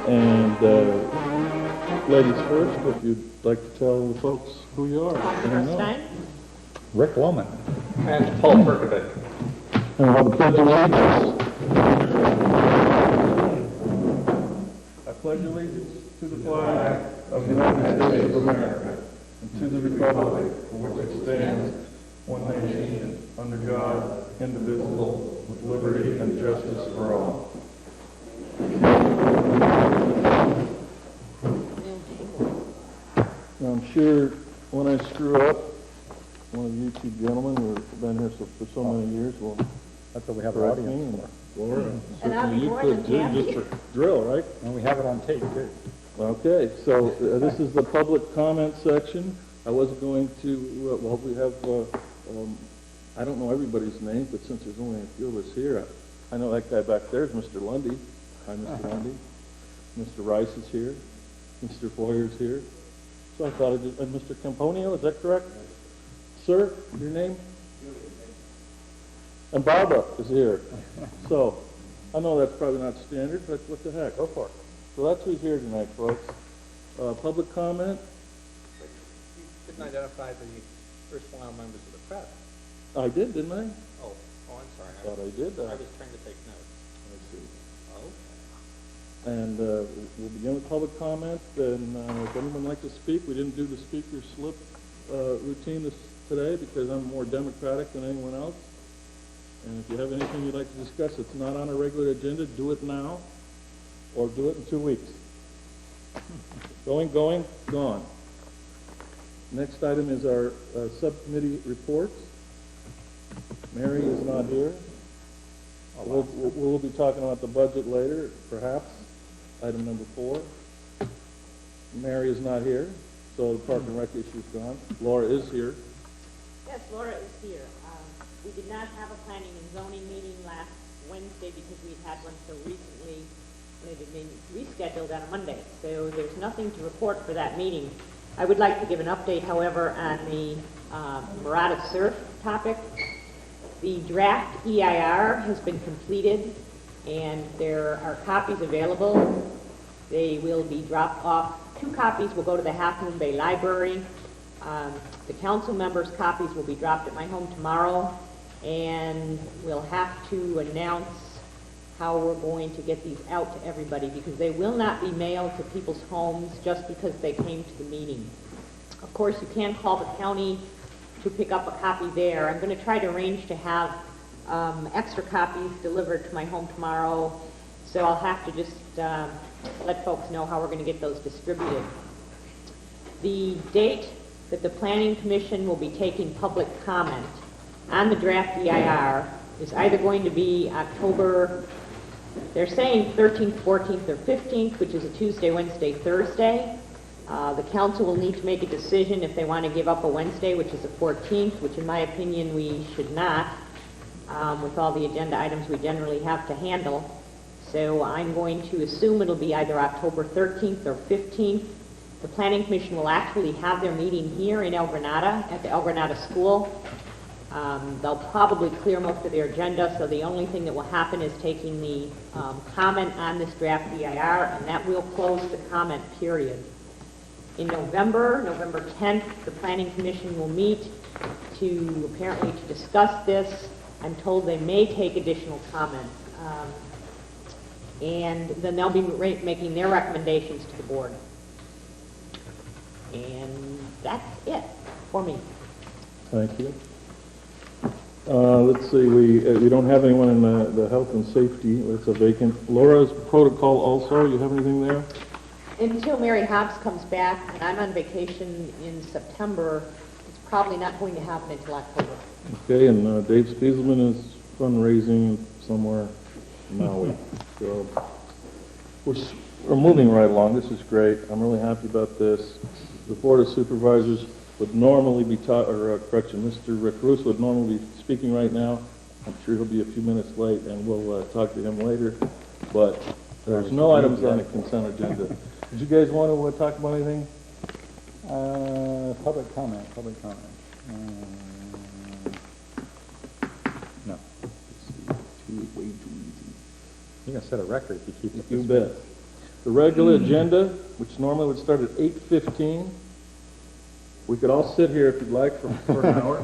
And ladies first, if you'd like to tell the folks who you are. Councilor Stein? Rick Loman. And Paul Perkovic. And I'll pledge allegiance. I pledge allegiance to the flag of the United States of America and to the republic for which it stands, one nation, under God, indivisible, with liberty and justice for all. Now, I'm sure when I screw up, one of you two gentlemen who have been here for so many years will That's what we have our correct me. audience And for. Laura, And I'll certainly be you more could than too, just for drill, right? And we have it on tape, too. Okay, so this is the public comment section. I was going to, well, we have, I don't know everybody's name, but since there's only a few of us here, I know that guy back there is Mr. Lundy. Hi, Mr. Lundy. Mr. Rice is here. Mr. Foyer's here. So I thought, and Mr. Camponio, is that correct? Sir, your name? And Barbara is here. So, I know that's probably not standard, but what the heck? Go for it. So that's who's here tonight, folks. Public comment? You didn't identify the worthwhile members of the press. I did, didn't I? Oh, I'm sorry. Thought I did. I was trying to take notes. Let's see. Oh. And we'll begin with public comment. And if anyone would like to speak, we didn't do the speaker slip routine today because I'm more democratic than anyone else. And if you have anything you'd like to discuss that's not on a regular agenda, do it now or do it in 2 weeks. Going, gone. Next item is our subcommittee reports. Mary is not here. We'll be talking about the budget later, perhaps. Item number 4. Mary is not here, so the Park and Rec issue is gone. Laura is here. Yes, Laura is here. We did not have a planning and zoning meeting last Wednesday because we had one so recently, and it had been rescheduled on a Monday. So there's nothing to report for that meeting. I would like to give an update, however, on the Murata Surf topic. The draft EIR has been completed, and there are copies available. They will be dropped off. 2 copies will go to the Half Moon Bay Library. The council members' copies will be dropped at my home tomorrow, and we'll have to announce how we're going to get these out to everybody, because they will not be mailed to people's homes just because they came to the meeting. Of course, you can call the county to pick up a copy there. I'm going to try to arrange to have extra copies delivered to my home tomorrow, so I'll have to just let folks know how we're going to get those distributed. The date that the Planning Commission will be taking public comment on the draft EIR is either going to be October, they're saying 13th, 14th, or 15th, which is a Tuesday, Wednesday, Thursday. The council will need to make a decision if they want to give up a Wednesday, which is the 14th, which in my opinion we should not, with all the agenda items we generally have to handle. So I'm going to assume it'll be either October 13th or 15th. The Planning Commission will actually have their meeting here in El Granada, at the El Granada School. They'll probably clear most of their agenda, so the only thing that will happen is taking the comment on this draft EIR, and that will close the comment period. In November 10th, the Planning Commission will meet apparently to discuss this. I'm told they may take additional comments. And then they'll be making their recommendations to the board. And that's it for me. Thank you. Let's see, we don't have anyone in the health and safety. It's a vacant. Laura's protocol also, you have anything there? Until Mary Hobbs comes back, and I'm on vacation in September, it's probably not going to happen until October. Okay, and Dave Spieselman is fundraising somewhere in Maui. So we're moving right along. This is great. I'm really happy about this. The Board of Supervisors would normally be Mr. Rick Roos would normally be speaking right now. I'm sure he'll be a few minutes late, and we'll talk to him later. But there's no items on the consent agenda. Did you guys want to talk about anything? Public comment. No. Way too easy. You're going to set a record if you keep it You this way. bet. The regular agenda, which normally would start at 8:15. We could all sit here if you'd like for an hour.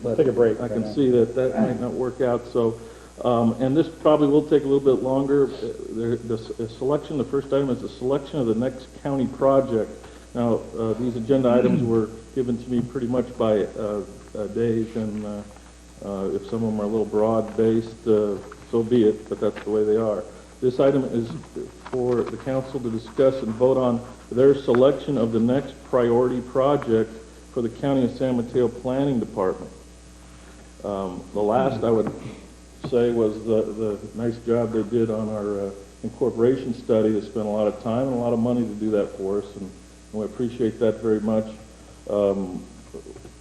But Take a break. I can see that might not work out, so, and this probably will take a little bit longer. The selection, the first item is the selection of the next county project. Now, these agenda items were given to me pretty much by days, and if some of them are a little broad-based, so be it, but that's the way they are. This item is for the council to discuss and vote on their selection of the next priority project for the County of San Mateo Planning Department. The last, I would say, was the nice job they did on our incorporation study. They spent a lot of time and a lot of money to do that for us, and we appreciate that very much.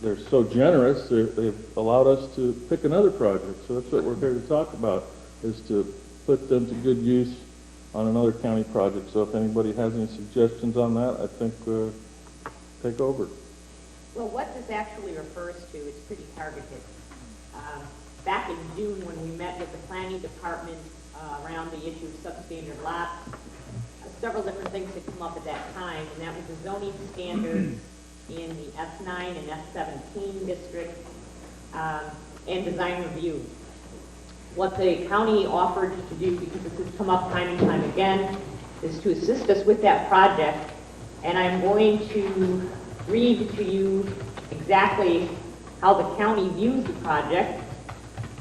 They're so generous, they've allowed us to pick another project, so that's what we're here to talk about, is to put them to good use on another county project. So if anybody has any suggestions on that, I think take over. Well, what this actually refers to is pretty targeted. Back in June, when we met with the planning department around the issue of substandard lots, several different things had come up at that time, and that was the zoning standards in the S9 and S17 district, and design review. What the county offered to do, because this has come up time and time again, is to assist us with that project, and I'm going to read to you exactly how the county views the project,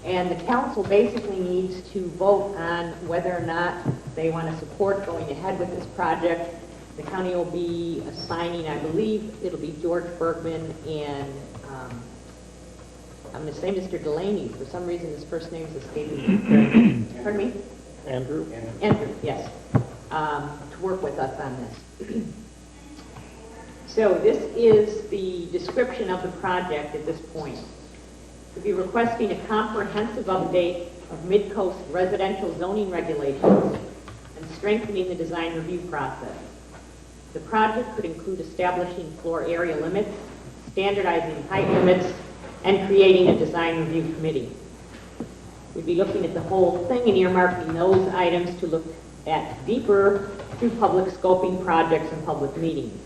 and the council basically needs to vote on whether or not they want to support going ahead with this project. The county will be assigning, I believe, it'll be George Bergman and I'm going to say Mr. Delaney. For some reason, his first name is escaping me. Pardon me? Andrew? Andrew, yes, to work with us on this. So this is the description of the project at this point. We'll be requesting a comprehensive update of Mid-Coast residential zoning regulations and strengthening the design review process. The project could include establishing floor area limits, standardizing height limits, and creating a design review committee. We'd be looking at the whole thing and earmarking those items to look at deeper through public scoping projects and public meetings.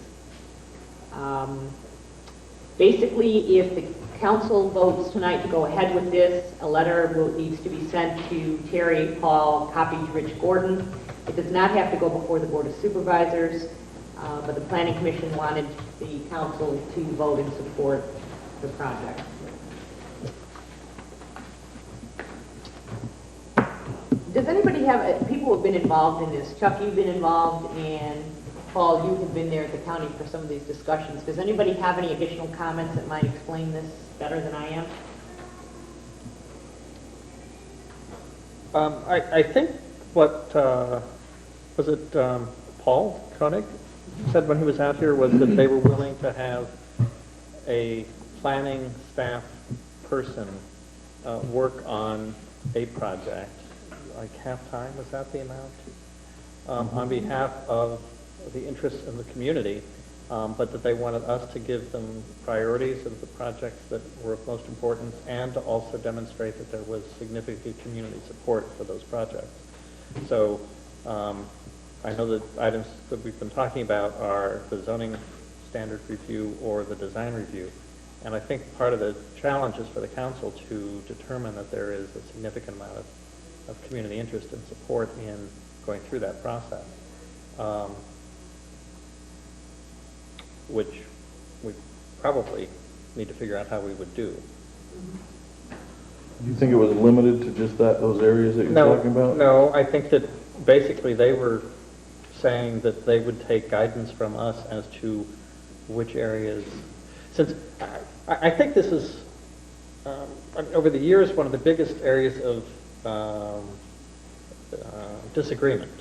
Basically, if the council votes tonight to go ahead with this, a letter needs to be sent to Terry, Paul, copied to Rich Gordon. It does not have to go before the Board of Supervisors, but the Planning Commission wanted the council to vote in support of the project. Does anybody have, people who have been involved in this, Chuck, you've been involved, and Paul, you have been there at the county for some of these discussions. Does anybody have any additional comments that might explain this better than I am? I think what, was it Paul Koenig said when he was out here was that they were willing to have a planning staff person work on a project, like half-time, was that the amount? On behalf of the interests of the community, but that they wanted us to give them priorities of the projects that were of most importance and to also demonstrate that there was significant community support for those projects. So I know that items that we've been talking about are the zoning standard review or the design review. And I think part of the challenge is for the council to determine that there is a significant amount of community interest and support in going through that process, which we probably need to figure out how we would do. Do you think it was limited to just those areas that you're talking about? No, I think that basically they were saying that they would take guidance from us as to which areas, since I think this is, over the years, one of the biggest areas of disagreement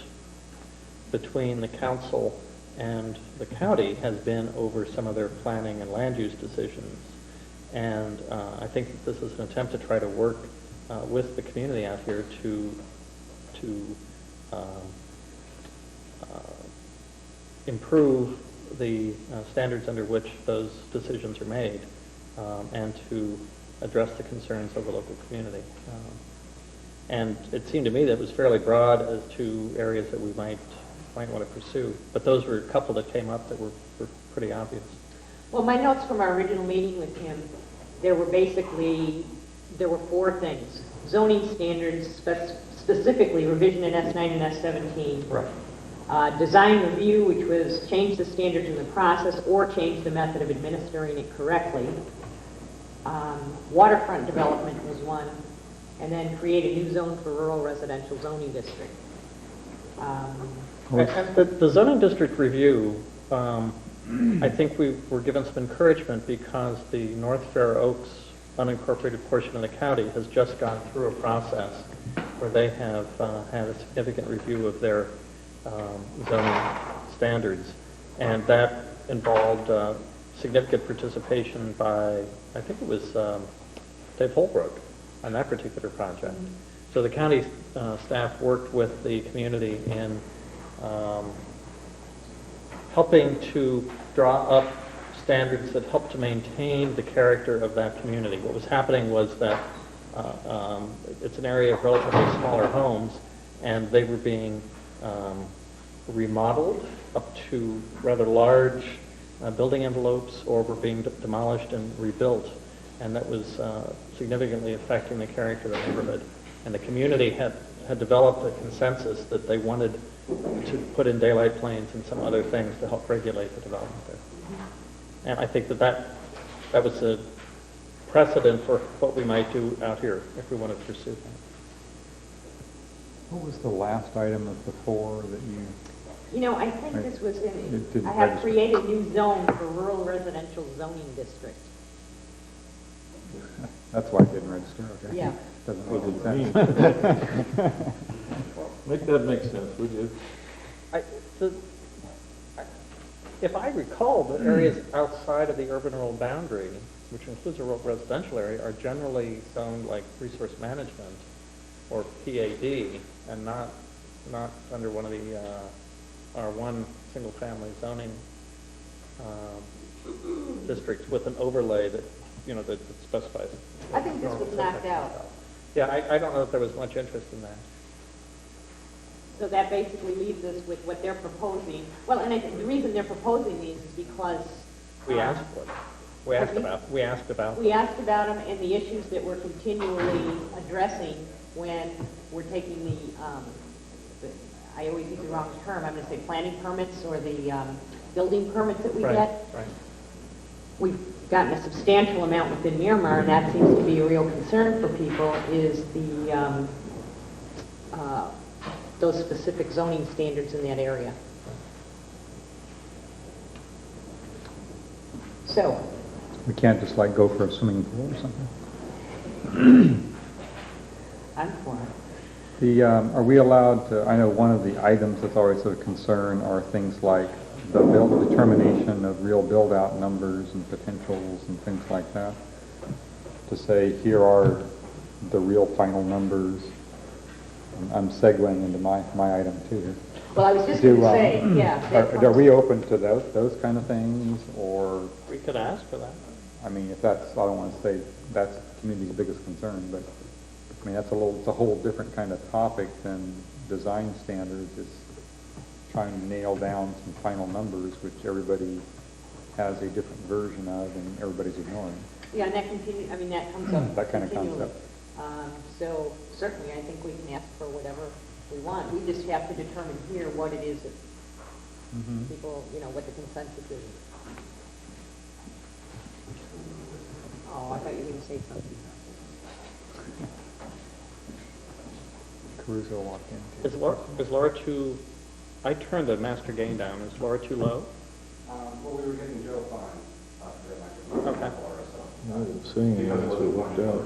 between the council and the county has been over some of their planning and land use decisions. And I think that this is an attempt to try to work with the community out here to improve the standards under which those decisions are made and to address the concerns of the local community. And it seemed to me that it was fairly broad as to areas that we might want to pursue. But those were a couple that came up that were pretty obvious. Well, my notes from our original meeting with him, there were four things. Zoning standards, specifically revision in S9 and S17. Right. Design review, which was change the standards in the process or change the method of administering it correctly. Waterfront development was one. And then create a new zone for rural residential zoning district. And the zoning district review, I think we were given some encouragement because the North Fair Oaks unincorporated portion of the county has just gone through a process where they have had a significant review of their zoning standards. And that involved significant participation by, I think it was Dave Holbrook on that particular project. So the county staff worked with the community in helping to draw up standards that help to maintain the character of that community. What was happening was that it's an area of relatively smaller homes, and they were being remodeled up to rather large building envelopes, or were being demolished and rebuilt, and that was significantly affecting the character of the neighborhood. And the community had developed a consensus that they wanted to put in daylight planes and some other things to help regulate the development there. And I think that was a precedent for what we might do out here if we want to pursue that. What was the last item of the four that you? You know, I think this was It in, didn't I have register. created a new zone for rural residential zoning district. That's why it didn't register, okay. Yeah. Doesn't What make does any it sense. Make that make sense, would you? If I recall, the areas outside of the urban-rural boundary, which includes a rural residential area, are generally zoned like resource management or PAD, and not under one of the R1 single-family zoning districts with an overlay that that specifies. I think this was knocked out. Yeah, I don't know if there was much interest in that. So that basically leaves us with what they're proposing. Well, and the reason they're proposing these is because We asked for it. We asked about. we asked about them and the issues that we're continually addressing when we're taking I always use the wrong term, I'm going to say planning permits or the building permits that we get. Right. We've gotten a substantial amount within Miramar, and that seems to be a real concern for people, is those specific zoning standards in that area. So, We can't just like go for a swimming pool or something? I'm for it. Are we allowed to, I know one of the items that's always a concern are things like the determination of real build-out numbers and potentials and things like that. To say, here are the real final numbers. I'm segueing into my item too here. Well, I was just going to say, yeah. Are we open to those kind of things, or, We could ask for that. I mean, if that's, I don't want to say that's the community's biggest concern, but, I mean, it's a whole different kind of topic than design standards. It's trying to nail down some final numbers, which everybody has a different version of, and everybody's ignoring. Yeah, and that that comes up That kind of continually. concept. So certainly, I think we can ask for whatever we want. We just have to determine here what it is that people, what the consensus is. Oh, I thought you were going to say something. Caruso walked in. Is Laura too? I turned the master gain down. Is Laura too low? Well, we were getting Joe fine. Okay. I didn't see anything else that worked out.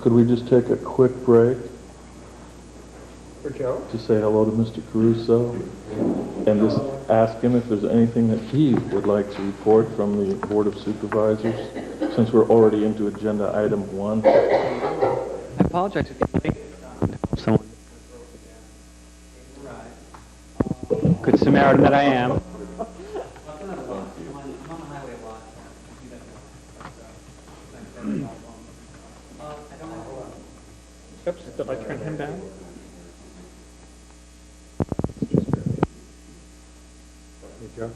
Could we just take a quick break For Joe? to say hello to Mr. Caruso and just ask him if there's anything that he would like to report from the Board of Supervisors, since we're already into agenda item 1? I apologize for getting late. Someone. Good Samaritan that I am. Joe?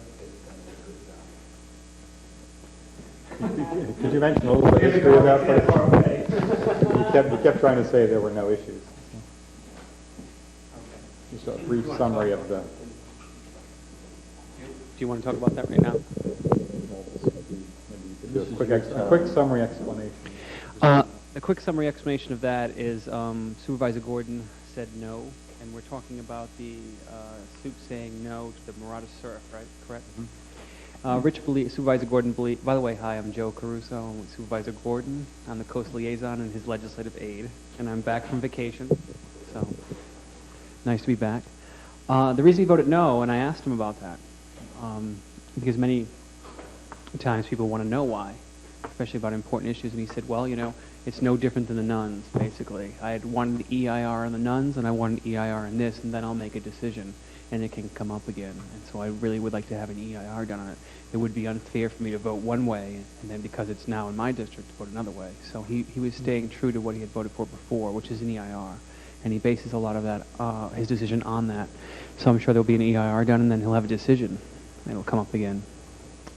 Could you mention a little bit of history of that place? You kept trying to say there were no issues. Just a brief summary of the... Do you want to talk about that right now? Do a quick summary explanation. The quick summary explanation of that is Supervisor Gordon said no, and we're talking about the soup saying no to the Marauder Surf, right? Correct? Mm-hmm. Supervisor Gordon, by the way, hi, I'm Joe Caruso. I'm with Supervisor Gordon. I'm the Coast Liaison and his legislative aide, and I'm back from vacation, so nice to be back. The reason he voted no, and I asked him about that, because many times people want to know why, especially about important issues, and he said, well, you know, it's no different than the nuns, basically. I had wanted the EIR on the nuns, and I wanted EIR on this, and then I'll make a decision, and it can come up again. And so I really would like to have an EIR done on it. It would be unfair for me to vote one way, and then because it's now in my district, to vote another way. So he was staying true to what he had voted for before, which is an EIR. And he bases a lot of that, his decision on that. So I'm sure there'll be an EIR done, and then he'll have a decision, and it'll come up again.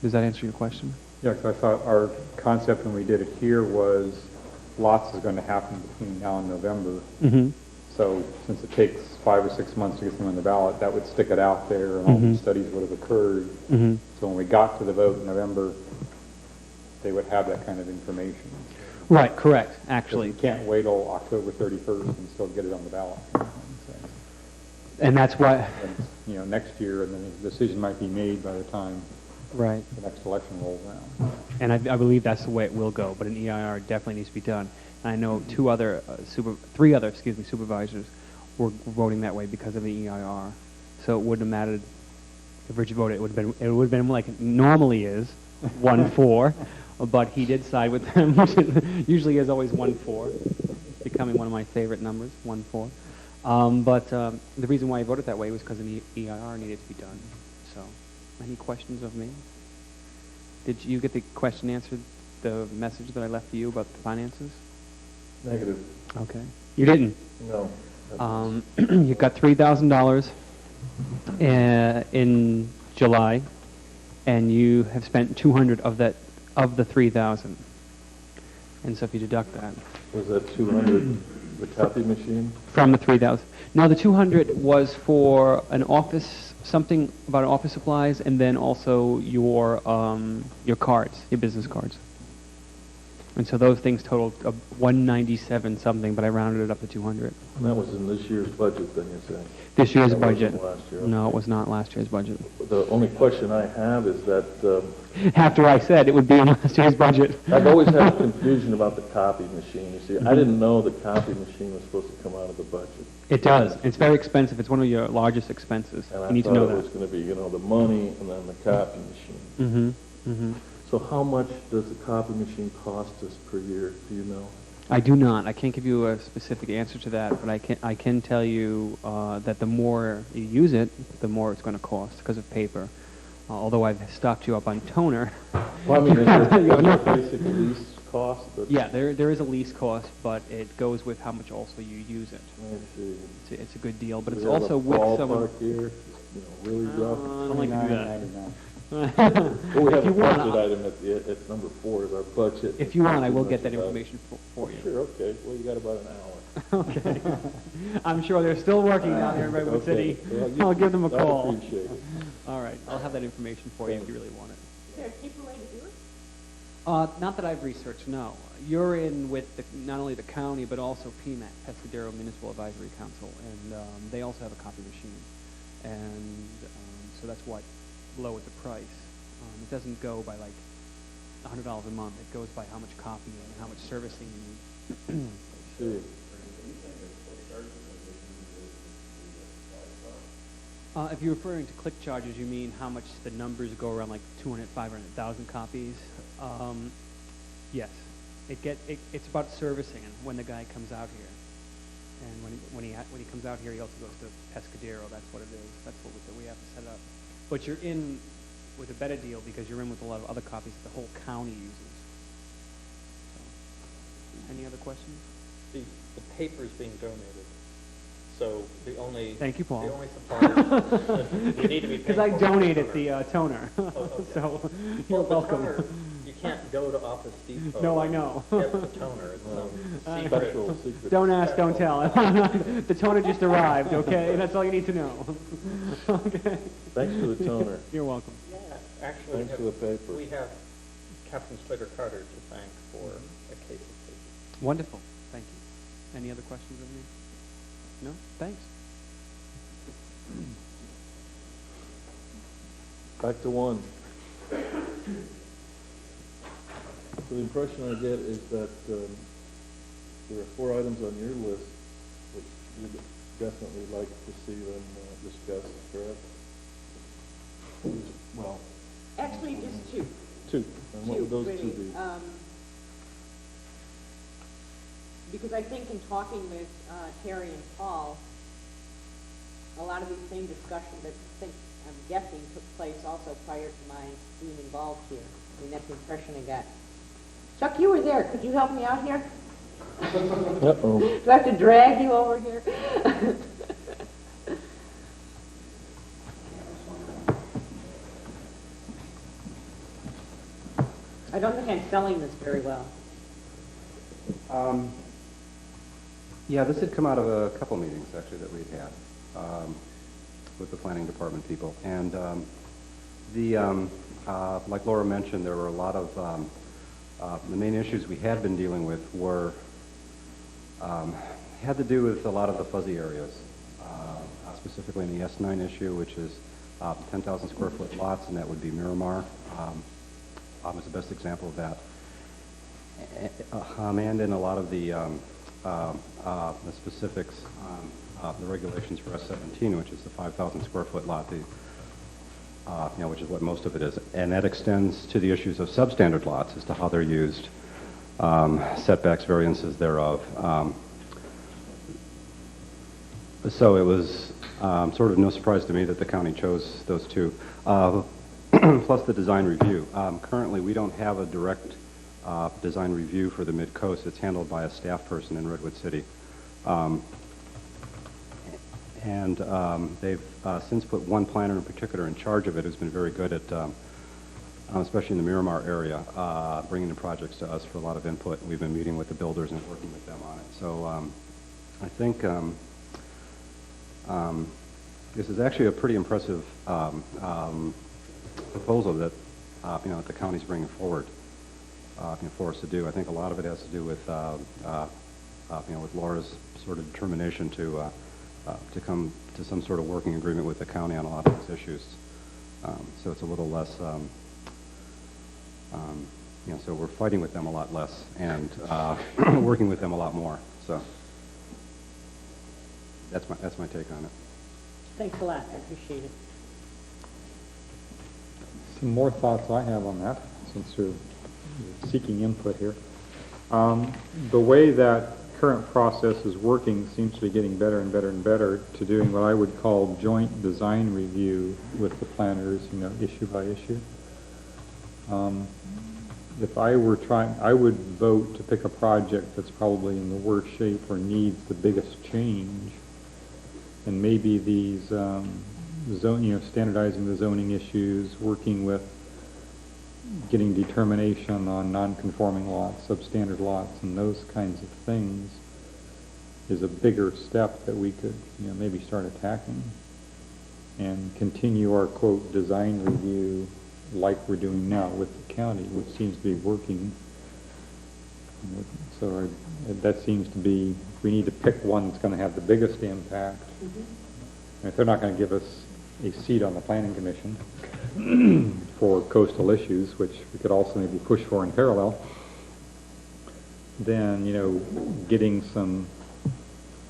Does that answer your question? Yeah, because I thought our concept when we did it here was lots is going to happen between now and November. Mm-hmm. So since it takes 5 or 6 months to get them on the ballot, that would stick it out there, and all these studies would have occurred. Mm-hmm. So when we got to the vote in November, they would have that kind of information. Right, correct, So actually. you can't wait till October 31st and still get it on the ballot. And that's why... And, you know, next year, and then the decision might be made by the time Right. the next election rolls around. And I believe that's the way it will go, but an EIR definitely needs to be done. And I know three other supervisors were voting that way because of the EIR. So it wouldn't have mattered if Richard voted. It would have been like it normally is, 1-4. But he did side with them, which usually is always 1-4, becoming one of my favorite numbers, 1-4. But the reason why he voted that way was because an EIR needed to be done. So, any questions of me? Did you get the question answered, the message that I left for you about the finances? Negative. Okay. You didn't? No. You got $3,000 in July, and you have spent 200 of that, of the 3,000. And so if you deduct that Was that 200, the copy machine? from the 3,000. No, the 200 was for an office, something about office supplies, and then also your cards, your business cards. And so those things totaled 197 something, but I rounded it up to 200. And that was in this year's budget, then you're saying? This year's That wasn't budget. last year, No, okay. it was not last year's budget. The only question I have is that After I said it would be in last year's budget. I've always had confusion about the copy machine. You see, I didn't know the copy machine was supposed to come out of the budget. It does. It's very expensive. It's one of your largest expenses. And I You need to thought know it that. was going to be, you know, the money and then the copy machine. Mm-hmm. Mm-hmm. So how much does the copy machine cost us per year? Do you know? I do not. I can't give you a specific answer to that, but I can tell you that the more you use it, the more it's going to cost because of paper. Although I've stocked you up on toner. Well, I mean, is there a basic lease cost? Yeah, there is a lease cost, but it goes with how much also you use it. I see. It's a good deal, but Do it's we have also a with some... ballpark here, you know, really rough. I don't like to do that. $29.99. Well, we have If a you want, budget I'll- item at number 4 is our budget. If you want, I will get that About- information for you. Sure, okay. Well, you got about an hour. Okay. I'm sure they're still working down there in Redwood Okay. City. Well, I'll give them a I'd call. appreciate it. All right, I'll have that information for you if you really want it. Is there a cheaper way to do it? Not that I've researched, no. You're in with not only the county, but also PMAC, Pescadero Municipal Advisory Council, and they also have a copy machine. And so that's what lowered the price. It doesn't go by like $100 a month. It goes by how much copying and how much servicing you need. See. If you're referring to click charges, you mean how much the numbers go around like 200, 500,000 copies? Yes. It's about servicing and when the guy comes out here. And when he comes out here, he also goes to Pescadero. That's what it is. That's what we have to set up. But you're in with a better deal because you're in with a lot of other copies that the whole county uses. So, any other questions? The paper is being donated. So the only. Thank you, Paul. The only suppliers you need to be paying Because I for is donated toner. the toner, okay. so you're Well, the welcome. toner, you can't go to Office Depot. No, I and know. Get the toner, it's some secret. Special, secret. Don't ask, don't tell. The toner just arrived, okay? That's all you need to know. Okay. Thanks for the toner. You're welcome. Yeah, actually, Thanks for the paper. we have Captain Slater Carter to thank for a case of patience. Wonderful. Thank you. Any other questions of me? No? Thanks. Back to one. So the impression I get is that there are 4 items on your list which you'd definitely like to see them discussed, correct? Well, Actually, just two. 2. And what would those 2 really. be? Because I think in talking with Terry and Paul, a lot of these same discussions that I'm guessing took place also prior to my being involved here. I mean, that's the impression I got. Chuck, you were there. Could you help me out here? Uh-oh. Do I have to drag you over here? I don't think I'm selling this very well. Yeah, this had come out of a couple meetings, actually, that we'd had with the planning department people. And like Laura mentioned, there were a lot of, the main issues we had been dealing with were, had to do with a lot of the fuzzy areas, specifically in the S9 issue, which is 10,000 square foot lots, and that would be Miramar. Is the best example of that. And in a lot of the specifics on the regulations for S17, which is the 5,000 square foot lot, which is what most of it is. And that extends to the issues of substandard lots as to how they're used, setbacks, variances thereof. So it was sort of no surprise to me that the county chose those 2. Plus the design review. Currently, we don't have a direct design review for the Mid-Coast. It's handled by a staff person in Redwood City. They've since put one planner in particular in charge of it who's been very good at, especially in the Miramar area, bringing the projects to us for a lot of input. We've been meeting with the builders and working with them on it. So I think this is actually a pretty impressive proposal that that the county's bringing forward for us to do. I think a lot of it has to do with with Laura's sort of determination to come to some sort of working agreement with the county on a lot of these issues. So it's a little less, so we're fighting with them a lot less and working with them a lot more. So that's my take on it. Thanks a lot. I appreciate it. Some more thoughts I have on that, since you're seeking input here. The way that current process is working seems to be getting better and better and better to doing what I would call joint design review with the planners, issue by issue. If I were trying, I would vote to pick a project that's probably in the worst shape or needs the biggest change. And maybe these standardizing the zoning issues, working with getting determination on non-conforming lots, substandard lots, and those kinds of things is a bigger step that we could, maybe start attacking and continue our, quote, design review like we're doing now with the county, which seems to be working. So that seems to be, we need to pick one that's going to have the biggest impact. Mm-hmm. And if they're not going to give us a seat on the planning commission for coastal issues, which we could also maybe push for in parallel, then, getting some,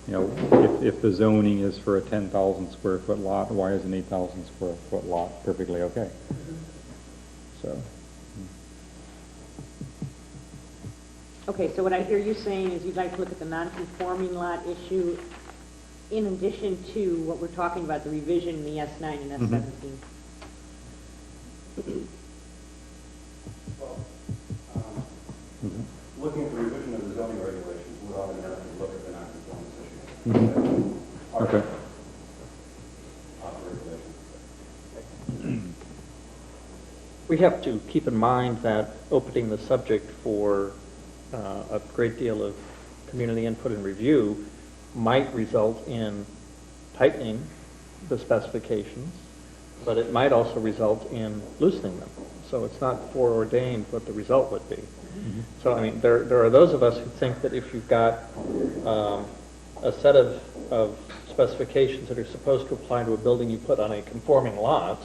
if the zoning is for a 10,000 square foot lot, why is an 8,000 square foot lot perfectly okay? So. Okay, so what I hear you saying is you'd like to look at the non-conforming lot issue in addition to what we're talking about, the revision in the S9 and S17. Well, looking at the revision of the zoning regulations would automatically look at the non-conformance issue. Okay. We have to keep in mind that opening the subject for a great deal of community input and review might result in tightening the specifications, but it might also result in loosening them. So it's not foreordained what the result would be. So, I mean, there are those of us who think that if you've got a set of specifications that are supposed to apply to a building you put on a conforming lot,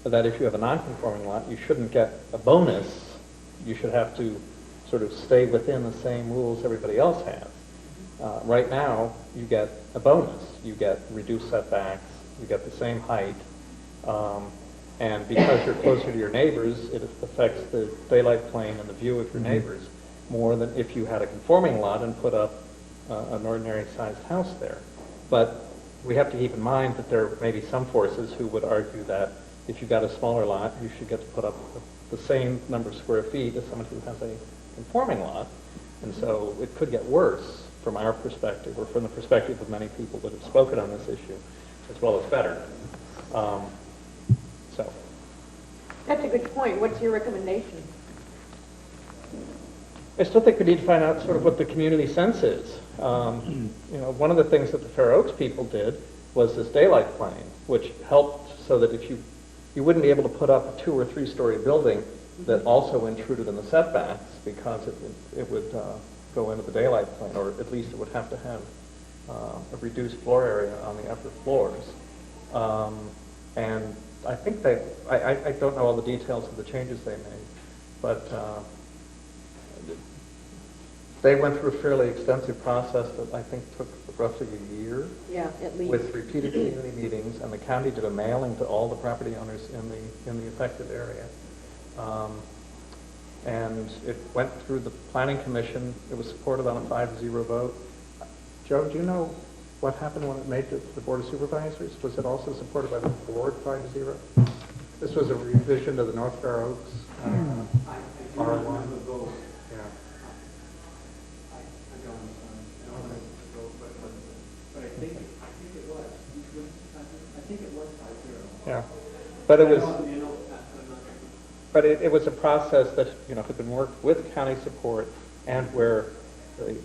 that if you have a non-conforming lot, you shouldn't get a bonus. You should have to sort of stay within the same rules everybody else has. Right now, you get a bonus. You get reduced setbacks. You get the same height. And because you're closer to your neighbors, it affects the daylight plane and the view of your neighbors more than if you had a conforming lot and put up an ordinary-sized house there. But we have to keep in mind that there may be some forces who would argue that if you've got a smaller lot, you should get to put up the same number of square feet as someone who has a conforming lot. And so it could get worse from our perspective, or from the perspective of many people that have spoken on this issue, as well as better. So. That's a good point. What's your recommendation? I still think we need to find out sort of what the community sense is. You know, one of the things that the Fair Oaks people did was this daylight plane, which helped so that if you wouldn't be able to put up a 2 or 3 story building that also intruded in the setbacks, because it would go into the daylight plane, or at least it would have to have a reduced floor area on the upper floors. And I think I don't know all the details of the changes they made, but they went through a fairly extensive process that I think took roughly a year. Yeah, at least. With repeated community meetings, and the county did a mailing to all the property owners in the affected area. And it went through the Planning Commission. It was supported on a 5-0 vote. Joe, do you know what happened when it made it to the Board of Supervisors? Was it also supported by the board 5-0? This was a revision to the North Fair Oaks R1. Yeah. Yeah, but it was, it was a process that, you know, had been worked with county support, and where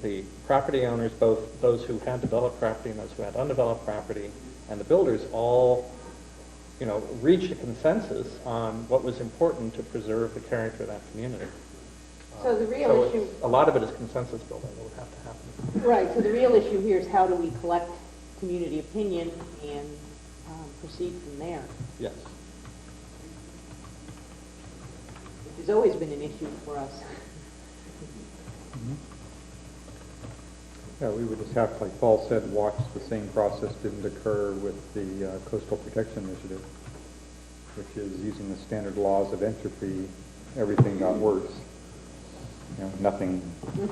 the property owners, both those who had developed property and those who had undeveloped property, and the builders all, you know, reached a consensus on what was important to preserve the character of that community. So the real issue... A lot of it is consensus building that would have to happen. Right, so the real issue here is how do we collect community opinion and proceed from there? Yes. Which has always been an issue for us. Yeah, we would just have, like Paul said, watch the same process didn't occur with the Coastal Protection Initiative, which is using the standard laws of entropy. Everything got worse. You know, nothing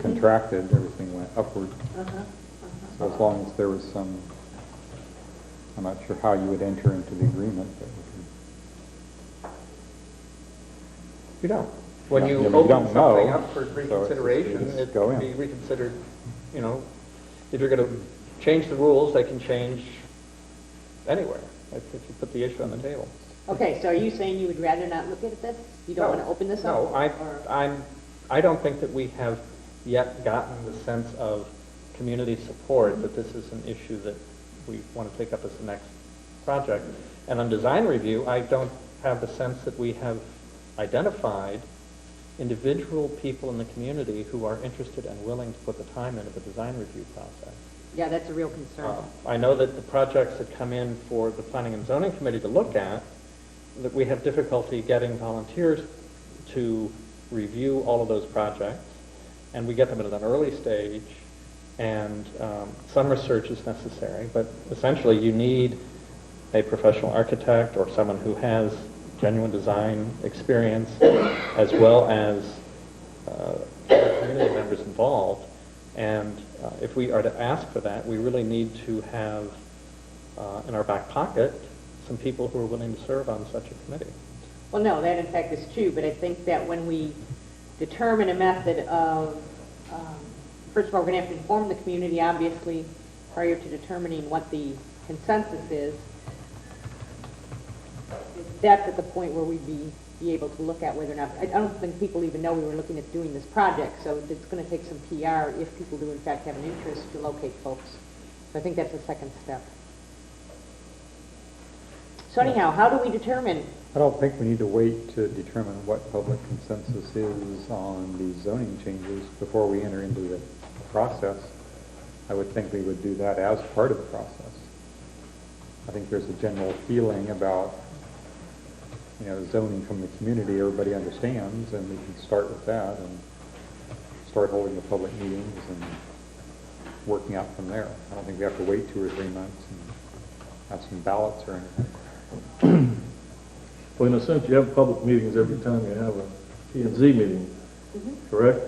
contracted, everything went upward. So as long as there was some, I'm not sure how you would enter into the agreement, but you don't. When Yeah, you yeah, but you open don't something know, up for so it's reconsideration, just it go can in. be reconsidered. You know, if you're going to change the rules, they can change anywhere if you put the issue on the table. Okay, so are you saying you would rather not look at this? You don't want to open this up? No, Or- I don't think that we have yet gotten the sense of community support that this is an issue that we want to take up as the next project. And on design review, I don't have the sense that we have identified individual people in the community who are interested and willing to put the time into the design review process. Yeah, that's a real concern. I know that the projects that come in for the Planning and Zoning Committee to look at, that we have difficulty getting volunteers to review all of those projects, and we get them at an early stage, and some research is necessary, but essentially you need a professional architect or someone who has genuine design experience, as well as community members involved. And if we are to ask for that, we really need to have in our back pocket some people who are willing to serve on such a committee. Well, no, that in fact is true, but I think that when we determine a method of, first of all, we're going to have to inform the community, obviously, prior to determining what the consensus is, that's at the point where we'd be able to look at whether or not, I don't think people even know we were looking at doing this project, so it's going to take some PR if people do in fact have an interest to locate folks. So I think that's the second step. So anyhow, how do we determine? I don't think we need to wait to determine what public consensus is on these zoning changes before we enter into the process. I would think we would do that as part of the process. I think there's a general feeling about, zoning from the community everybody understands, and we can start with that and start holding the public meetings and working out from there. I don't think we have to wait 2 or 3 months and have some ballots or anything. Well, in a sense, you have public meetings every time you have a P&Z meeting, correct?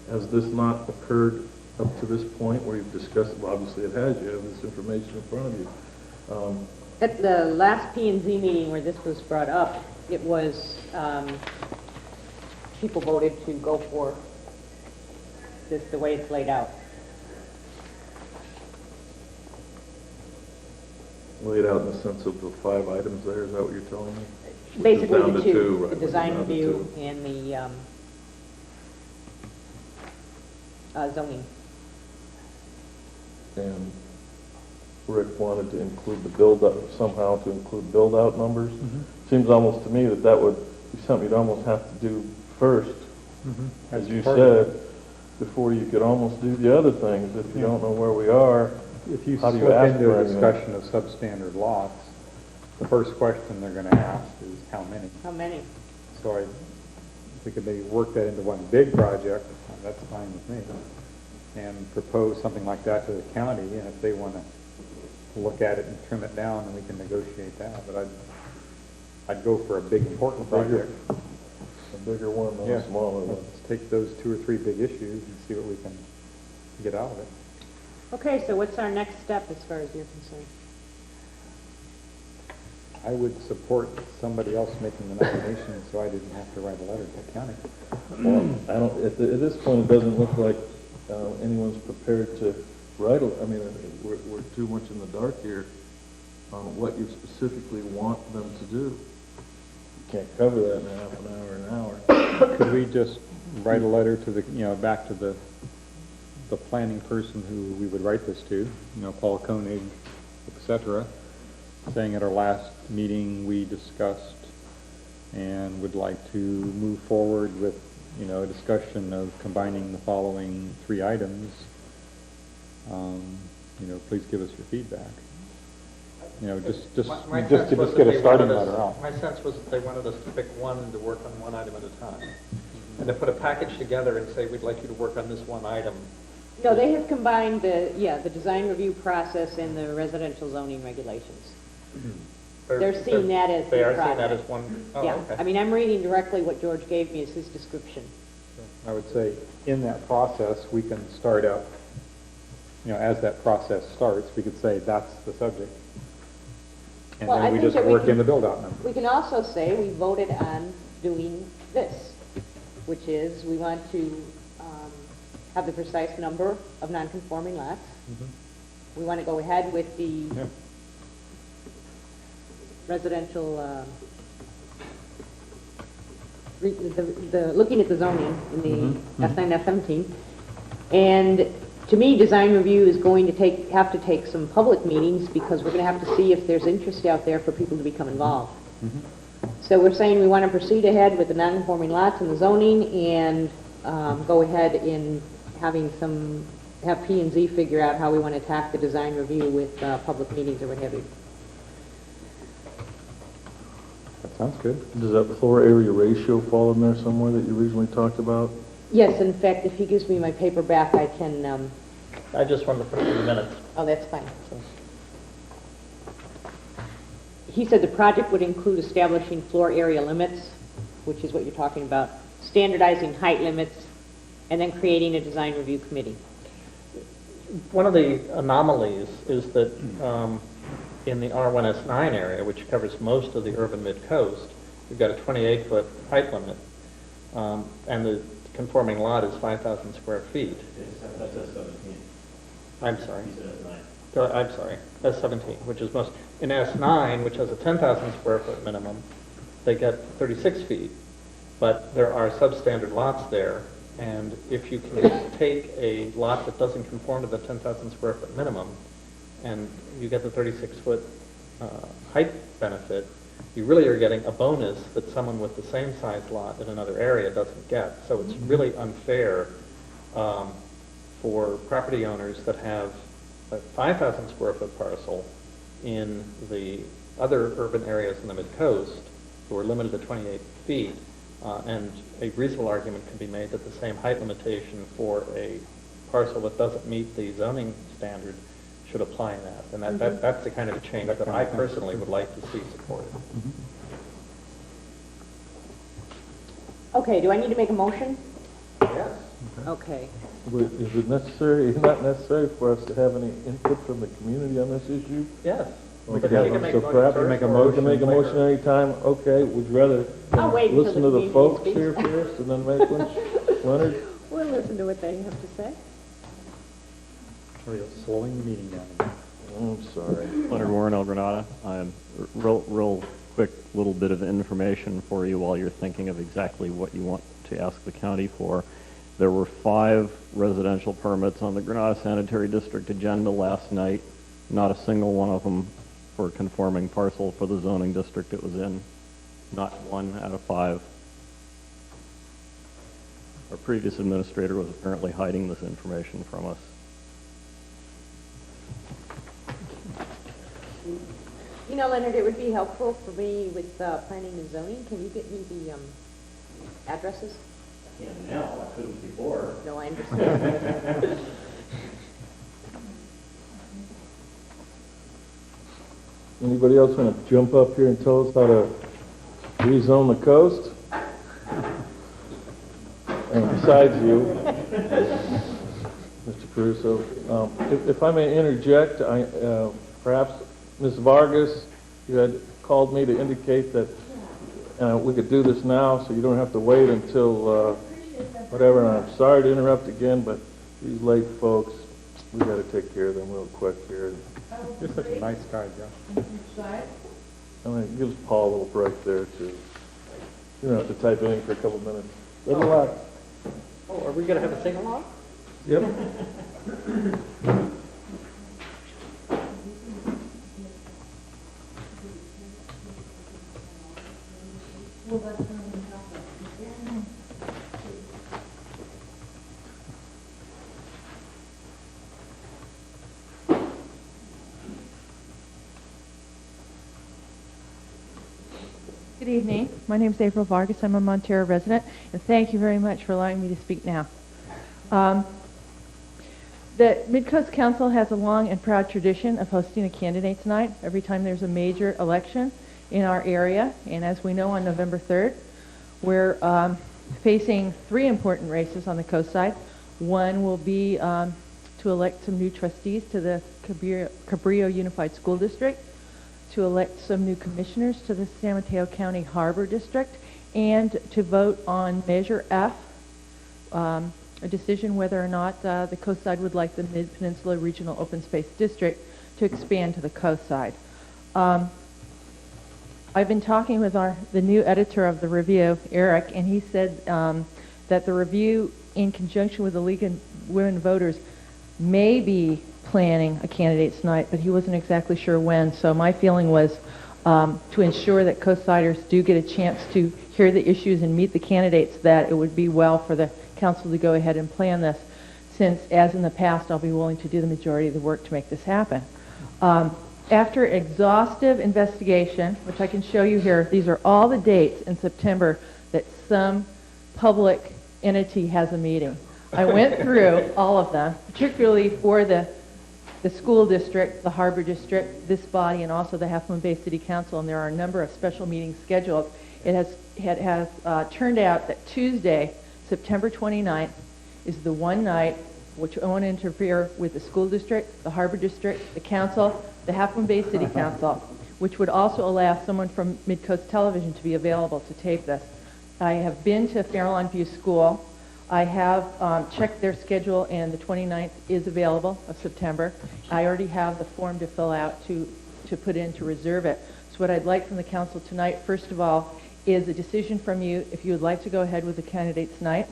Has this not occurred up to this point where you've discussed, well, obviously it has, you have this information in front of you. At the last P&Z meeting where this was brought up, it was, people voted to go for this the way it's laid out. Laid out in the sense of the 5 items there, is that what you're telling me? Basically Down the to 2, two, right, the which is design down to review 2. and the zoning. And Rick wanted to include the build-out, somehow to include build-out numbers. Seems almost to me that would be something you'd almost have to do first, as you said, before you could almost do the other things. If you don't know where we are, If you how do slip you ask into for a anything? discussion of substandard lots, the first question they're going to ask is how many. How many? So if we could maybe work that into one big project, that's fine with me, and propose something like that to the county, and if they want to look at it and trim it down, then we can negotiate that. But I'd go for a big, important project. A bigger one, not Yeah, a smaller one. let's take those 2 or 3 big issues and see what we can get out of it. Okay, so what's our next step as far as you're concerned? I would support somebody else making the nomination, so I didn't have to write a letter to the county. Well, I don't, at this point, it doesn't look like anyone's prepared to write, we're too much in the dark here on what you specifically want them to do. You can't cover that in half an hour. Could we just write a letter to the, back to the planning person who we would write this to, Paul Koenig, et cetera, saying at our last meeting we discussed and would like to move forward with, a discussion of combining the following 3 items. Please give us your feedback. Just get a starting letter out. My sense was that they wanted us to pick one and to work on one item at a time. And to put a package together and say, we'd like you to work on this one item. No, they have combined the design review process and the residential zoning regulations. They're seeing that as They the are seeing that project. as one, oh, Yeah, okay. I'm reading directly what George gave me as his description. I would say in that process, we can start up, as that process starts, we could say that's the subject. And Well, I then we think just that we work can- in the build-out number. We can also say we voted on doing this, which is we want to have the precise number of non-conforming lots. We want to go ahead with the Yeah. residential, looking at the zoning in the F9, F17. And to me, design review is going to have to take some public meetings because we're going to have to see if there's interest out there for people to become involved. So we're saying we want to proceed ahead with the non-conforming lots and the zoning and go ahead in have P&Z figure out how we want to attack the design review with public meetings or what have you. That sounds good. Does that floor area ratio fall in there somewhere that you originally talked about? Yes, in fact, if he gives me my paper back, I can, I just wanted to put it in the minutes. oh, that's fine. He said the project would include establishing floor area limits, which is what you're talking about, standardizing height limits, and then creating a design review committee. One of the anomalies is that in the R1S9 area, which covers most of the urban mid-coast, we've got a 28-foot height limit, and the conforming lot is 5,000 square feet. That's a 17. I'm sorry. He said that's 9. I'm sorry, S17, which is most, in S9, which has a 10,000 square foot minimum, they get 36 feet, but there are substandard lots there, and if you can take a lot that doesn't conform to the 10,000 square foot minimum, and you get the 36-foot height benefit, you really are getting a bonus that someone with the same size lot in another area doesn't get. So it's really unfair for property owners that have a 5,000 square foot parcel in the other urban areas in the mid-coast who are limited to 28 feet, and a reasonable argument can be made that the same height limitation for a parcel that doesn't meet the zoning standard should apply in that. And that's the kind of change that I personally would like to see supported. Okay, do I need to make a motion? Yes. Okay. Is it necessary, is it not necessary for us to have any input from the community on this issue? Yes. Okay, But you can make so a motion perhaps first, make a or we can make a motion later. anytime, okay, would you rather I'll wait until listen the to the community folks speaks. here first and then make one? Leonard? We'll listen to what they have to say. We're slowing the meeting down. I'm sorry. Leonard Warren, El Granada. Real quick little bit of information for you while you're thinking of exactly what you want to ask the county for. There were 5 residential permits on the Granada Sanitary District agenda last night. Not a single one of them for a conforming parcel for the zoning district it was in. Not 1 out of 5. Our previous administrator was apparently hiding this information from us. You know, Leonard, it would be helpful for me with planning and zoning. Can you get me the addresses? Yeah, now, I couldn't before. No, I understand. Anybody else want to jump up here and tell us how to rezone the coast? And besides you, Mr. Caruso, if I may interject, perhaps Ms. Vargas, you had called me to indicate that we could do this now, so you don't have to wait until whatever. And I'm sorry to interrupt again, but these late folks, we got to take care of them real quick here. You're such a nice guy, Joe. I mean, gives Paul a little break there too. You don't have to type anything for a couple minutes. Good luck. Oh, are we going to have a sing-along? Yep. Good evening. My name is April Vargas. I'm a Montero resident, and thank you very much for allowing me to speak now. The Mid-Coast Council has a long and proud tradition of hosting a candidates night every time there's a major election in our area, and as we know, on November 3rd, we're facing 3 important races on the coast side. One will be to elect some new trustees to the Cabrillo Unified School District, to elect some new commissioners to the San Mateo County Harbor District, and to vote on Measure F, a decision whether or not the coast side would like the Mid-Peninsula Regional Open Space District to expand to the coast side. I've been talking with the new editor of the Review, Eric, and he said that the Review, in conjunction with the League of Women Voters, may be planning a candidates night, but he wasn't exactly sure when. So my feeling was to ensure that coastsiders do get a chance to hear the issues and meet the candidates, that it would be well for the council to go ahead and plan this, since, as in the past, I'll be willing to do the majority of the work to make this happen. After exhaustive investigation, which I can show you here, these are all the dates in September that some public entity has a meeting. I went through all of them, particularly for the school district, the harbor district, this body, and also the Half Moon Bay City Council, and there are a number of special meetings scheduled. It has turned out that Tuesday, September 29th, is the one night which won't interfere with the school district, the harbor district, the council, the Half Moon Bay City Council, which would also allow someone from Mid-Coast Television to be available to tape this. I have been to Farallon View School. I have checked their schedule, and the 29th is available of September. I already have the form to fill out to put in to reserve it. So what I'd like from the council tonight, first of all, is a decision from you if you would like to go ahead with the candidates night.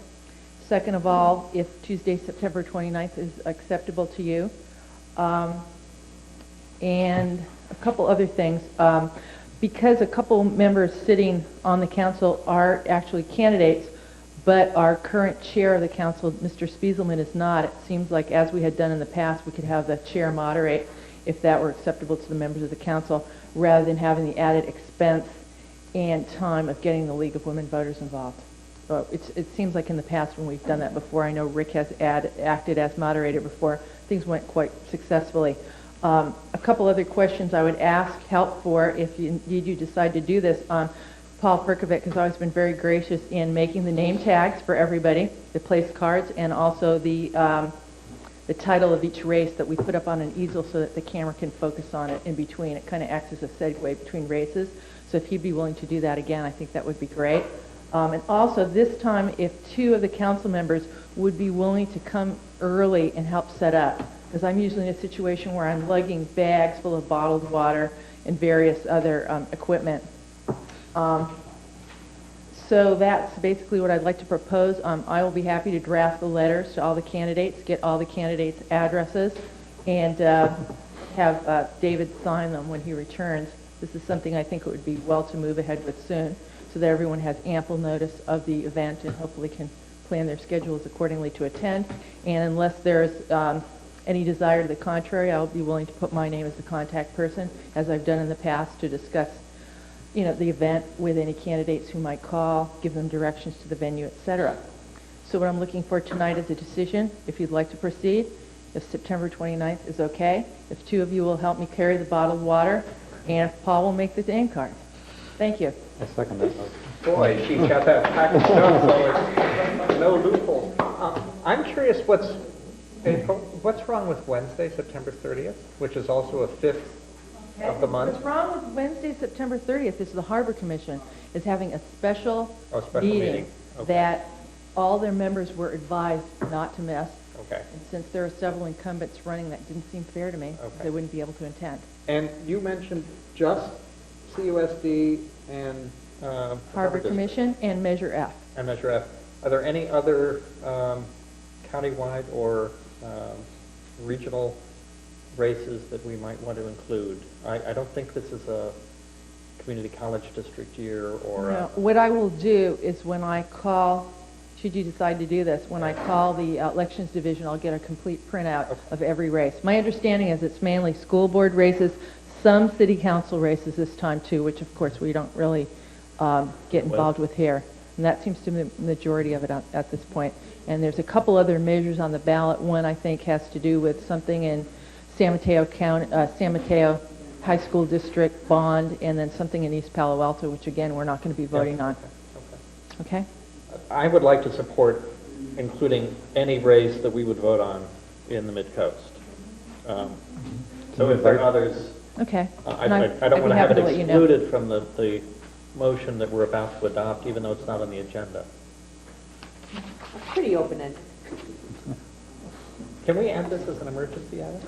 Second of all, if Tuesday, September 29th is acceptable to you. And a couple other things. Because a couple members sitting on the council are actually candidates, but our current chair of the council, Mr. Spieselman, is not, it seems like, as we had done in the past, we could have the chair moderate if that were acceptable to the members of the council, rather than having the added expense and time of getting the League of Women Voters involved. So it seems like in the past when we've done that before, I know Rick has acted as moderator before, things went quite successfully. A couple other questions I would ask help for if you decide to do this. Paul Perkovic has always been very gracious in making the name tags for everybody, the place cards, and also the title of each race that we put up on an easel so that the camera can focus on it in between. It kind of acts as a segue between races. So if you'd be willing to do that again, I think that would be great. And also this time, if two of the council members would be willing to come early and help set up, because I'm usually in a situation where I'm lugging bags full of bottled water and various other equipment. So that's basically what I'd like to propose. I will be happy to draft the letters to all the candidates, get all the candidates' addresses, and have David sign them when he returns. This is something I think it would be well to move ahead with soon, so that everyone has ample notice of the event and hopefully can plan their schedules accordingly to attend. And unless there's any desire to the contrary, I'll be willing to put my name as the contact person, as I've done in the past, to discuss the event with any candidates who might call, give them directions to the venue, etc. So what I'm looking for tonight is a decision, if you'd like to proceed, if September 29th is okay, if two of you will help me carry the bottled water, and if Paul will make the name cards. Thank you. I second that motion. Boy, she's got that packaged up, so it's no loophole. I'm curious what's wrong with Wednesday, September 30th, which is also a fifth of the month? What's wrong with Wednesday, September 30th is the Harbor Commission is having a special meeting. Okay. That all their members were advised not to miss. Okay. And since there are several incumbents running, that didn't seem fair to me. Okay. They wouldn't be able to attend. And you mentioned just CUSD and Harbor Commission and Measure F. And Measure F. Are there any other countywide or regional races that we might want to include? I don't think this is a community college district year or... No. What I will do is when I call, should you decide to do this, when I call the elections division, I'll get a complete printout of every race. My understanding is it's mainly school board races, some city council races this time too, which of course we don't really get involved with here. And that seems to be the majority of it at this point. And there's a couple other measures on the ballot. One I think has to do with something in San Mateo County, San Mateo High School District bond, and then something in East Palo Alto, which again we're not going to be voting on. Okay. I would like to support including any race that we would vote on in the Mid-Coast. So if there are others, Okay. I don't want to have it let you know. excluded from the motion that we're about to adopt, even though it's not on the agenda. It's pretty open-ended. Can we add this as an emergency item?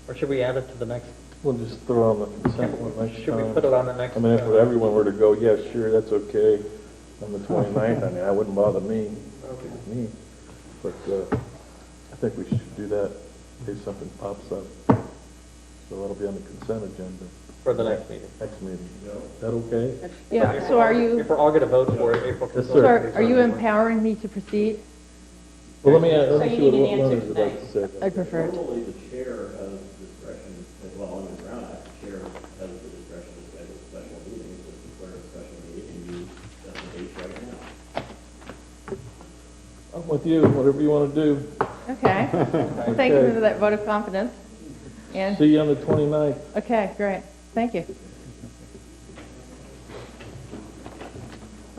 Or should we add it to the next? We'll just throw on the consent one next time. Should we put it on the next? I mean, if everyone were to go, yeah, sure, that's okay, on the 29th, I mean, that wouldn't bother me. But I think we should do that in case something pops up. So that'll be on the consent agenda. For the next meeting. Next meeting. Is that okay? Yeah. So are you? If we're all going to vote for it, April. Yes, So sir. are you empowering me to proceed? Well, let me So see you what need an Leonard answer would like to say. I prefer it. Normally, the chair has discretion, well, under Brown Act, the chair has the discretion to schedule special meetings, if declare a special meeting, and you set the date right now. I'm with you, whatever you want to do. Okay. Well, thank you for that vote of confidence. And See you on the 29th. okay, great. Thank you.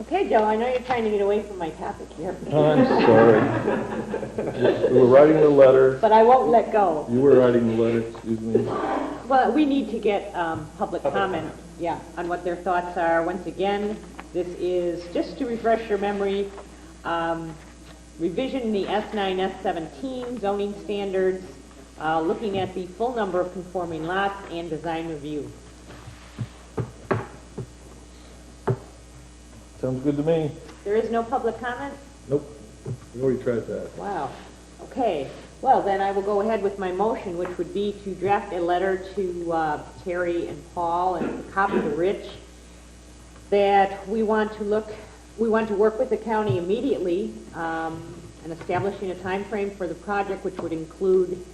Okay, Joe, I know you're trying to get away from my topic here, I'm sorry. We were writing the letter. but I won't let go. You were writing the letter, excuse me. Well, we need to get public comment, yeah, on what their thoughts are. Once again, this is, just to refresh your memory, revision in the S9, S17 zoning standards, looking at the full number of conforming lots and design review. Sounds good to me. There is no public comment? Nope. We already tried that. Wow. Okay. Well, then I will go ahead with my motion, which would be to draft a letter to Terry and Paul and a copy to Rich that we want to work with the county immediately in establishing a time frame for the project, which would include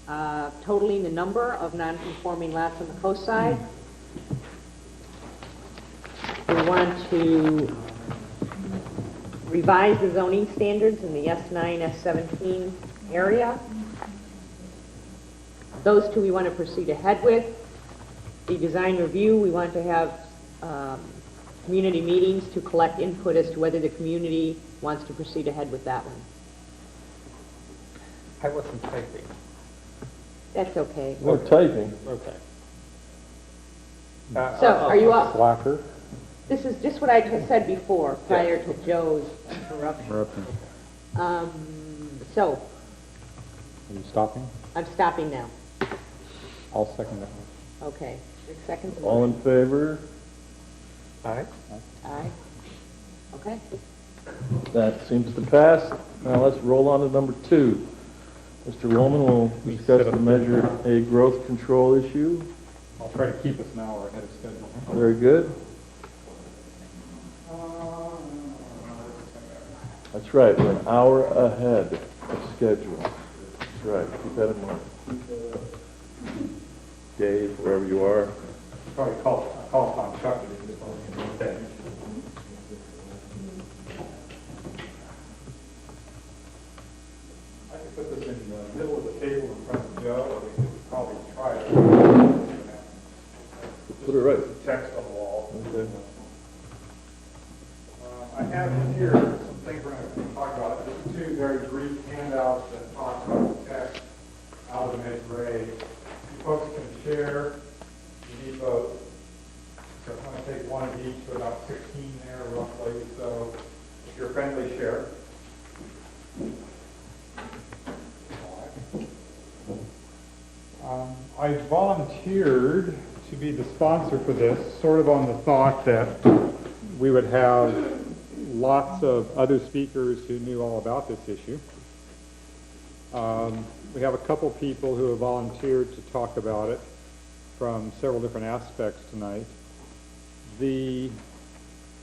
totaling the number of non-conforming lots on the coast side. We want to revise the zoning standards in the S9, S17 area. Those two we want to proceed ahead with. The design review, we want to have community meetings to collect input as to whether the community wants to proceed ahead with that one. I wasn't typing. That's okay. No typing. Okay. So, are you up? Slacker. This is just what I said before, prior to Joe's interruption. Interruption. So, Are you stopping? I'm stopping now. I'll second that. Okay. 6 seconds. All in favor? Aye. Aye. Okay. That seems to pass. Now let's roll on to number 2. Mr. Woolman will discuss the Measure A growth control issue. I'll try to keep us an hour ahead of schedule. Very good. That's right, we're an hour ahead of schedule. That's right, keep that in mind. Dave, wherever you are. Probably call upon Chuck to do this. Okay. I could put this in the middle of the table in front of Joe, or we could probably try it. Put it right. Text on the wall. Okay. I have here some things we're going to talk about. Just 2 very brief handouts that talk about the text out of Measure A. You folks can share. You need both. So I'm going to take one of each, so about 16 there roughly. So if you're friendly, share. I volunteered to be the sponsor for this, sort of on the thought that we would have lots of other speakers who knew all about this issue. We have a couple people who have volunteered to talk about it from several different aspects tonight. The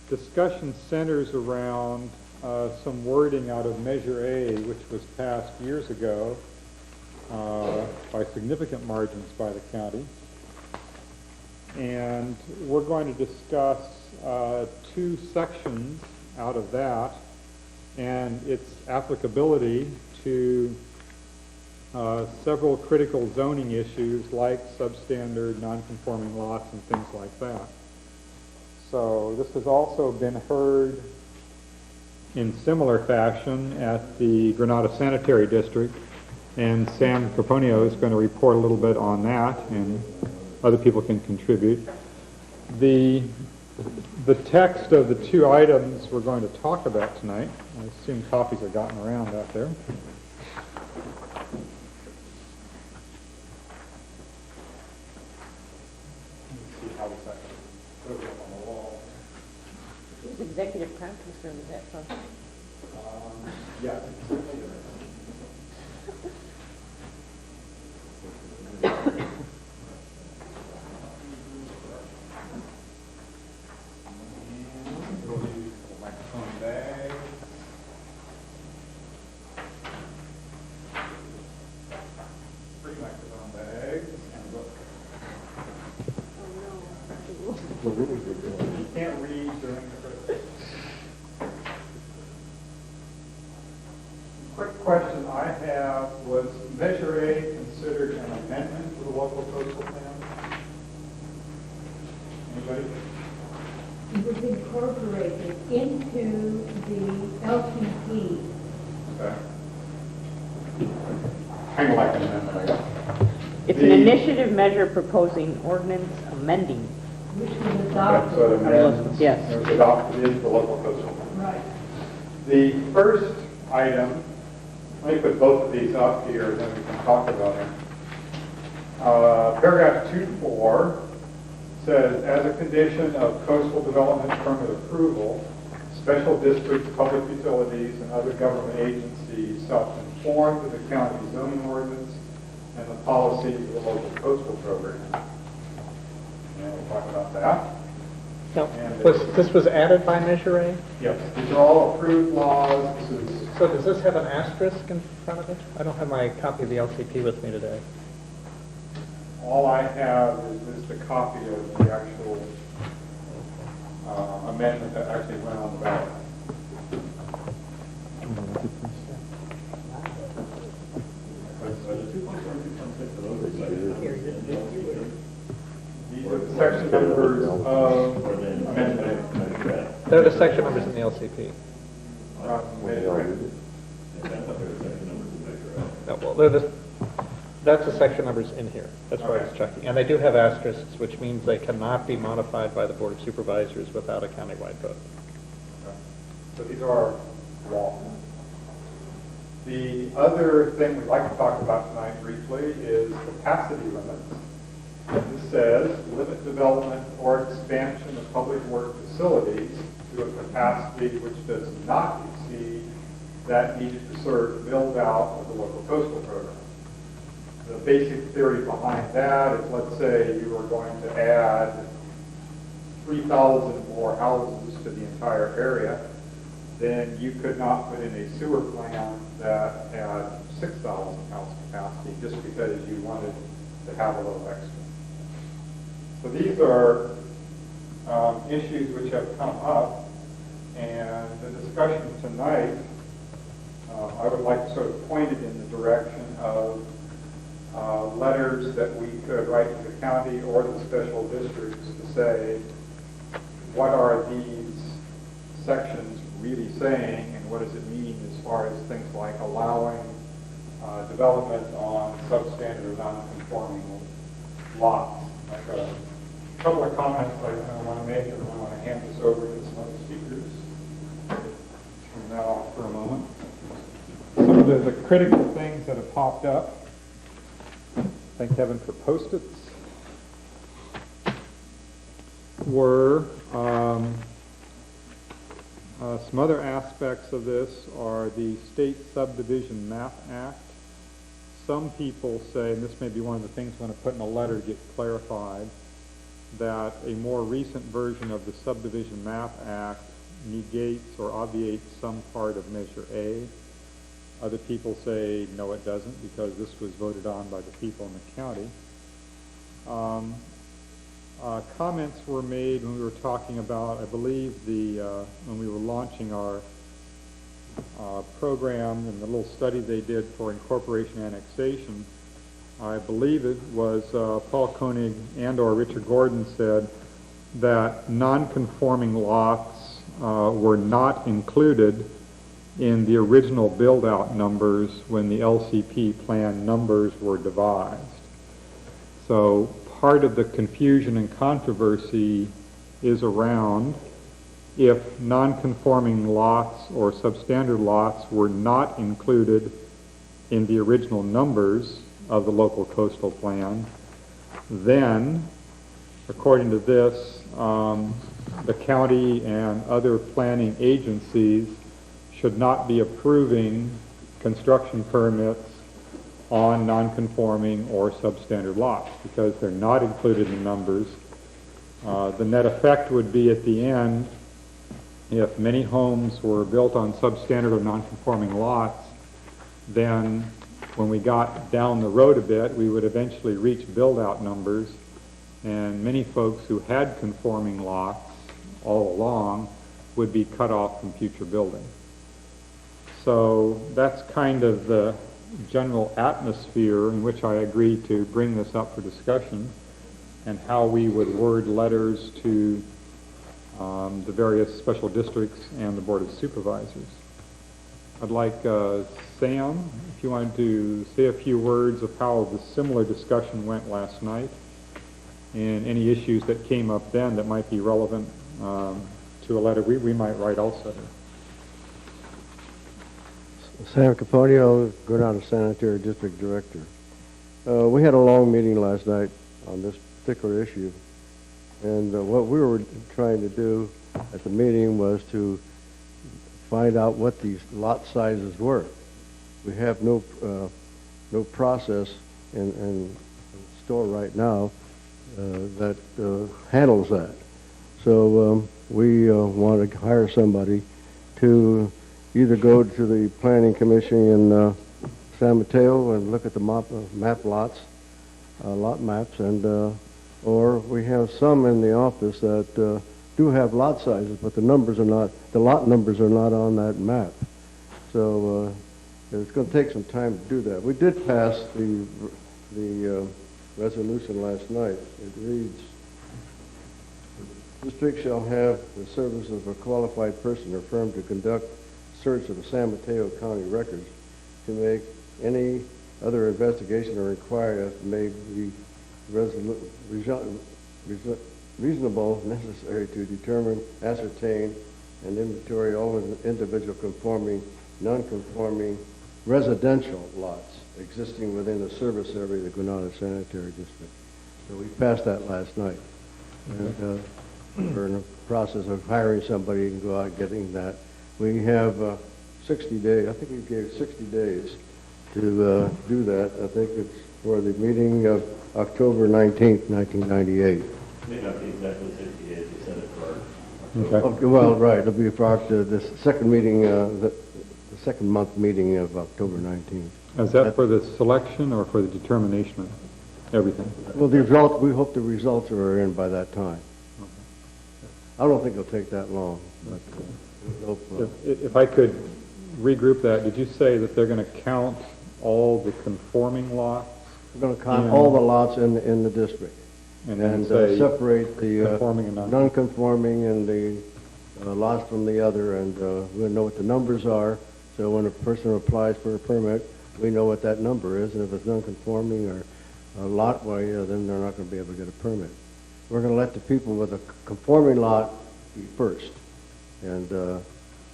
discussion centers around some wording out of Measure A, which was passed years ago by significant margins by the county. And we're going to discuss 2 sections out of that and its applicability to several critical zoning issues like substandard, non-conforming lots, and things like that. So this has also been heard in similar fashion at the Granada Sanitary District, and Sam Caponio is going to report a little bit on that, and other people can contribute. The text of the 2 items we're going to talk about tonight, I assume copies are gotten around out there. Who's executive crime concern is that from? Yeah. You can't read during the presentation. Quick question I have, was Measure A considered an amendment to the local coastal plan? Anybody? It was incorporated into the LPP. Okay. Kind of like an amendment, I guess. It's an initiative measure proposing ordinance amending. Which was That's adopted. what amendments. Yes. It was adopted into the local coastal plan. Right. The first item, let me put both of these up here, then we can talk about them. Paragraph 2.4 says, as a condition of coastal development permit approval, special districts, public utilities, and other government agencies shall conform to the county zoning ordinance and the policy of the local coastal program. And we'll talk about that. Now, And this was added by Measure A? Yes, these are all approved laws. This is So does this have an asterisk in front of it? I don't have my copy of the LCP with me today. all I have is the copy of the actual amendment that actually went on the ballot. These are the section numbers of amendment. They're the section numbers in the LCP. No, well, that's the section numbers in here. That's why I was checking. And they do have asterisks, which means they cannot be modified by the Board of Supervisors without a countywide vote. So these are law. The other thing we'd like to talk about tonight briefly is capacity limits. This says limit development or expansion of public work facilities to a capacity which does not exceed that needed to serve the build out of the local coastal program. The basic theory behind that is, let's say you were going to add 3,000 more houses to the entire area, then you could not put in a sewer plant that had 6,000 house capacity just because you wanted to have a little extra. So these are issues which have come up, and the discussion tonight, I would like to sort of point it in the direction of letters that we could write to the county or the special districts to say, what are these sections really saying, and what does it mean as far as things like allowing development on substandard or non-conforming lots. Like a couple of comments I want to make, and I want to hand this over to some other speakers from now on for a moment. Some of the critical things that have popped up. Thank Kevin for Post-its. Were some other aspects of this are the State Subdivision Map Act. Some people say, and this may be one of the things I want to put in a letter to get clarified, that a more recent version of the Subdivision Map Act negates or obviates some part of Measure A. Other people say, no, it doesn't, because this was voted on by the people in the county. Comments were made when we were talking about, I believe, when we were launching our program and the little study they did for incorporation annexation. I believe it was Paul Koenig and or Richard Gordon said that non-conforming lots were not included in the original build-out numbers when the LCP plan numbers were devised. So part of the confusion and controversy is around if non-conforming lots or substandard lots were not included in the original numbers of the local coastal plan, then, according to this, the county and other planning agencies should not be approving construction permits on non-conforming or substandard lots because they're not included in numbers. The net effect would be at the end, if many homes were built on substandard or non-conforming lots, then when we got down the road a bit, we would eventually reach build-out numbers, and many folks who had conforming lots all along would be cut off from future building. So that's kind of the general atmosphere in which I agree to bring this up for discussion, and how we would word letters to the various special districts and the Board of Supervisors. I'd like Sam, if you wanted to say a few words of how the similar discussion went last night and any issues that came up then that might be relevant to a letter we might write also. Sam Caponio, Granada Sanitary District Director. We had a long meeting last night on this particular issue, and what we were trying to do at the meeting was to find out what these lot sizes were. We have no process in store right now that handles that. So we want to hire somebody to either go to the Planning Commission in San Mateo and look at the map lots, lot maps, and or we have some in the office that do have lot sizes, but the lot numbers are not on that map. So it's going to take some time to do that. We did pass the resolution last night. It reads, "The district shall have the services of a qualified person or firm to conduct search of the San Mateo County records to make any other investigation or inquiry as may be reasonable, necessary to determine, ascertain, and inventory all individual conforming, non-conforming residential lots existing within the service area of the Granada Sanitary District." So we passed that last night. And we're in the process of hiring somebody and go out getting that. We have 60 days, I think we gave 60 days to do that. I think it's for the meeting of October 19th, 1998. May not be exactly 60 days, you said it for Okay. Okay, well, right, it'll be for the second meeting, the second month meeting of October 19th. Is that for the selection or for the determination of everything? Well, the result, we hope the results are in by that time. I don't think it'll take that long, but we hope, If I could regroup that, did you say that they're going to count all the conforming lots? we're going to count all the lots in the district And then and say separate the conforming and non- non-conforming and the lots from the other, and we'll know what the numbers are, so when a person applies for a permit, we know what that number is, and if it's non-conforming or a lot way, then they're not going to be able to get a permit. We're going to let the people with a conforming lot be first, and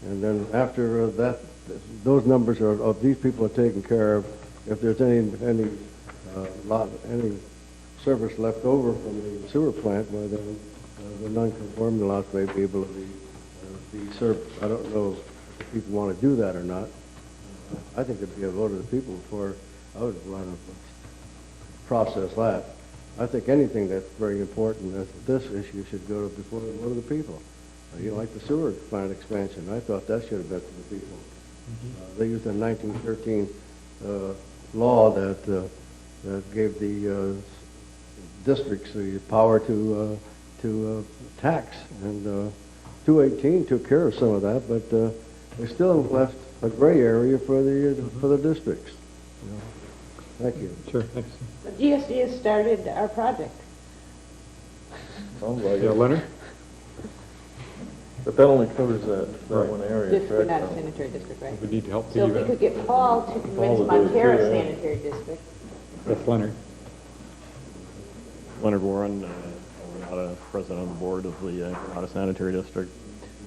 then after that, those numbers of these people are taken care of. If there's any service left over from the sewer plant, well, then the non-conforming lots may be able to be served. I don't know if people want to do that or not. I think it'd be a vote of the people before I would want to process that. I think anything that's very important as this issue should go before the vote of the people. Like the sewer plant expansion, I thought that should have been to the people. They used a 1913 law that gave the districts the power to tax, and 218 took care of some of that, but they still left a gray area for the districts. Thank you. Sure, thanks. The GSD has started our project. Sounds like Yeah, it. Leonard? But that only covers that one area, Just correct? not a sanitary district, right? We need help So if we piggyback. could get Paul to convince Paul to do it, Montero too, yeah. Sanitary District. That's Leonard. Leonard Warren, Granada, president of the board of the Granada Sanitary District.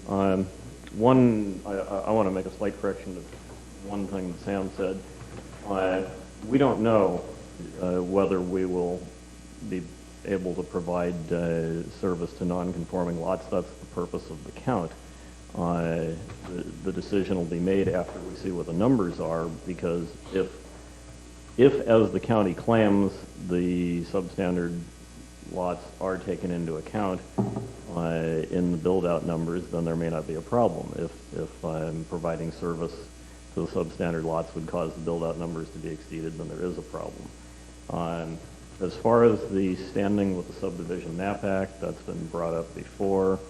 I want to make a slight correction to one thing that Sam said. We don't know whether we will be able to provide service to non-conforming lots. That's the purpose of the count. The decision will be made after we see what the numbers are, because if as the county claims, the substandard lots are taken into account in the build-out numbers, then there may not be a problem. If providing service to the substandard lots would cause the build-out numbers to be exceeded, then there is a problem. As far as the standing with the Subdivision Map Act, that's been brought up before.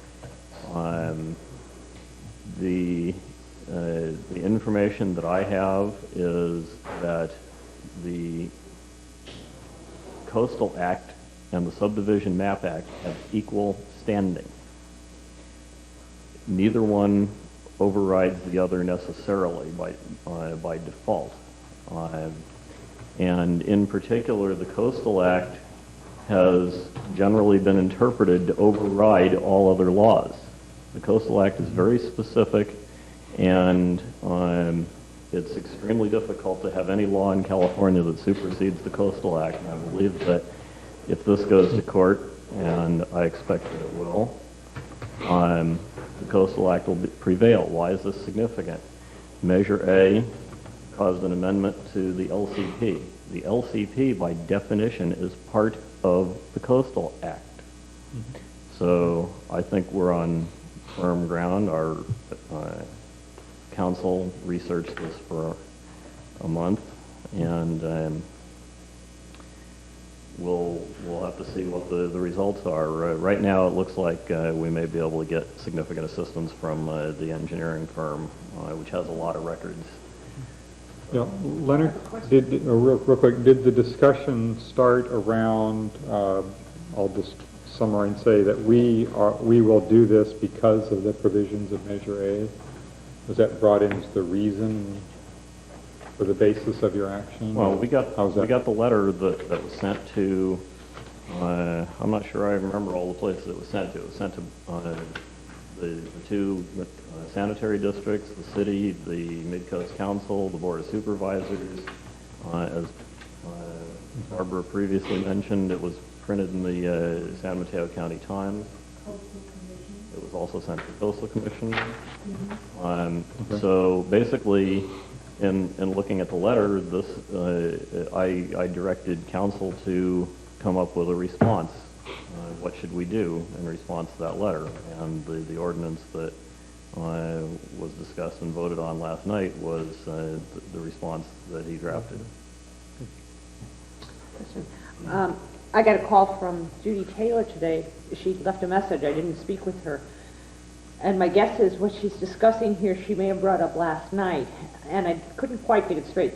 The information that I have is that the Coastal Act and the Subdivision Map Act have equal standing. Neither one overrides the other necessarily by default. And in particular, the Coastal Act has generally been interpreted to override all other laws. The Coastal Act is very specific, and it's extremely difficult to have any law in California that supersedes the Coastal Act, and I believe that if this goes to court, and I expect that it will, the Coastal Act will prevail. Why is this significant? Measure A caused an amendment to the LCP. The LCP, by definition, is part of the Coastal Act. So I think we're on firm ground. Our council researched this for a month, and we'll have to see what the results are. Right now, it looks like we may be able to get significant assistance from the engineering firm, which has a lot of records. Yeah, Leonard, real quick, did the discussion start around, I'll just summarize and say that we will do this because of the provisions of Measure A? Was that brought in as the reason for the basis of your action? Well, we got the letter that was sent to, I'm not sure I remember all the places it was sent to. It was sent to the two sanitary districts, the city, the Mid-Coast Council, the Board of Supervisors. As Barbara previously mentioned, it was printed in the San Mateo County Times. It was also sent to the Coastal Commission. So basically, in looking at the letter, I directed council to come up with a response. What should we do in response to that letter? And the ordinance that was discussed and voted on last night was the response that he drafted. I got a call from Judy Taylor today. She left a message. I didn't speak with her. And my guess is what she's discussing here she may have brought up last night, and I couldn't quite get it straight.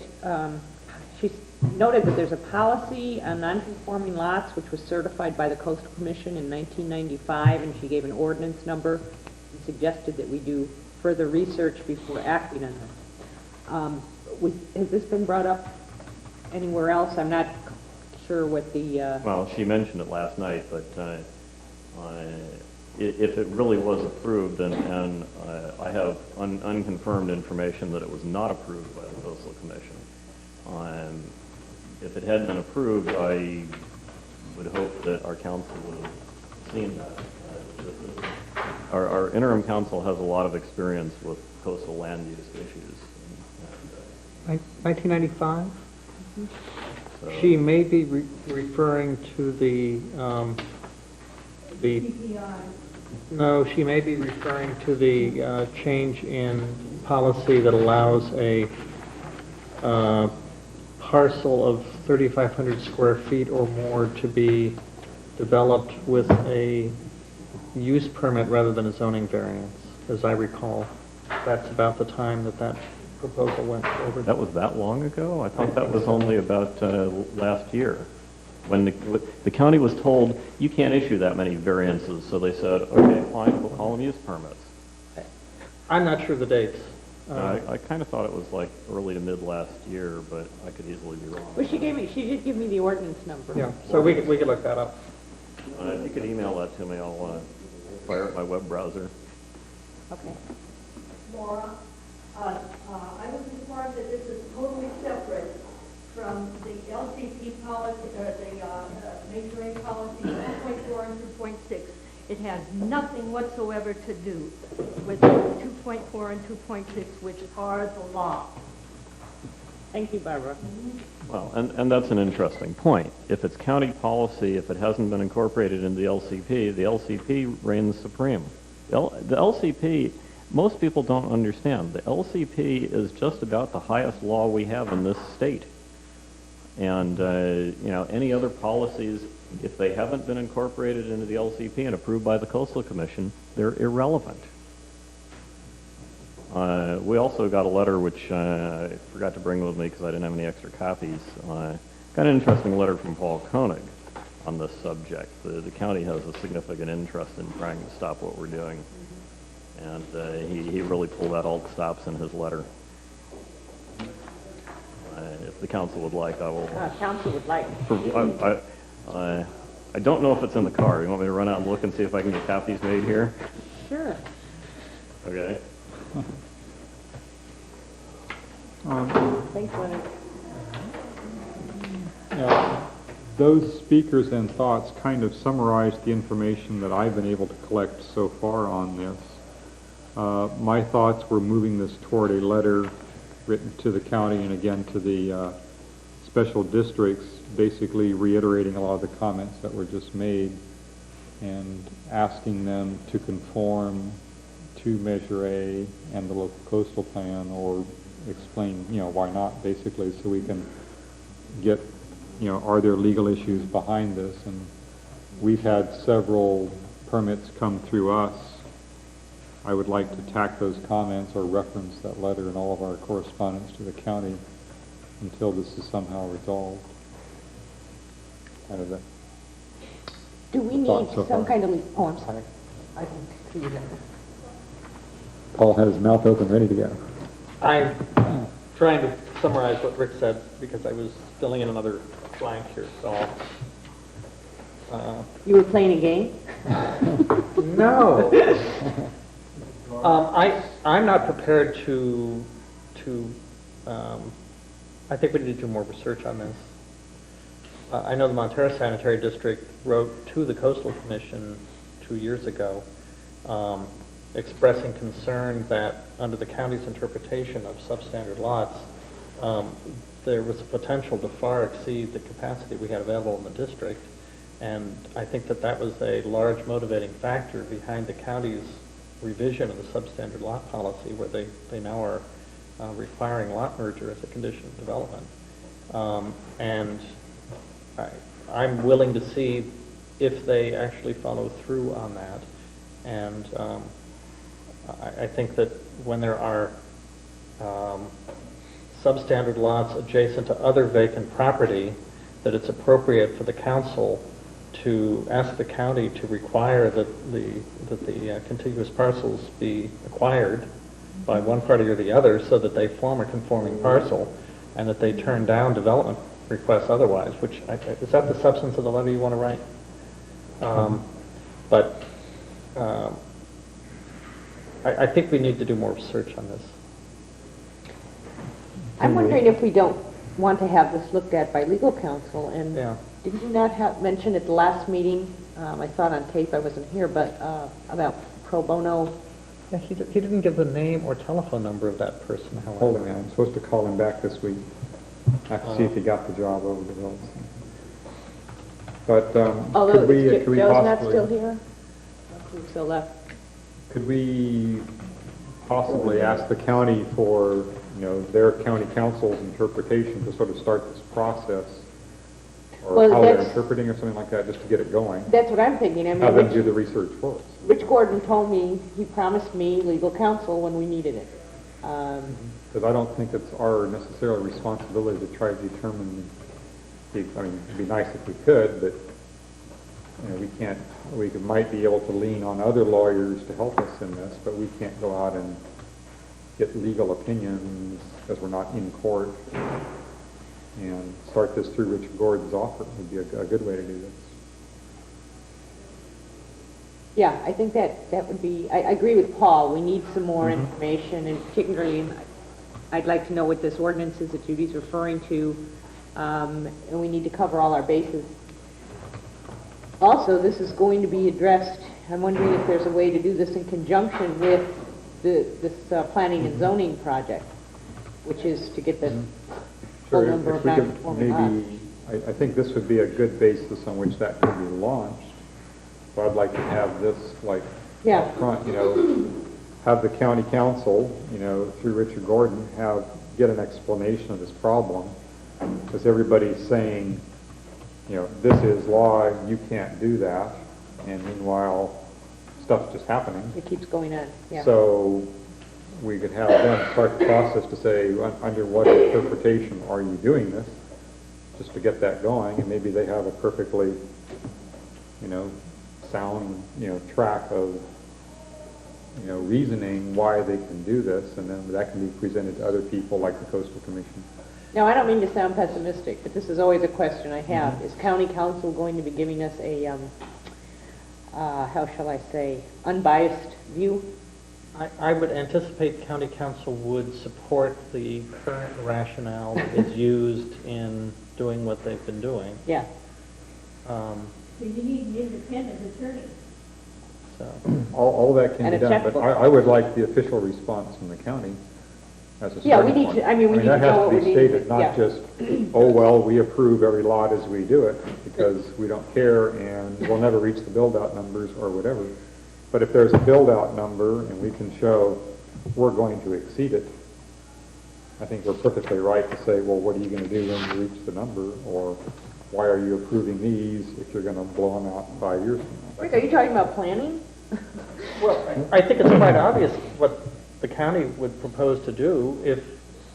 She noted that there's a policy on non-conforming lots which was certified by the Coastal Commission in 1995, and she gave an ordinance number and suggested that we do further research before acting on this. Has this been brought up anywhere else? I'm not sure what the... Well, she mentioned it last night, but if it really was approved, and I have unconfirmed information that it was not approved by the Coastal Commission. If it had been approved, I would hope that our council would have seen that. Our interim council has a lot of experience with coastal land use issues. 1995? So, She may be referring to the no, she may be referring to the change in policy that allows a parcel of 3,500 square feet or more to be developed with a use permit rather than a zoning variance, as I recall. That's about the time that proposal went over. that was that long ago? I thought that was only about last year, when the county was told, you can't issue that many variances, so they said, okay, fine, we'll call them use permits. I'm not sure the dates. I kind of thought it was like early to mid last year, but I could easily be wrong. Well, she did give me the ordinance number. Yeah, so we could look that up. If you could email that to me, I'll fire up my web browser. Okay. Laura, I was informed that this is totally separate from the LCP policy, or the Measure A policy 2.4 and 2.6. It has nothing whatsoever to do with 2.4 and 2.6, which are the law. Thank you, Barbara. Well, and that's an interesting point. If it's county policy, if it hasn't been incorporated into the LCP reigns supreme. The LCP, most people don't understand. The LCP is just about the highest law we have in this state. And, any other policies, if they haven't been incorporated into the LCP and approved by the Coastal Commission, they're irrelevant. We also got a letter which I forgot to bring with me because I didn't have any extra copies. Got an interesting letter from Paul Koenig on this subject. The county has a significant interest in trying to stop what we're doing. And he really pulled out all the stops in his letter. If the council would like, I will... Council would like. I don't know if it's in the car. You want me to run out and look and see if I can get copies made here? Sure. Okay. Thanks, Leonard. Yeah, those speakers and thoughts kind of summarize the information that I've been able to collect so far on this. My thoughts were moving this toward a letter written to the county and again to the special districts, basically reiterating a lot of the comments that were just made and asking them to conform to Measure A and the local coastal plan, or explain, why not, basically, so we can get, are there legal issues behind this? And we've had several permits come through us. I would like to tack those comments or reference that letter in all of our correspondence to the county until this is somehow resolved. Kind of that. Do we need Thoughts so some far? kind of, oh, I'm sorry. I didn't see you there. Paul had his mouth open, ready to go. I'm trying to summarize what Rick said because I was filling in another blank here, so. You were playing a game? No. I'm not prepared to, I think we need to do more research on this. I know the Montero Sanitary District wrote to the Coastal Commission 2 years ago expressing concern that under the county's interpretation of substandard lots, there was a potential to far exceed the capacity we had available in the district. And I think that that was a large motivating factor behind the county's revision of the substandard lot policy, where they now are requiring lot merger as a condition of development. And I'm willing to see if they actually follow through on that. And I think that when there are substandard lots adjacent to other vacant property, that it's appropriate for the council to ask the county to require that the contiguous parcels be acquired by one party or the other so that they form a conforming parcel and that they turn down development requests otherwise, which, is that the substance of the letter you want to write? I think we need to do more research on this. I'm wondering if we don't want to have this looked at by legal counsel, and Yeah. did you not mention at the last meeting, I saw it on tape, I wasn't here, but about pro bono? Yeah, he didn't give the name or telephone number of that person, however. Hold on, I'm supposed to call him back this week. I have to see if he got the job over the hills. But Although could we Joe's not possibly, still here? Who's still left? could we possibly ask the county for, their county council's interpretation to sort of start this process? Or Well, how they're that's- interpreting or something like that, just to get it going? That's what I'm thinking. I Have them mean, do the research for us. Rich Gordon told me, he promised me legal counsel when we needed it. Because I don't think it's our necessarily responsibility to try to determine, it'd be nice if we could, but, we can't, might be able to lean on other lawyers to help us in this, but we can't go out and get legal opinions because we're not in court and start this through Richard Gordon's offer would be a good way to do this. Yeah, I think that would be, I agree with Paul, we need some more information, and particularly, I'd like to know what this ordinance is that Judy's referring to, and we need to cover all our bases. Also, this is going to be addressed, I'm wondering if there's a way to do this in conjunction with this planning and zoning project, which is to get the full Sure, number if of we could non-conforming lots. maybe, I think this would be a good basis on which that could be launched. So I'd like to have this Yeah. up front, have the county council, through Richard Gordon, get an explanation of this problem. Because everybody's saying, this is law, you can't do that. And meanwhile, stuff's just happening. It keeps going on, yeah. So we could have them start the process to say, under what interpretation are you doing this? Just to get that going, and maybe they have a perfectly, sound, track of, reasoning why they can do this, and then that can be presented to other people like the Coastal Commission. Now, I don't mean to sound pessimistic, but this is always a question I have. Is county council going to be giving us a, how shall I say, unbiased view I would anticipate county council would support the current rationale that is used in doing what they've been doing. Yeah. So you need an independent attorney. So, All that can And be a done, but checkbook. I would like the official response from the county as a Yeah, we starting need point. to- I mean, we need to know what we that need has to to- be stated, not yeah. just, oh, well, we approve every lot as we do it, because we don't care, and we'll never reach the build-out numbers or whatever. But if there's a build-out number, and we can show we're going to exceed it, I think we're perfectly right to say, well, what are you going to do when you reach the number, or why are you approving these if you're going to blow them out 5 years from now? Rick, are you talking about planning? well, I think it's quite obvious what the county would propose to do. If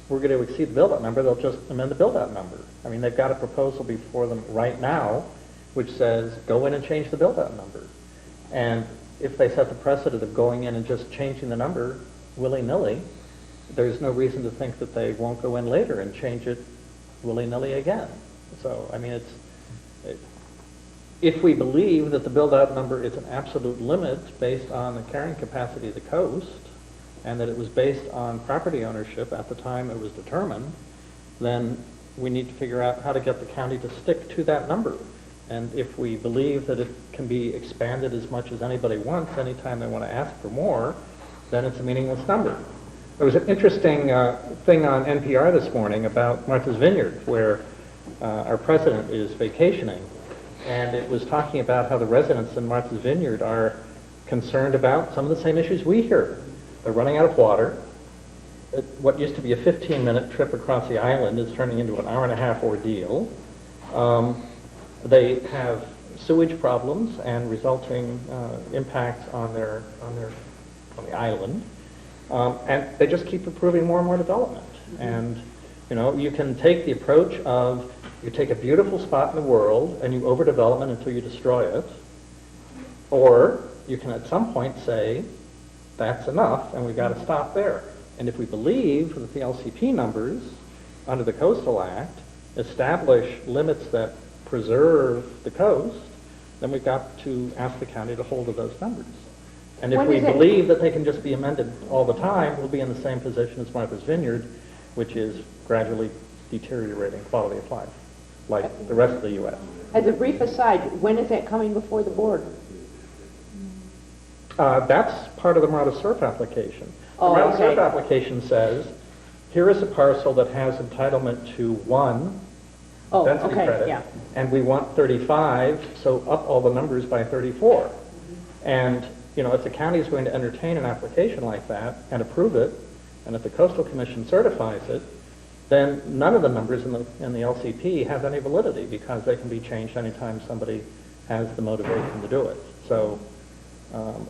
we're going to exceed the build-out number, they'll just amend the build-out number. I mean, they've got a proposal before them right now which says, go in and change the build-out number. And if they set the precedent of going in and just changing the number willy-nilly, there's no reason to think that they won't go in later and change it willy-nilly again. So, I mean, if we believe that the build-out number is an absolute limit based on the carrying capacity of the coast, and that it was based on property ownership at the time it was determined, then we need to figure out how to get the county to stick to that number. And if we believe that it can be expanded as much as anybody wants anytime they want to ask for more, then it's a meaningless number. There was an interesting thing on NPR this morning about Martha's Vineyard, where our president is vacationing, and it was talking about how the residents in Martha's Vineyard are concerned about some of the same issues we hear. They're running out of water. What used to be a 15-minute trip across the island is turning into an hour-and-a-half ordeal. They have sewage problems and resulting impacts on the island. And they just keep approving more and more development. And, you know, you can take the approach of you take a beautiful spot in the world and you overdevelop it until you destroy it. Or you can at some point say, that's enough and we've got to stop there. And if we believe that the LCP numbers under the Coastal Act establish limits that preserve the coast, then we've got to ask the county to hold to those numbers. And if When we is it- believe that they can just be amended all the time, we'll be in the same position as Martha's Vineyard, which is gradually deteriorating quality of life, like the rest of the U.S. As a brief aside, when is that coming before the board? That's part of the Marata Surf application. Oh, The Marata Surf okay. application says, here is a parcel that has entitlement to 1 Oh, density okay, credit, yeah. and we want 35, so up all the numbers by 34. And, you know, if the county is going to entertain an application like that and approve it, and if the Coastal Commission certifies it, then none of the numbers in the LCP have any validity because they can be changed anytime somebody has the motivation to do it. So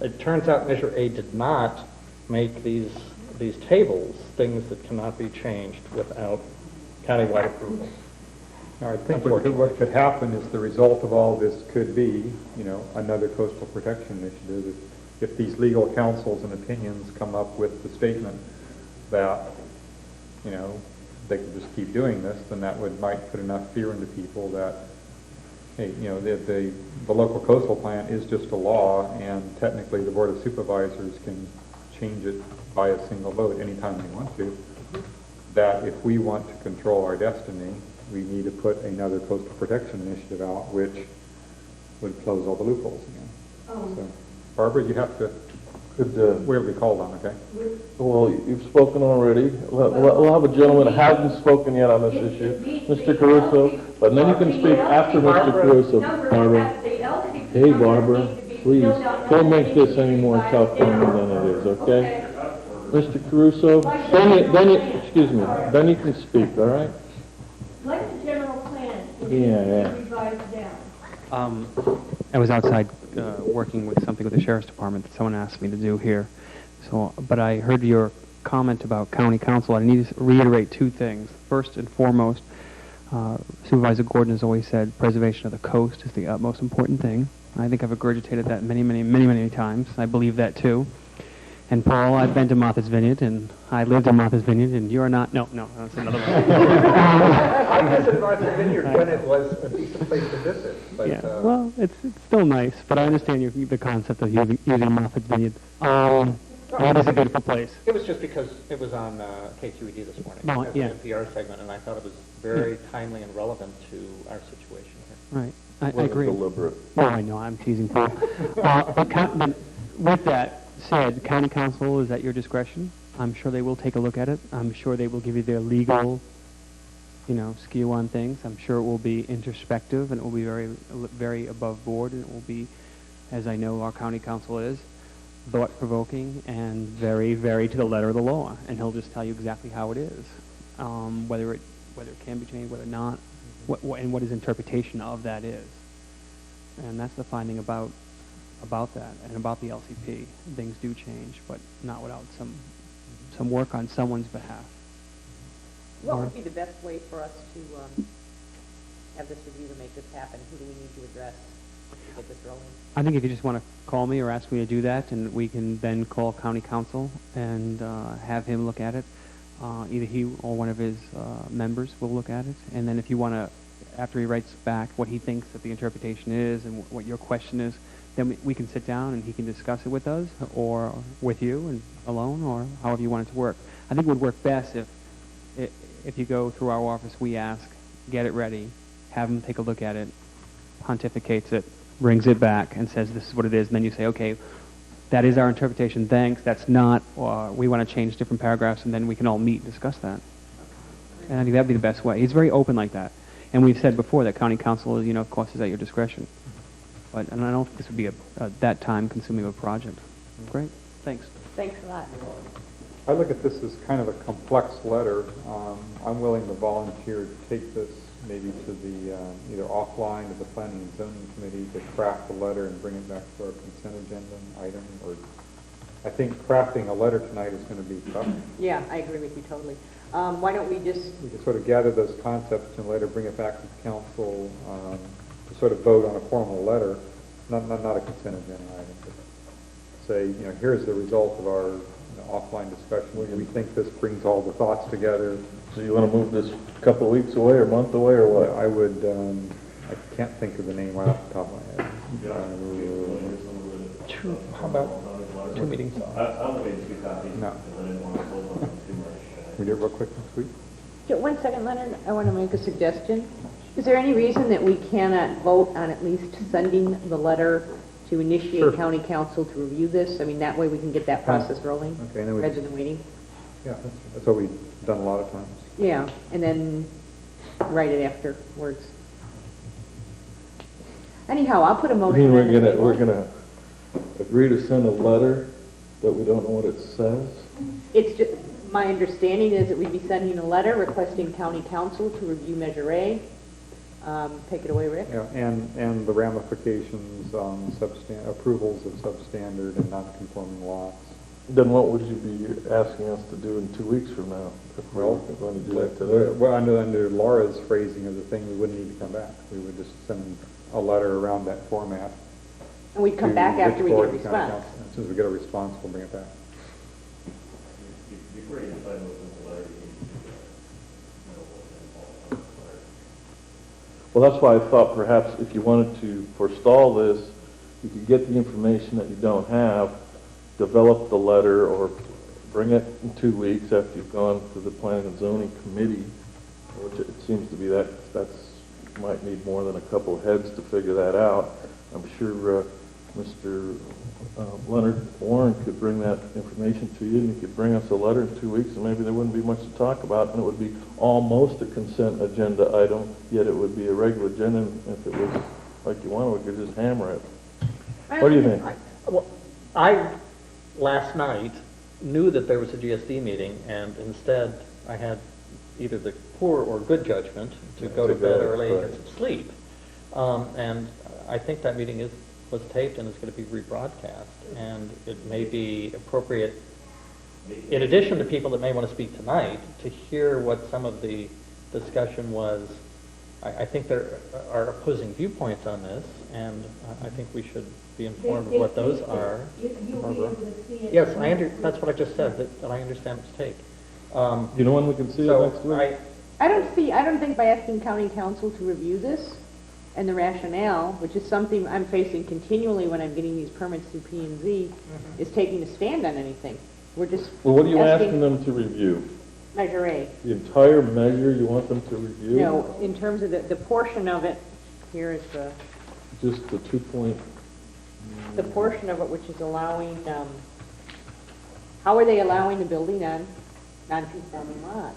it turns out Measure A did not make these tables things that cannot be changed without countywide approval. Now, I think what could happen is the result of all this could be, you know, another coastal protection initiative. If these legal counsels and opinions come up with the statement that, you know, they could just keep doing this, then that might put enough fear into people that, hey, you know, the local coastal plan is just a law, and technically the Board of Supervisors can change it by a single vote anytime they want to. That if we want to control our destiny, we need to put another coastal protection initiative out, which would close all the loopholes again. So, Barbara, you have to, we'll be called on, okay? Well, you've spoken already. We'll have a gentleman who hasn't spoken yet on this issue, Mr. Caruso, but then you can speak after Mr. Caruso. Barbara. Hey, Barbara, please, don't make this any more tough on me than it is, okay? Mr. Caruso, then you can speak, all right? Like the general plan, Yeah. revised down. I was outside working with something with the Sheriff's Department that someone asked me to do here. So, but I heard your comment about county council. I need to reiterate 2 things. First and foremost, Supervisor Gordon has always said preservation of the coast is the utmost important thing. I think I've regurgitated that many times. I believe that too. And Paul, I've been to Martha's Vineyard, and I lived in Martha's Vineyard, and you're not. No, that's another one. I visited Martha's Vineyard when it was a decent place to visit. But, Yeah, well, it's still nice, but I understand the concept of using Martha's Vineyard. It is a beautiful place. It was just because it was on KQED this morning. No, as yeah. an NPR segment, and I thought it was very timely and relevant to our situation here. Right, I Wasn't agree. deliberate. No, I know, I'm teasing Paul. But with that said, county council is at your discretion. I'm sure they will take a look at it. I'm sure they will give you their legal, skew on things. I'm sure it will be introspective, and it will be very, very above board, and it will be, as I know our county council is, thought-provoking and very, very to the letter of the law. And he'll just tell you exactly how it is, whether it can be changed, whether not, and what his interpretation of that is. And that's the finding about that and about the LCP. Things do change, but not without some work on someone's behalf. What would be the best way for us to have this review to make this happen? Who do we need to address to get this rolling? I think if you just want to call me or ask me to do that, and we can then call county council and have him look at it. Either he or one of his members will look at it. And then if you want to, after he writes back what he thinks that the interpretation is and what your question is, then we can sit down and he can discuss it with us or with you and alone, or however you want it to work. I think it would work best if you go through our office, we ask, get it ready, have him take a look at it, pontificates it, brings it back and says this is what it is, and then you say, okay, that is our interpretation, thanks, that's not, we want to change different paragraphs, and then we can all meet and discuss that. And I think that would be the best way. He's very open like that. And we've said before that county council, of course, is at your discretion. And I don't think this would be that time-consuming of a project. Great, thanks. Thanks a lot. I look at this as kind of a complex letter. I'm willing to volunteer to take this maybe to the, either offline to the Planning and Zoning Committee to craft a letter and bring it back to our consent agenda item, or I think crafting a letter tonight is going to be tough. Yeah, I agree with you totally. Why don't we just... We can sort of gather those concepts and later bring it back to the council to sort of vote on a formal letter, not a consent agenda item, but say, here's the result of our offline discussion. We think this brings all the thoughts together. So you want to move this a couple of weeks away or a month away or what? I would, I can't think of the name right off the top of my head. How about 2 meetings? I'll wait 2 copies. No. Because I didn't want to hold on too much. We do it real quick next week? 1 second, Leonard. I want to make a suggestion. Is there any reason that we cannot vote on at least sending the letter to initiate county council to review this? I mean, that way we can get that process rolling, Okay, and then rather than waiting. Yeah, that's what we've done a lot of times. Yeah, and then write it afterwards. Anyhow, I'll put a I motion mean, on the table. we're gonna agree to send a letter, but we don't know what it says? It's just, my understanding is that we'd be sending a letter requesting county council to review Measure A. Take it away, Rick. Yeah, and the ramifications on approvals of substandard and non-conforming lots. Then what would you be asking us to do in 2 weeks from now? If we're going to do that today? Well, under Laura's phrasing of the thing, we wouldn't need to come back. We would just send a letter around that format. And we'd come to back after we get a Victoria County response. Council. As soon as we get a response, we'll bring it back. Before you decide what's in the letter, you need to know what's in the letter. Well, that's why I thought perhaps if you wanted to forestall this, you could get the information that you don't have, develop the letter, or bring it in 2 weeks after you've gone to the Planning and Zoning Committee, which it seems to be that's might need more than a couple of heads to figure that out. I'm sure Mr. Leonard Warren could bring that information to you, and you could bring us a letter in 2 weeks, and maybe there wouldn't be much to talk about, and it would be almost a consent agenda item, yet it would be a regular agenda, and if it was like you wanted, we could just hammer it. What do you think? Well, I, last night, knew that there was a GSD meeting, and instead I had either the poor or good judgment to go to bed early and get some sleep. And I think that meeting was taped and is going to be rebroadcast, and it may be appropriate, in addition to people that may want to speak tonight, to hear what some of the discussion was. I think there are opposing viewpoints on this, and I think we should be informed of what those are. Yes, that's what I just said, that I understand its take. You know when we can see it next week? I don't think by asking county council to review this and the rationale, which is something I'm facing continually when I'm getting these permits through P&Z, is taking a stand on anything. We're just Well, what are you asking them to review? Measure A. The entire measure you want them to review? No, in terms of the portion of it, here is Just the 2 point, the portion of it which is allowing, how are they allowing the building on non-conforming lots?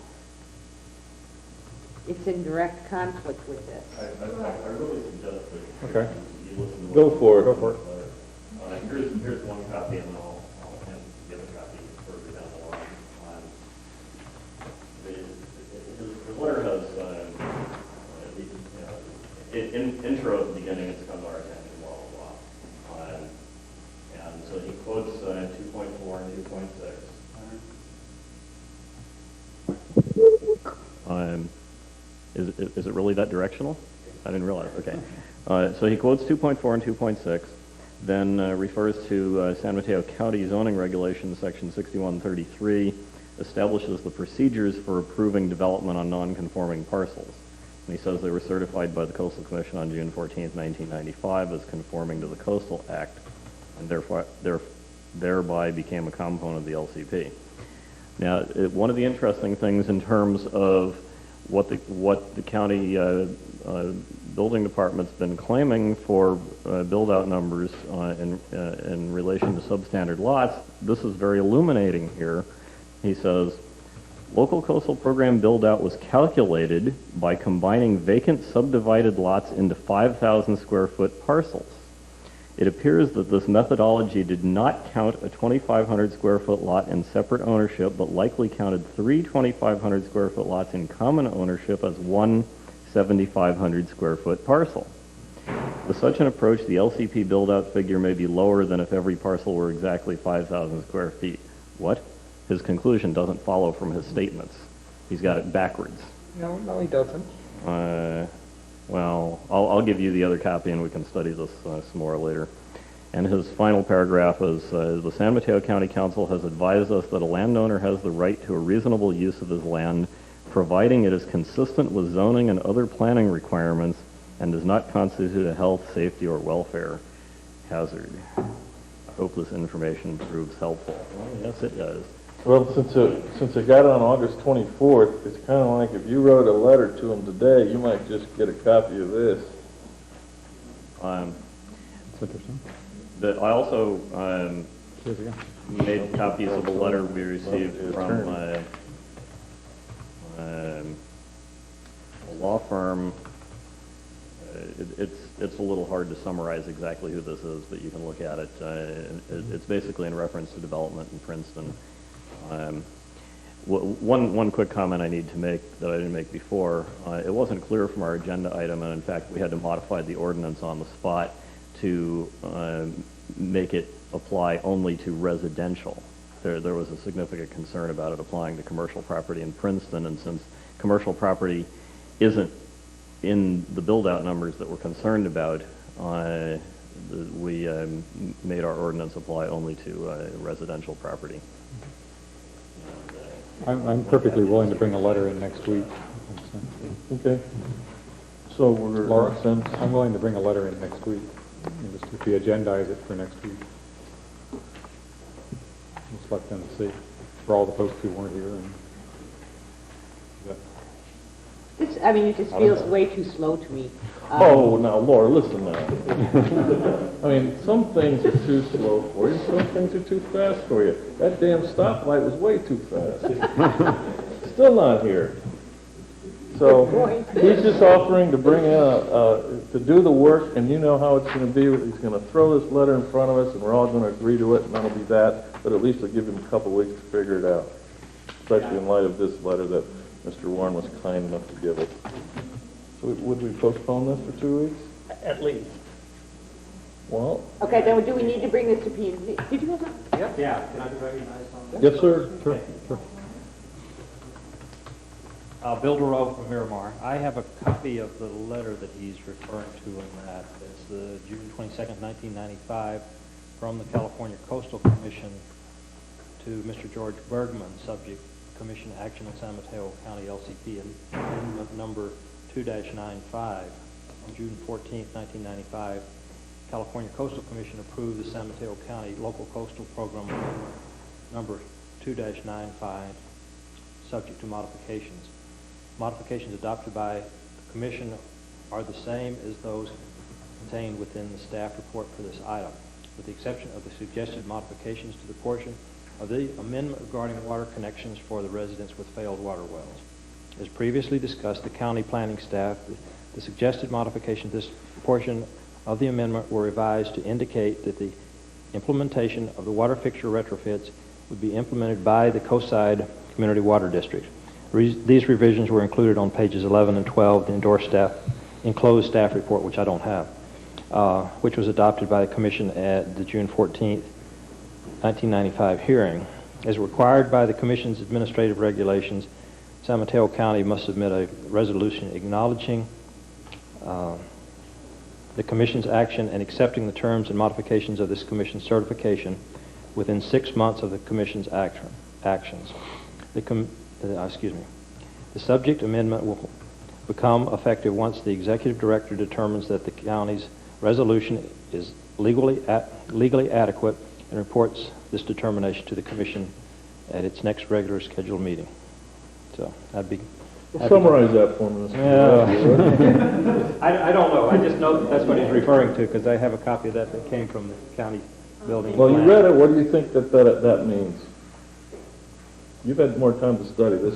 It's in direct conflict with this. I really suggest that Okay. you listen to. Go for it. Go for it. Here's one copy, and I'll hand the other copy further down the line. The letter has, in intro at the beginning, it's come to our attention, blah, blah, blah. And so he quotes 2.4 and 2.6. Is it really that directional? I didn't realize. Okay. So he quotes 2.4 and 2.6, then refers to San Mateo County zoning regulations, section 6133, establishes the procedures for approving development on non-conforming parcels. And he says they were certified by the Coastal Commission on June 14th, 1995 as conforming to the Coastal Act, and therefore thereby became a component of the LCP. Now, one of the interesting things in terms of what the county building department's been claiming for build-out numbers in relation to substandard lots, this is very illuminating here. He says, local coastal program build-out was calculated by combining vacant subdivided lots into 5,000 square foot parcels. It appears that this methodology did not count a 2,500 square foot lot in separate ownership, but likely counted 3 2,500 square foot lots in common ownership as one 7,500 square foot parcel. With such an approach, the LCP build-out figure may be lower than if every parcel were exactly 5,000 square feet. What? His conclusion doesn't follow from his statements. He's got it backwards. No, he doesn't. Well, I'll give you the other copy and we can study this some more later. And his final paragraph is, the San Mateo County Council has advised us that a landowner has the right to a reasonable use of his land, providing it is consistent with zoning and other planning requirements and does not constitute a health, safety, or welfare hazard. I hope this information proves helpful. Well, yes, it does. well, since it got on August 24th, it's kind of like if you wrote a letter to him today, you might just get a copy of this. That's interesting. I also Here's again. made copies of a letter we received from a law firm. It's a little hard to summarize exactly who this is, but you can look at it. It's basically in reference to development in Princeton. One quick comment I need to make that I didn't make before. It wasn't clear from our agenda item, and in fact we had to modify the ordinance on the spot to make it apply only to residential. There was a significant concern about it applying to commercial property in Princeton, and since commercial property isn't in the build-out numbers that we're concerned about, we made our ordinance apply only to residential property. I'm perfectly willing to bring a letter in next week. Okay. So we're Laura, since I'm willing to bring a letter in next week. And just if you agendize it for next week. Just let them see, for all the folks who weren't here. And It just feels way too slow to me. Oh, now, Laura, listen now. I mean, some things are too slow for you, some things are too fast for you. That damn stoplight was way too fast. Still not here. So, he's just offering to bring in to do the work, and you know how it's going to be. He's going to throw this letter in front of us, and we're all going to agree to it, and that'll be that. But at least it'll give him a couple weeks to figure it out, especially in light of this letter that Mr. Warren was kind enough to give us. So would we postpone this for 2 weeks? At least. Well, Okay, then do we need to bring this to P&Z? Did you have something? Yeah, can I be recognized on that? yes, sir. sure, sure. Bill Duro from Miramar. I have a copy of the letter that he's referring to in that. It's the June 22nd, 1995, from the California Coastal Commission to Mr. George Bergman, subject Commission Action in San Mateo County LCP, amendment number 2-95. on June 14, 1995, California Coastal Commission approved the San Mateo County Local Coastal Program number 2-95, subject to modifications. Modifications adopted by the Commission are the same as those contained within the staff report for this item, with the exception of the suggested modifications to the portion of the amendment regarding water connections for the residents with failed water wells. As previously discussed, the county planning staff, the suggested modification to this portion of the amendment were revised to indicate that the implementation of the water fixture retrofits would be implemented by the Coastside Community Water District. These revisions were included on pages 11 and 12 of the enclosed staff report, which I don't have, which was adopted by the Commission at the June 14th, 1995 hearing. As required by the Commission's administrative regulations, San Mateo County must submit a resolution acknowledging the Commission's action and accepting the terms and modifications of this Commission's certification within 6 months of the Commission's actions. The subject amendment will become effective once the Executive Director determines that the county's resolution is legally adequate and reports this determination to the Commission at its next regular scheduled meeting. So I'd be Summarize that for me, Mr. Yeah. I don't know. I just know that's what he's referring to because I have a copy of that came from the county building. Well, you read it. What do you think that means? You've had more time to study this.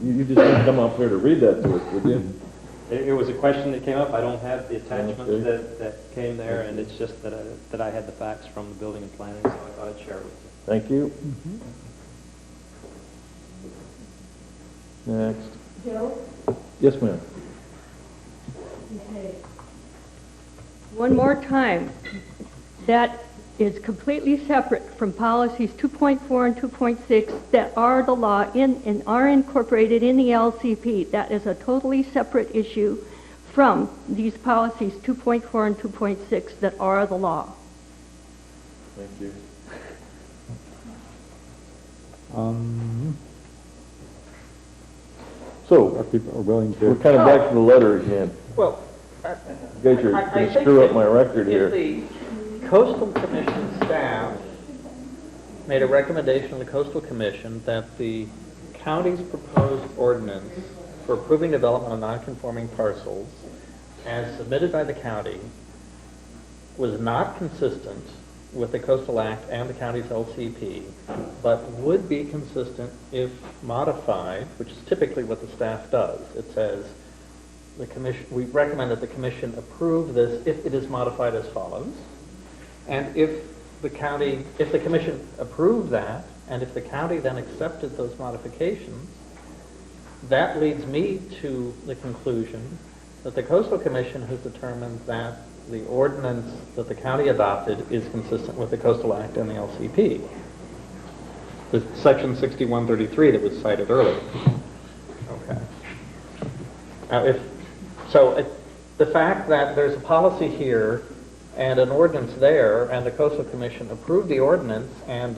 You just didn't come up here to read that to us, did you? It was a question that came up. I don't have the attachment that came there, and it's just that I had the facts from the building and planning, so I thought I'd share it with you. Thank you. Next. Joe? Yes, ma'am. Okay. One more time. That is completely separate from policies 2.4 and 2.6 that are the law and are incorporated in the LCP. That is a totally separate issue from these policies 2.4 and 2.6 that are the law. Thank you. So, Are people willing to? we're kind of back to the letter again. Well, You guys are going to screw up my record here. If the Coastal Commission staff made a recommendation to the Coastal Commission that the county's proposed ordinance for approving development of non-conforming parcels as submitted by the county was not consistent with the Coastal Act and the county's LCP, but would be consistent if modified, which is typically what the staff does. It says, we recommend that the commission approve this if it is modified as follows. And if the commission approved that, and if the county then accepted those modifications, that leads me to the conclusion that the Coastal Commission has determined that the ordinance that the county adopted is consistent with the Coastal Act and the LCP. The section 6133 that was cited earlier. Okay. Now, the fact that there's a policy here and an ordinance there, and the Coastal Commission approved the ordinance and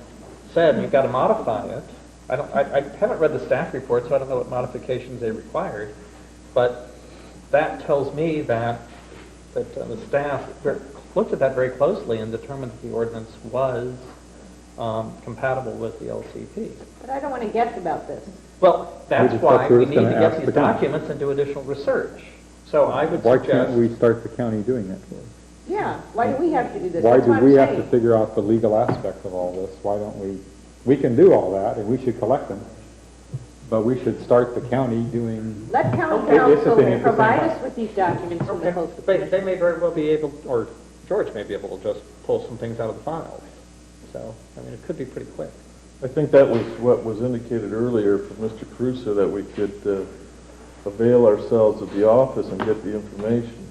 said you've got to modify it. I haven't read the staff report, so I don't know what modifications they required, but that tells me that the staff looked at that very closely and determined that the ordinance was compatible with the LCP. But I don't want to guess about this. Well, that's why we need to get these documents and do additional research. So I would Why suggest... can't we start the county doing it? Yeah, why do we have to do this? Why That's do what we I'm have to saying. figure out the legal aspects of all this? Why don't we can do all that, and we should collect them, but we should start the county doing... Let county It's the council thing at the provide same us with these documents from the Coastal They Commission. may very well be able, or George may be able to just pull some things out of the files. So, I mean, it could be pretty quick. I think that was what was indicated earlier from Mr. Caruso, that we could avail ourselves of the office and get the information.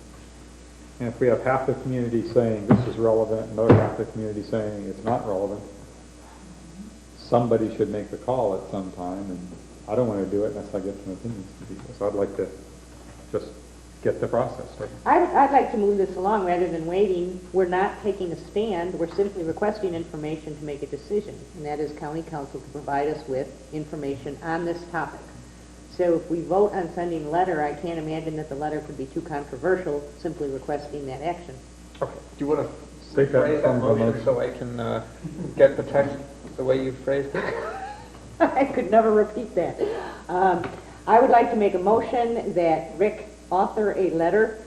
And if we have half the community saying this is relevant, another half the community saying it's not relevant, somebody should make the call at some time, and I don't want to do it unless I get some opinions from people. So I'd like to just get the process started. I'd like to move this along rather than waiting. We're not taking a stand. We're simply requesting information to make a decision, and that is county council to provide us with information on this topic. So if we vote on sending a letter, I can't imagine that the letter could be too controversial, simply requesting that action. Okay. Do you want to Take that phrase that from the motion motion. so I can get the text the way you phrased it? I could never repeat that. I would like to make a motion that Rick author a letter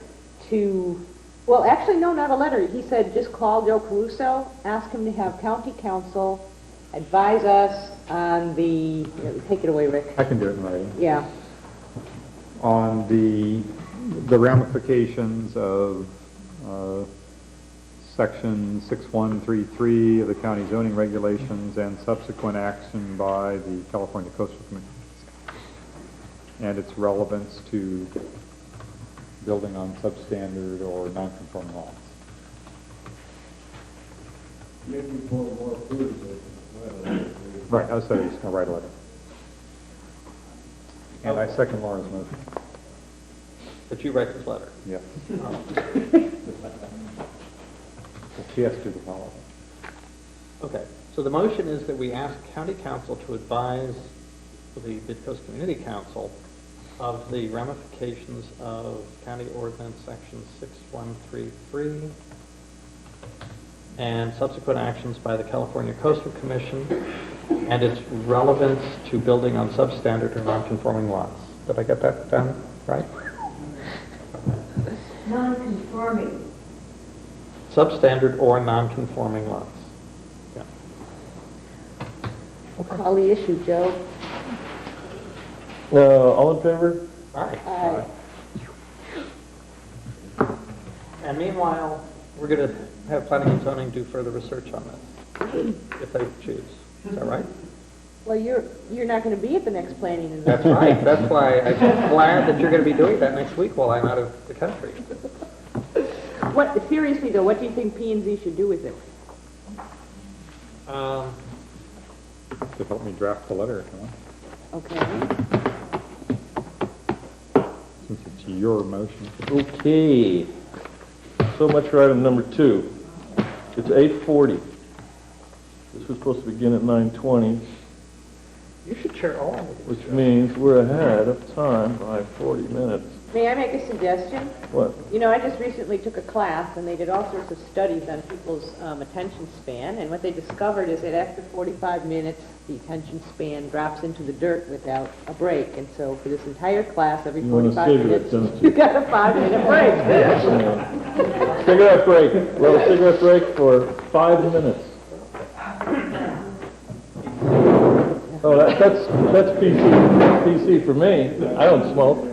to, well, actually, no, not a letter. He said just call Joe Caruso, ask him to have county council advise us on the, take it away, Rick. I can do it in writing. Yeah. On the ramifications of Section 6133 of the county zoning regulations and subsequent action by the California Coastal Commission and its relevance to building on substandard or non-conforming lots. Right, I said he's going to write a letter. And I second Laura's motion. That you write this letter? Yes. She has to do the following. Okay, so the motion is that we ask county council to advise the Midcoast Community Council of the ramifications of county ordinance section 6133 and subsequent actions by the California Coastal Commission and its relevance to building on substandard or non-conforming lots. Did I get that down right? Non-conforming. Substandard or non-conforming lots. Yeah. Call the issue, Joe. All in favor? Aye. And meanwhile, we're going to have planning and zoning do further research on this, if they choose. Is that right? Well, you're not going to be at the next planning and That's right. That's why I'm glad that you're going to be doing that next week while I'm out of the country. What, seriously though, what do you think P&Z should do with it? To help me draft the letter, if you want, Okay. since it's your motion. Okay. So much for item number 2. It's 8:40. This was supposed to begin at 9:20, You should share all of it. which means we're ahead of time by 40 minutes. May I make a suggestion? What? You know, I just recently took a class, and they did all sorts of studies on people's attention span, and what they discovered is that after 45 minutes, the attention span drops into the dirt without a break, and so for this entire class, every You want a 45 cigarette, minutes, don't you got a 5-minute break. Cigarette break. We'll have a cigarette break for 5 minutes. Oh, that's PC. That's PC for me. I don't smoke.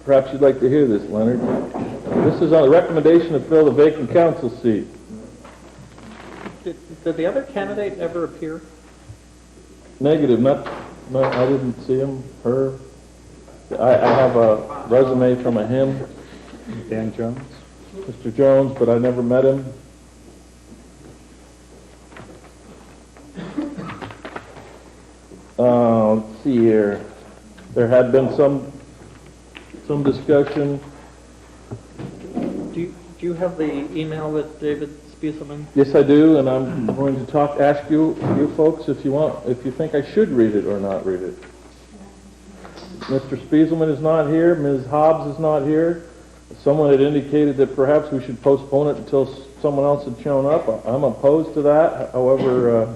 Perhaps you'd like to hear this, Leonard. This is on the recommendation to fill the vacant council seat. Did the other candidate ever appear? Negative, no, I didn't see him, her. I have a resume from him, Dan Jones? Mr. Jones, but I never met him. Let's see here. There had been some discussion. Do you have the email that David Spieselman? Yes, I do, and I'm going to ask you folks if you think I should read it or not read it. Mr. Spieselman is not here. Ms. Hobbs is not here. Someone had indicated that perhaps we should postpone it until someone else had shown up. I'm opposed to that. However,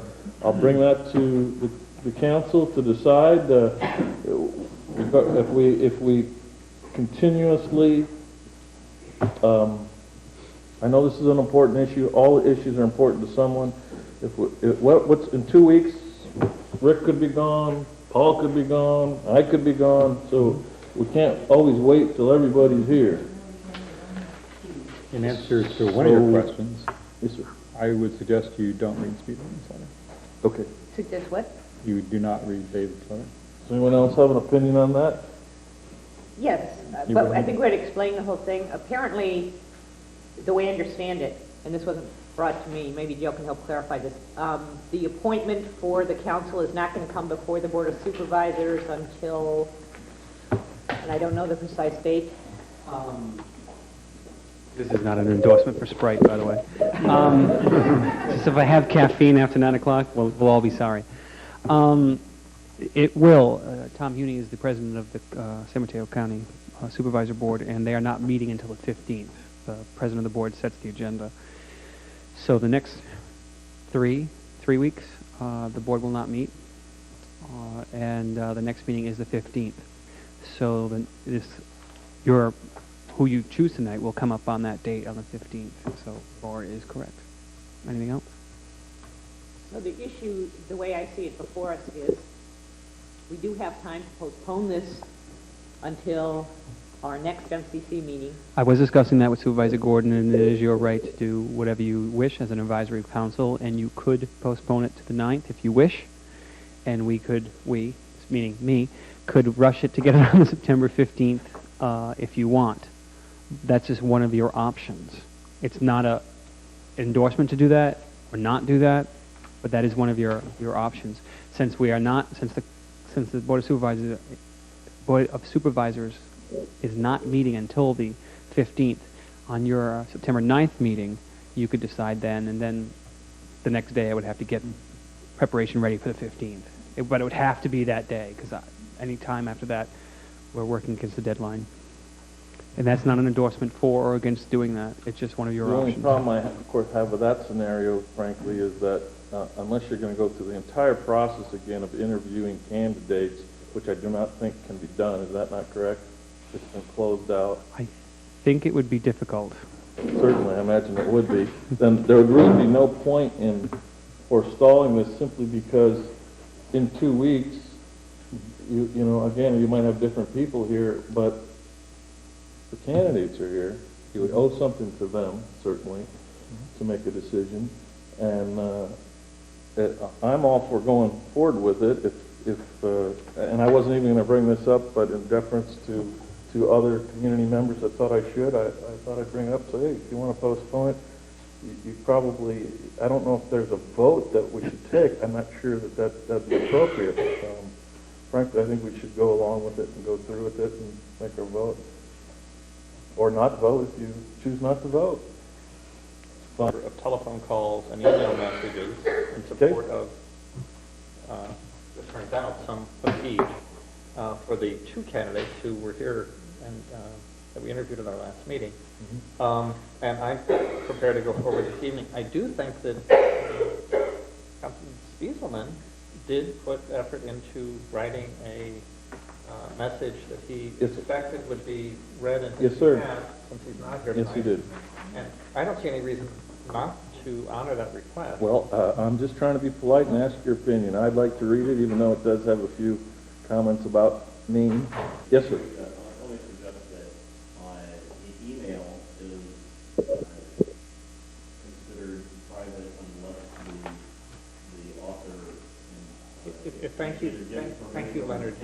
I'll bring that to the council to decide. If we continuously, I know this is an important issue. All issues are important to someone. What's in 2 weeks? Rick could be gone. Paul could be gone. I could be gone. So we can't always wait till everybody's here. In answer to one of your questions, Yes, sir. I would suggest you don't read Speedman's letter. Okay. Suggest what? You do not read David's letter. Does anyone else have an opinion on that? Yes, You but go I ahead. think we had to explain the whole thing. Apparently, the way I understand it, and this wasn't brought to me, maybe Joe can help clarify this, the appointment for the council is not going to come before the Board of Supervisors until, and I don't know the precise date. This is not an endorsement for Sprite, by the way. So if I have caffeine after 9 o'clock, we'll all be sorry. It will. Tom Huney is the president of the San Mateo County Supervisor Board, and they are not meeting until the 15th. The president of the board sets the agenda. So the next three weeks, the board will not meet, and the next meeting is the 15th. So who you choose tonight will come up on that date on the 15th. So Laura is correct. Anything else? So the issue, the way I see it before us is, we do have time to postpone this until our next MCC meeting. I was discussing that with Supervisor Gordon, and it is your right to do whatever you wish as an advisory council, and you could postpone it to the 9th if you wish, and we, meaning me, could rush it to get it on the September 15th if you want. That's just one of your options. It's not a endorsement to do that or not do that, but that is one of your options. Since we are not, since the Board of Supervisors is not meeting until the 15th, on your September 9th meeting, you could decide then, and then the next day I would have to get preparation ready for the 15th. But it would have to be that day, because any time after that, we're working against the deadline. And that's not an endorsement for or against doing that. It's just one of your options. The only problem I, of course, have with that scenario, frankly, is that unless you're going to go through the entire process again of interviewing candidates, which I do not think can be done, is that not correct? It's been closed out. I think it would be difficult. Certainly, I imagine it would be. Then there would really be no point in forestalling this simply because in 2 weeks, you know, again, you might have different people here, but the candidates are here. You would owe something to them, certainly, to make a decision. And I'm all for going forward with it. And I wasn't even going to bring this up, but in deference to other community members that thought I should, I thought I'd bring it up. So, hey, if you want to postpone it, you probably, I don't know if there's a vote that we should take. I'm not sure that'd be appropriate. Frankly, I think we should go along with it and go through with it and make our vote. Or not vote if you choose not to vote. Of telephone calls and email messages in support of, it turns out, some of each, for the two candidates who were here and that we interviewed at our last meeting. And I'm prepared to go forward this evening. I do think that Councilman Spieselman did put effort into writing a message that he expected would be read in his behalf, since he's not here tonight. Yes, he did. And I don't see any reason not to honor that request. Well, I'm just trying to be polite and ask your opinion. I'd like to read it, even though it does have a few comments about me. Yes, sir. I only suggest that the email is considered private unless the author. Thank you, Leonard.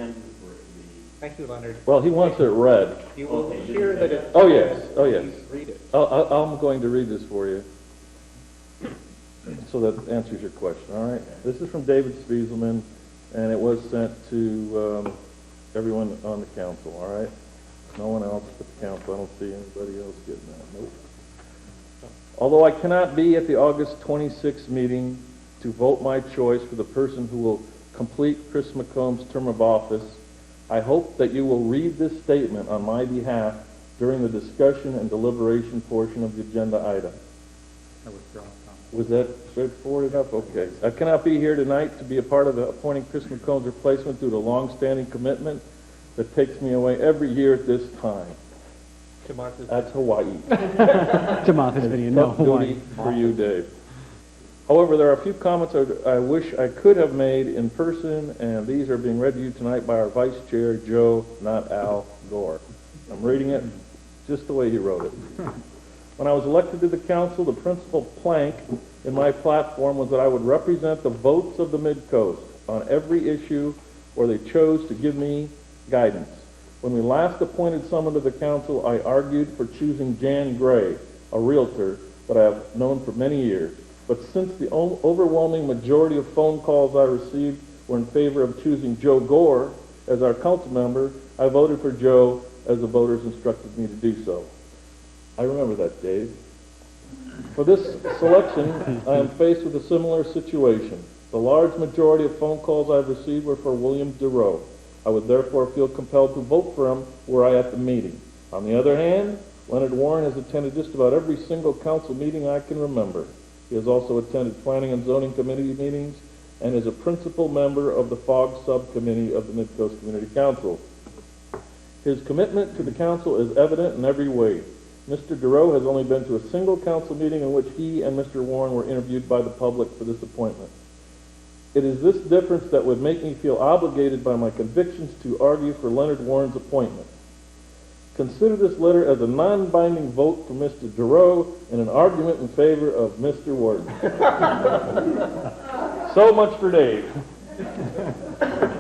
Thank you, Leonard. Well, he wants it read. You will hear that it's... Oh, yes. Oh, yes. Read it. I'm going to read this for you, so that answers your question, all right? This is from David Spieselman, and it was sent to everyone on the council, all right? No one else but the council. I don't see anybody else getting that. Nope. Although I cannot be at the August 26th meeting to vote my choice for the person who will complete Chris McComb's term of office, I hope that you will read this statement on my behalf during the discussion and deliberation portion of the agenda item. Was that straightforward enough? Okay. I cannot be here tonight to be a part of the appointing Chris McComb's replacement due to long-standing commitment that takes me away every year at this time. That's Hawaii. To Martha's Vineyard, no, Hawaii. Duty for you, Dave. However, there are a few comments I wish I could have made in person, and these are being read to you tonight by our Vice Chair, Joe, not Al Gore. I'm reading it just the way he wrote it. When I was elected to the council, the principal plank in my platform was that I would represent the votes of the Mid-Coast on every issue where they chose to give me guidance. When we last appointed someone to the council, I argued for choosing Jan Gray, a realtor that I have known for many years. But since the overwhelming majority of phone calls I received were in favor of choosing Joe Gore as our council member, I voted for Joe as the voters instructed me to do so. I remember that, Dave. For this selection, I am faced with a similar situation. The large majority of phone calls I've received were for William DeRoe. I would therefore feel compelled to vote for him were I at the meeting. On the other hand, Leonard Warren has attended just about every single council meeting I can remember. He has also attended Planning and Zoning Committee meetings and is a principal member of the FOG Subcommittee of the Mid-Coast Community Council. His commitment to the council is evident in every way. Mr. DeRoe has only been to a single council meeting in which he and Mr. Warren were interviewed by the public for this appointment. It is this difference that would make me feel obligated by my convictions to argue for Leonard Warren's appointment. Consider this letter as a non-binding vote for Mr. DeRoe and an argument in favor of Mr. Warren. So much for Dave.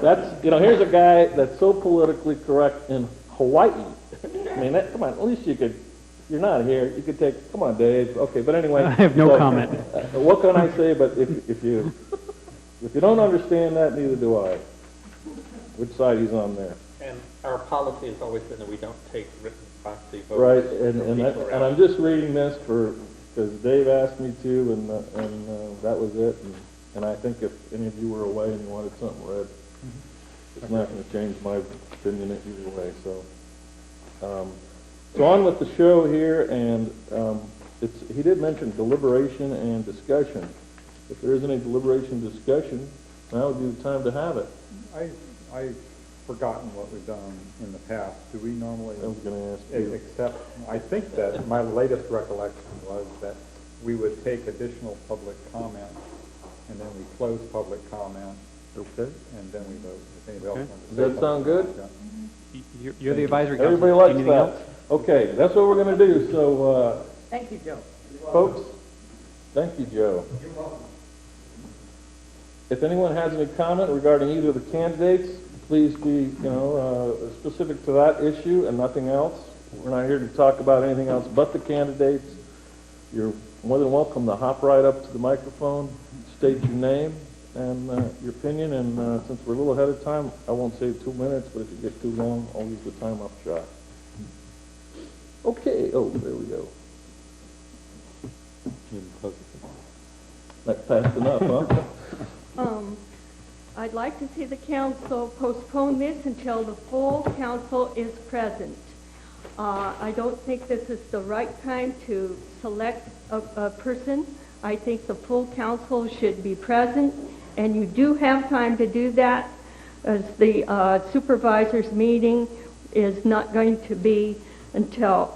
That's, here's a guy that's so politically correct in Hawaii. I mean, come on, at least you could, you're not here, you could take, come on, Dave. Okay, but anyway. I have no comment. What can I say, but if you don't understand that, neither do I. Which side he's on there. And our policy has always been that we don't take written proxy votes. Right, and I'm just reading this because Dave asked me to, and that was it. And I think if any of you were away and you wanted something read, it's not going to change my opinion either way. So on with the show here, and he did mention deliberation and discussion. If there is any deliberation discussion, now would be the time to have it. I've forgotten what we've done in the past. Do we normally I was going to ask you. accept? I think that my latest recollection was that we would take additional public comment, and then we close public comment. Okay. And then we vote. If anybody else wants to Does say that sound good? something. You're the advisory council. Everybody likes Anything that. else? Okay, that's what we're going to do. So, Thank you, Joe. folks, thank you, Joe. You're welcome. If anyone has any comment regarding either of the candidates, please be, specific to that issue and nothing else. We're not here to talk about anything else but the candidates. You're more than welcome to hop right up to the microphone, state your name and your opinion, and since we're a little ahead of time, I won't say 2 minutes, but if you get too long, I'll use the time up shot. Okay, there we go. That's fast enough, huh? I'd like to see the council postpone this until the full council is present. I don't think this is the right time to select a person. I think the full council should be present, and you do have time to do that, as the supervisors meeting is not going to be until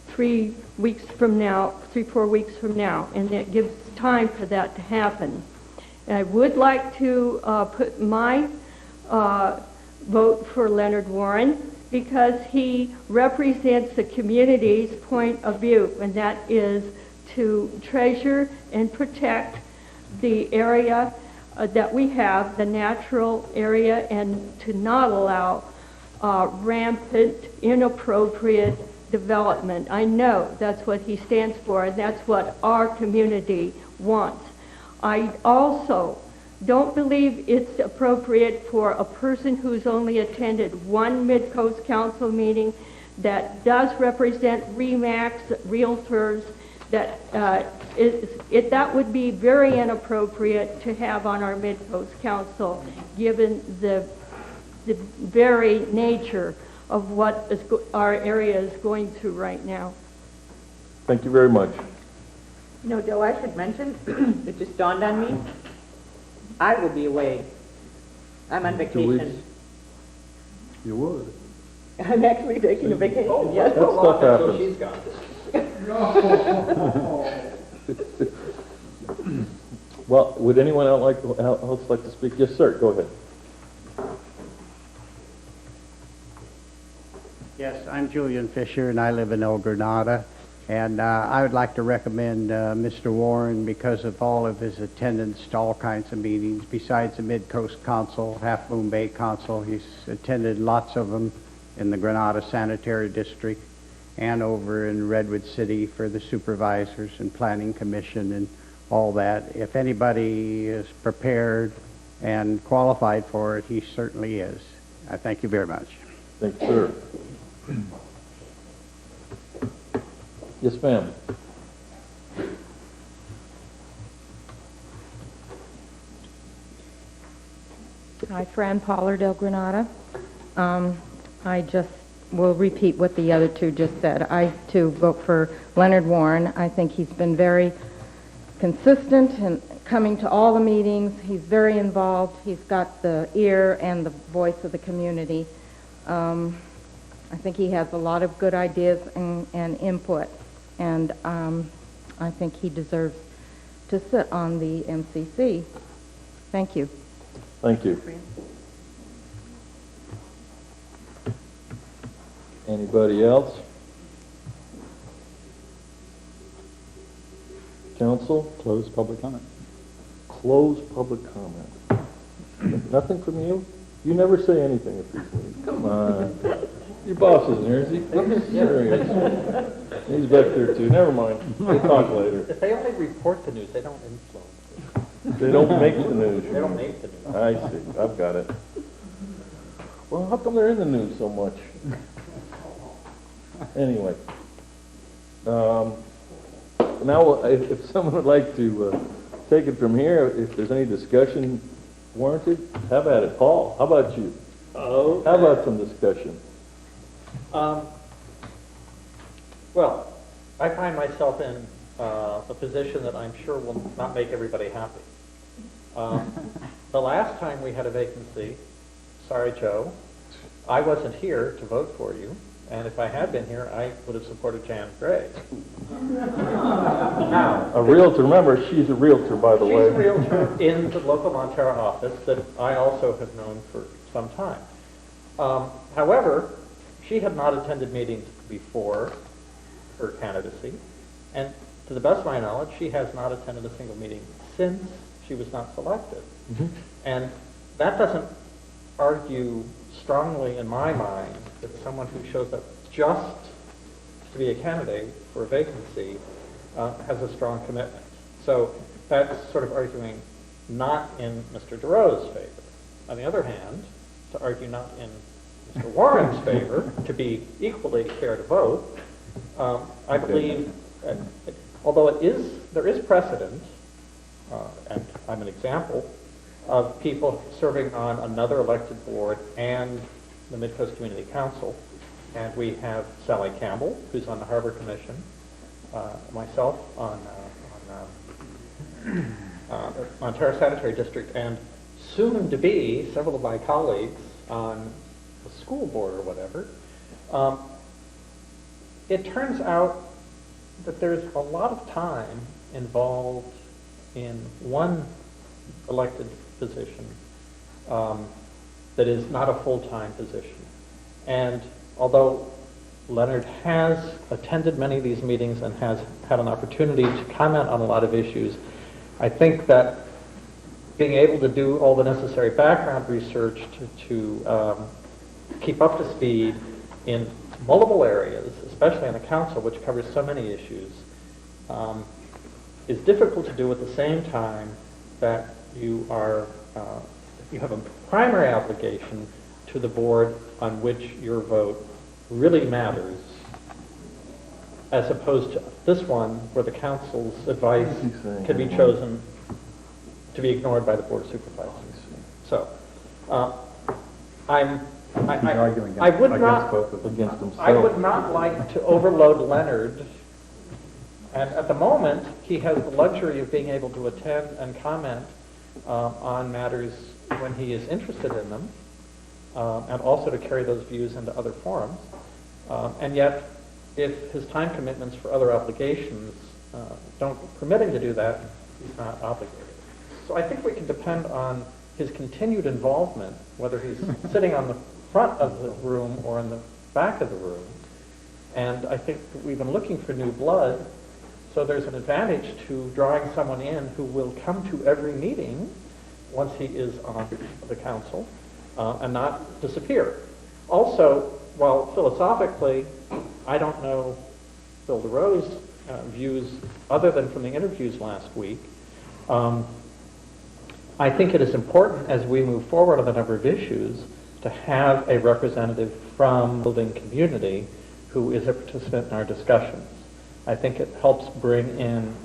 3 weeks from now, 4 weeks from now, and it gives time for that to happen. And I would like to put my vote for Leonard Warren because he represents the community's point of view, and that is to treasure and protect the area that we have, the natural area, and to not allow rampant, inappropriate development. I know that's what he stands for, and that's what our community wants. I also don't believe it's appropriate for a person who's only attended one Mid-Coast Council meeting that does represent RE/MAX, realtors, that would be very inappropriate to have on our Mid-Coast Council, given the very nature of what our area is going through right now. Thank you very much. Joe, I should mention, it just dawned on me, I will be away. I'm on 2 vacation. weeks. You would. I'm actually taking a vacation, yes. That stuff happens. She's gone. Well, would anyone else like to speak? Yes, sir, go ahead. Yes, I'm Julian Fisher, and I live in El Granada. And I would like to recommend Mr. Warren because of all of his attendance to all kinds of meetings. Besides the Mid-Coast Council, Half Moon Bay Council, he's attended lots of them in the Granada Sanitary District and over in Redwood City for the supervisors and planning commission and all that. If anybody is prepared and qualified for it, he certainly is. I thank you very much. Thank you, sir. Yes, ma'am. Hi, Fran Pollard, Del Granada. I just will repeat what the other two just said. I, too, vote for Leonard Warren. I think he's been very consistent in coming to all the meetings. He's very involved. He's got the ear and the voice of the community. I think he has a lot of good ideas and input, and I think he deserves to sit on the MCC. Thank you. Thank you. Anybody else? Council? Close public comment. Close public comment. Nothing from you? You never say anything at these meetings. Come on. Your boss isn't here, is he? There he is. He's back there too. Never mind. We'll talk later. If they only report the news, they don't influence. They don't make the news. They don't make the news. I see. I've got it. Well, how come they're in the news so much? Anyway. Now, if someone would like to take it from here, if there's any discussion warranted, have at it. Paul, how about you? Oh. How about some discussion? Well, I find myself in a position that I'm sure will not make everybody happy. The last time we had a vacancy, sorry, Joe, I wasn't here to vote for you, and if I had been here, I would have supported Jan Gray. Now, A realtor, remember, she's a realtor, by the way. she's a realtor in the local Montara office that I also have known for some time. However, she had not attended meetings before her candidacy, and to the best of my knowledge, she has not attended a single meeting since she was not selected. And that doesn't argue strongly in my mind that someone who shows up just to be a candidate for a vacancy has a strong commitment. So that's sort of arguing not in Mr. DeRoe's favor. On the other hand, to argue not in Mr. Warren's favor, to be equally fair to vote, I believe, although there is precedent, and I'm an example, of people serving on another elected board and the Midcoast Community Council. And we have Sally Campbell, who's on the Harbor Commission, myself on Montara Sanitary District, and soon to be several of my colleagues on the school board or whatever. It turns out that there's a lot of time involved in one elected position that is not a full-time position. And although Leonard has attended many of these meetings and has had an opportunity to comment on a lot of issues, I think that being able to do all the necessary background research to keep up to speed in multiple areas, especially on the council, which covers so many issues, is difficult to do at the same time that you have a primary obligation to the board on which your vote really matters, as opposed to this one where the council's advice can be chosen to be ignored by the board of supervisors. So, I would not like to overload Leonard, and at the moment he has the luxury of being able to attend and comment on matters when he is interested in them, and also to carry those views into other forums. And yet, if his time commitments for other obligations don't permit him to do that, he's not obligated. So I think we can depend on his continued involvement, whether he's sitting on the front of the room or in the back of the room. And I think that we've been looking for new blood, so there's an advantage to drawing someone in who will come to every meeting once he is on the council and not disappear. Also, while philosophically, I don't know Phil DeRoe's views other than from the interviews last week, I think it is important as we move forward on a number of issues to have a representative from the building community who is a participant in our discussions. I think it helps bring in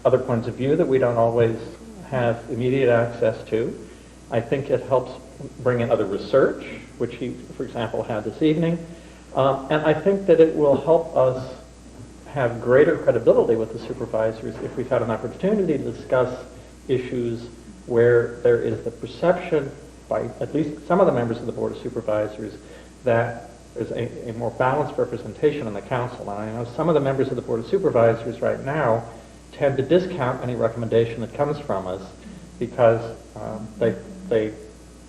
other points of view that we don't always have immediate access to, I think it helps bring in other research, which he, for example, had this evening. And I think that it will help us have greater credibility with the supervisors if we've had an opportunity to discuss issues where there is the perception by at least some of the members of the Board of Supervisors that there's a more balanced representation in the council. And I know some of the members of the Board of Supervisors right now tend to discount any recommendation that comes from us because they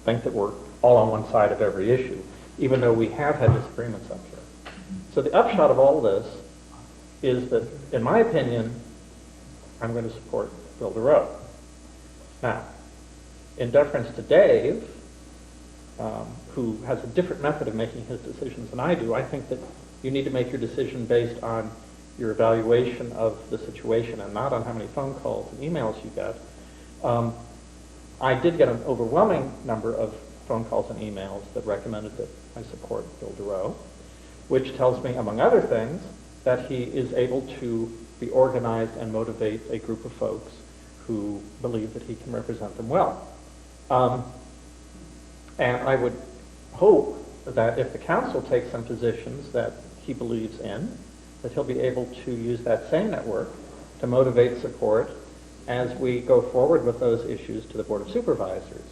think that we're all on one side of every issue, even though we have had disagreements up here. So the upshot of all this is that, in my opinion, I'm going to support Bill DeRoe. Now, in deference to Dave, who has a different method of making his decisions than I do, I think that you need to make your decision based on your evaluation of the situation and not on how many phone calls and emails you get. I did get an overwhelming number of phone calls and emails that recommended that I support Bill DeRoe, which tells me, among other things, that he is able to be organized and motivate a group of folks who believe that he can represent them well. And I would hope that if the council takes some positions that he believes in, that he'll be able to use that same network to motivate support as we go forward with those issues to the Board of Supervisors.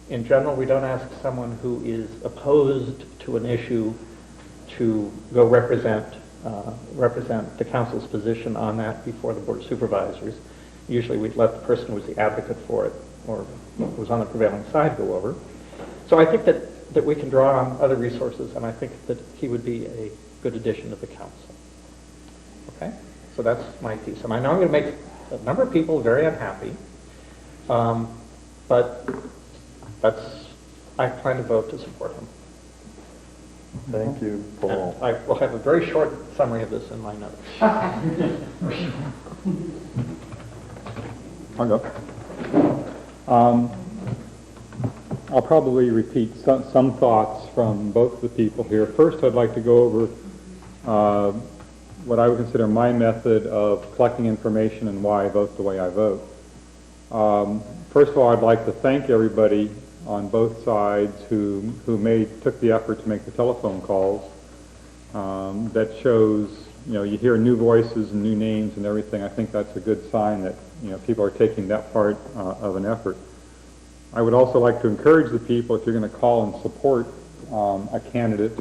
In general, we don't ask someone who is opposed to an issue to go represent the council's position on that before the Board of Supervisors. Usually we let the person who was the advocate for it or was on the prevailing side go over. So I think that we can draw on other resources, and I think that he would be a good addition to the council. Okay? So that's my piece. And I know I'm going to make a number of people very unhappy, but I plan to vote to support him. Thank you, Paul. And I will have a very short summary of this in my notes. I'll go. I'll probably repeat some thoughts from both the people here. First, I'd like to go over what I would consider my method of collecting information and why I vote the way I vote. First of all, I'd like to thank everybody on both sides who took the effort to make the telephone calls. That shows, you hear new voices and new names and everything. I think that's a good sign that, people are taking that part of an effort. I would also like to encourage the people, if you're going to call and support a candidate,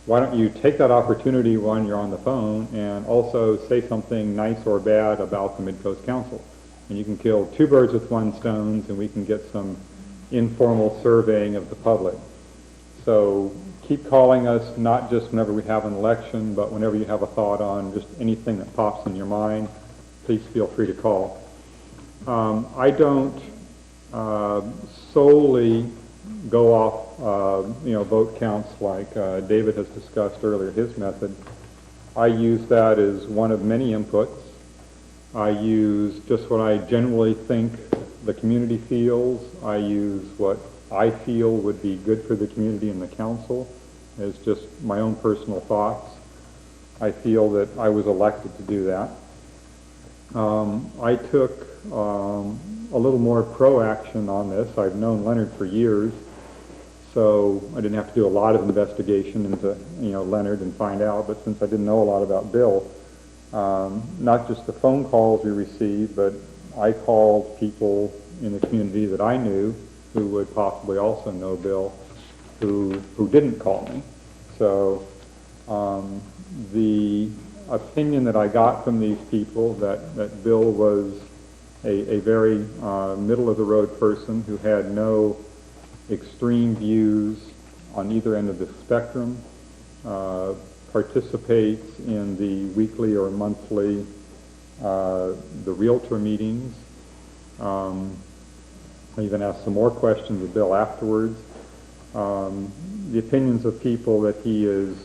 why don't you take that opportunity when you're on the phone and also say something nice or bad about the Mid-Coast Council. And you can kill two birds with one stone, and we can get some informal surveying of the public. So keep calling us, not just whenever we have an election, but whenever you have a thought on just anything that pops in your mind, please feel free to call. I don't solely go off, vote counts like David has discussed earlier, his method. I use that as one of many inputs. I use just what I generally think the community feels. I use what I feel would be good for the community and the council as just my own personal thoughts. I feel that I was elected to do that. I took a little more pro-action on this. I've known Leonard for years, so I didn't have to do a lot of investigation into Leonard and find out, but since I didn't know a lot about Bill, not just the phone calls we received, but I called people in the community that I knew who would possibly also know Bill, who didn't call me. So the opinion that I got from these people that Bill was a very middle-of-the-road person who had no extreme views on either end of the spectrum, participates in the weekly or monthly the realtor meetings. I even asked some more questions of Bill afterwards. The opinions of people that he is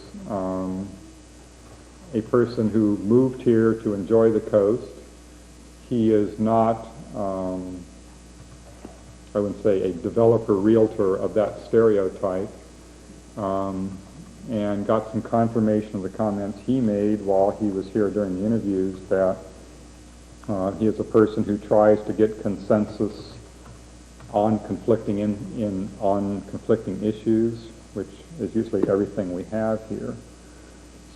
a person who moved here to enjoy the coast. He is not, I wouldn't say a developer realtor of that stereotype, and got some confirmation of the comments he made while he was here during the interviews that he is a person who tries to get consensus on conflicting on conflicting issues, which is usually everything we have here.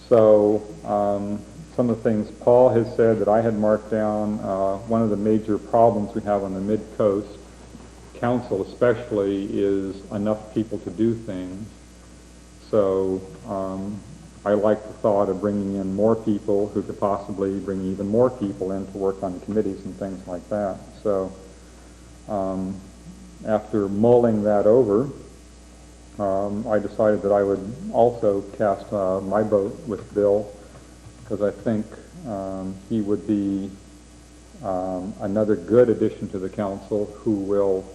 So some of the things Paul has said that I had marked down, one of the major problems we have on the Mid-Coast, council especially, is enough people to do things. So I like the thought of bringing in more people who could possibly bring even more people in to work on committees and things like that. So after mulling that over, I decided that I would also cast my vote with Bill, because I think he would be another good addition to the council who will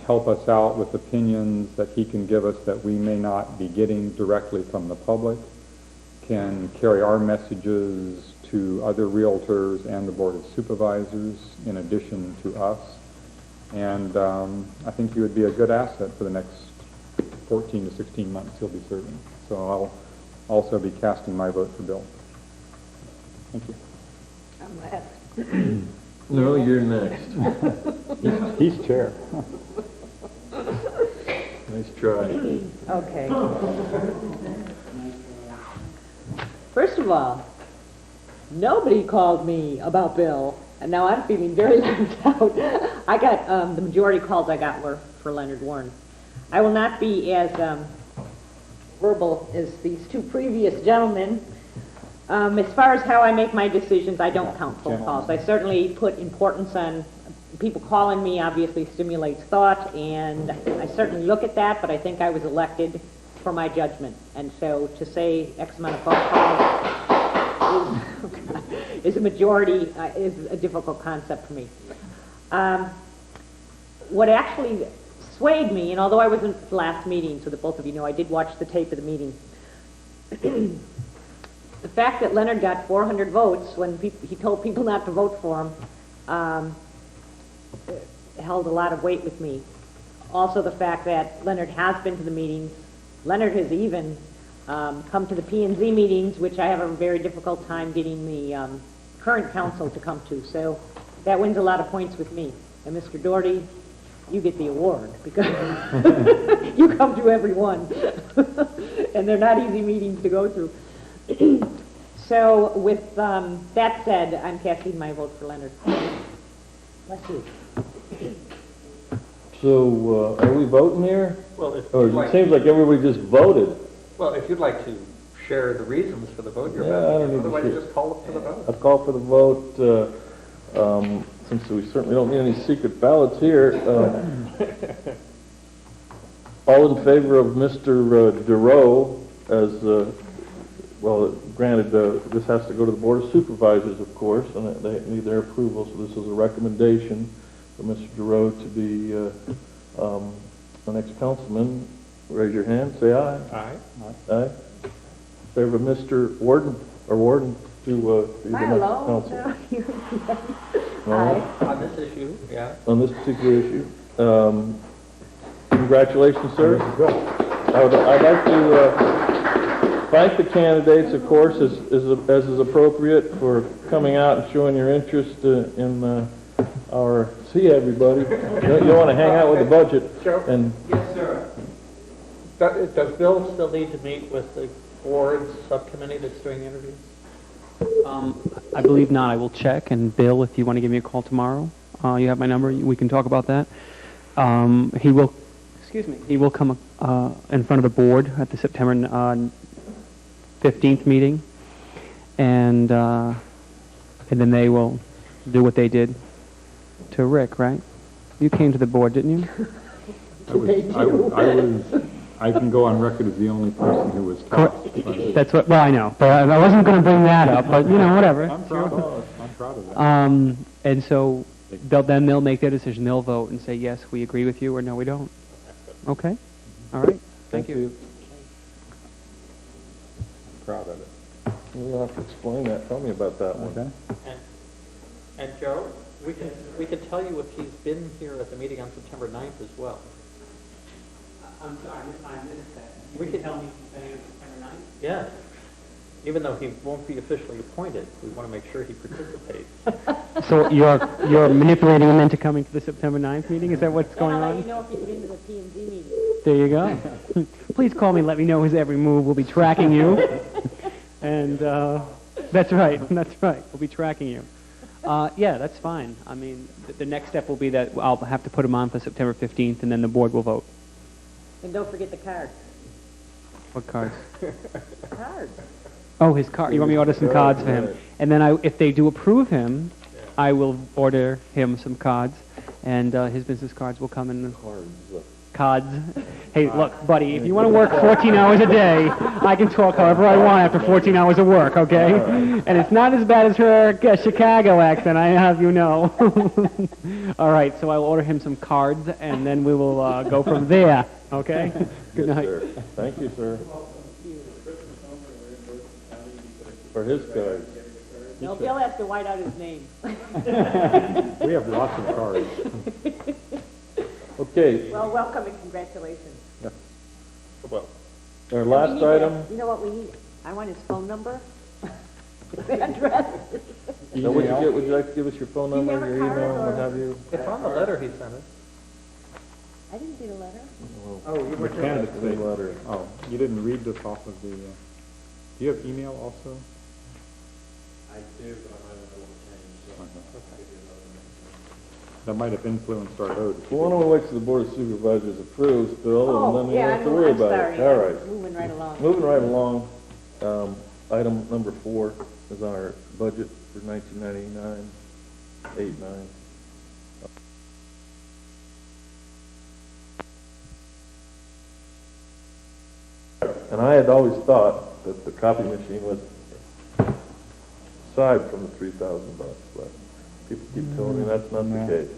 help us out with opinions that he can give us that we may not be getting directly from the public, can carry our messages to other realtors and the Board of Supervisors in addition to us. And I think he would be a good asset for the next 14 to 16 months he'll be serving. So I'll also be casting my vote for Bill. Thank you. I'm last. No, you're next. He's chair. Nice try. Okay. First of all, nobody called me about Bill, and now I'm feeling very left out. I got, the majority calls I got were for Leonard Warren. I will not be as verbal as these two previous gentlemen. As far as how I make my decisions, I don't count phone calls. I certainly put importance on people calling me. Obviously stimulates thought, and I certainly look at that, but I think I was elected for my judgment. And so to say X amount of phone calls is a majority, is a difficult concept for me. What actually swayed me, and although I wasn't at the last meeting, so that both of you know, I did watch the tape of the meeting. The fact that Leonard got 400 votes when he told people not to vote for him held a lot of weight with me. Also the fact that Leonard has been to the meetings. Leonard has even come to the P&Z meetings, which I have a very difficult time getting the current council to come to. So that wins a lot of points with me. And Mr. Doherty, you get the award because you come to every one. And they're not easy meetings to go through. So with that said, I'm casting my vote for Leonard. Bless you. So, are we voting here? Well, if Or you'd it like- seems like everybody just voted. Well, if you'd like to share the reasons for the vote, you're Yeah, I don't need to otherwise share. just call for the vote. I'll call for the vote, since we certainly don't need any secret ballots here. All in favor of Mr. DeRoe as, well, granted, this has to go to the Board of Supervisors, of course, and they need their approval, so this is a recommendation for Mr. DeRoe to be the next councilman. Raise your hand, say aye. Aye. Aye. In favor of Mr. Warden to be the next council. All right. On this issue, yeah. On this particular issue. Congratulations, sir. I'd like to thank the candidates, of course, as is appropriate, for coming out and showing your interest in our, see everybody. You want to hang out with the budget. Joe? And Yes, sir. Does Bill still need to meet with the board subcommittee that's doing the interviews? I believe not. I will check. And Bill, if you want to give me a call tomorrow, you have my number. We can talk about that. He will, excuse me, he will come in front of the board at the September 15th meeting, and then they will do what they did to Rick, right? You came to the board, didn't you? I can go on record as the only person who was tough. That's what. Well, I know, but I wasn't going to bring that up. But you know, whatever. I'm proud of that. And so they'll make their decision. They'll vote and say yes, we agree with you, or no, we don't. Okay. All right. Thank you. I'm proud of it. you'll have to explain that. Tell me about that one. Okay. And Joe, we can tell you if he's been here at the meeting on September 9th as well. I'm sorry, I missed that. We can tell me if he's been here September 9th? Yes. even though he won't be officially appointed, we want to make sure he participates. So you're manipulating him into coming to the September 9th meeting? Is that what's going I'll let on? you know if you get into the P and Z meeting. There you go. Please call me and let me know his every move. We'll be tracking you. And that's right. That's right. We'll be tracking you. Yeah, that's fine. I mean, the next step will be that I'll have to put him on for September 15th, and then the board will vote. And don't forget the card. What cards? Cards. Oh, his card. You want me to order some cards for him? And then if they do approve him, I will order him some cards, and his business cards will come in. Cards. Hey, look, buddy, if you want to work 14 hours a day, I can talk however I want after 14 hours of work, okay? And it's not as bad as her Chicago accent, I have you know. All right, so I will order him some cards, and then we will go from there, okay? Good night. Sir. Thank you, sir. For his cards. No, Bill has to white out his name. We have lots of cards. Okay. Well, welcome and congratulations. Well, our last item. You know what we need? I want his phone number. His address. Now, would you like to give us your phone number, your email, and what have you? It's on the letter he sent us. I didn't get a letter. Oh, you were Candidates the letter. Oh, you didn't read this off of the, do you have email also? I do, but I'm not able to change, so I'll give you another name. That might have influenced our vote. Well, why don't we wait till the Board of Supervisors approves, Bill, and then we yeah, don't have to worry I'm about sorry. it. All right. Moving right along. Moving right along, item number 4 is on our budget for 1999, 8-9. And I had always thought that the copy machine was aside from the $3,000, but people keep telling me that's not the case.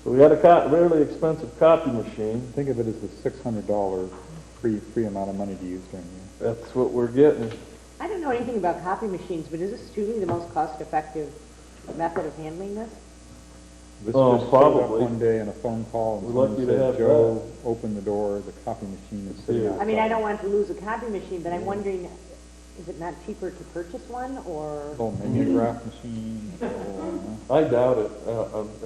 So we had a really expensive copy machine. Think of it as the $600 free amount of money to use during the year. That's what we're getting. I don't know anything about copy machines, but is this truly the most cost-effective method of handling this? This Oh, just showed up probably. one day in a phone call, and We're someone lucky to said, have Joe, open the door, the copy machine is sitting Yeah. outside. I mean, I don't want to lose a copy machine, but I'm wondering, is it not cheaper to purchase one, or? Oh, mimeograph machine, I doubt it.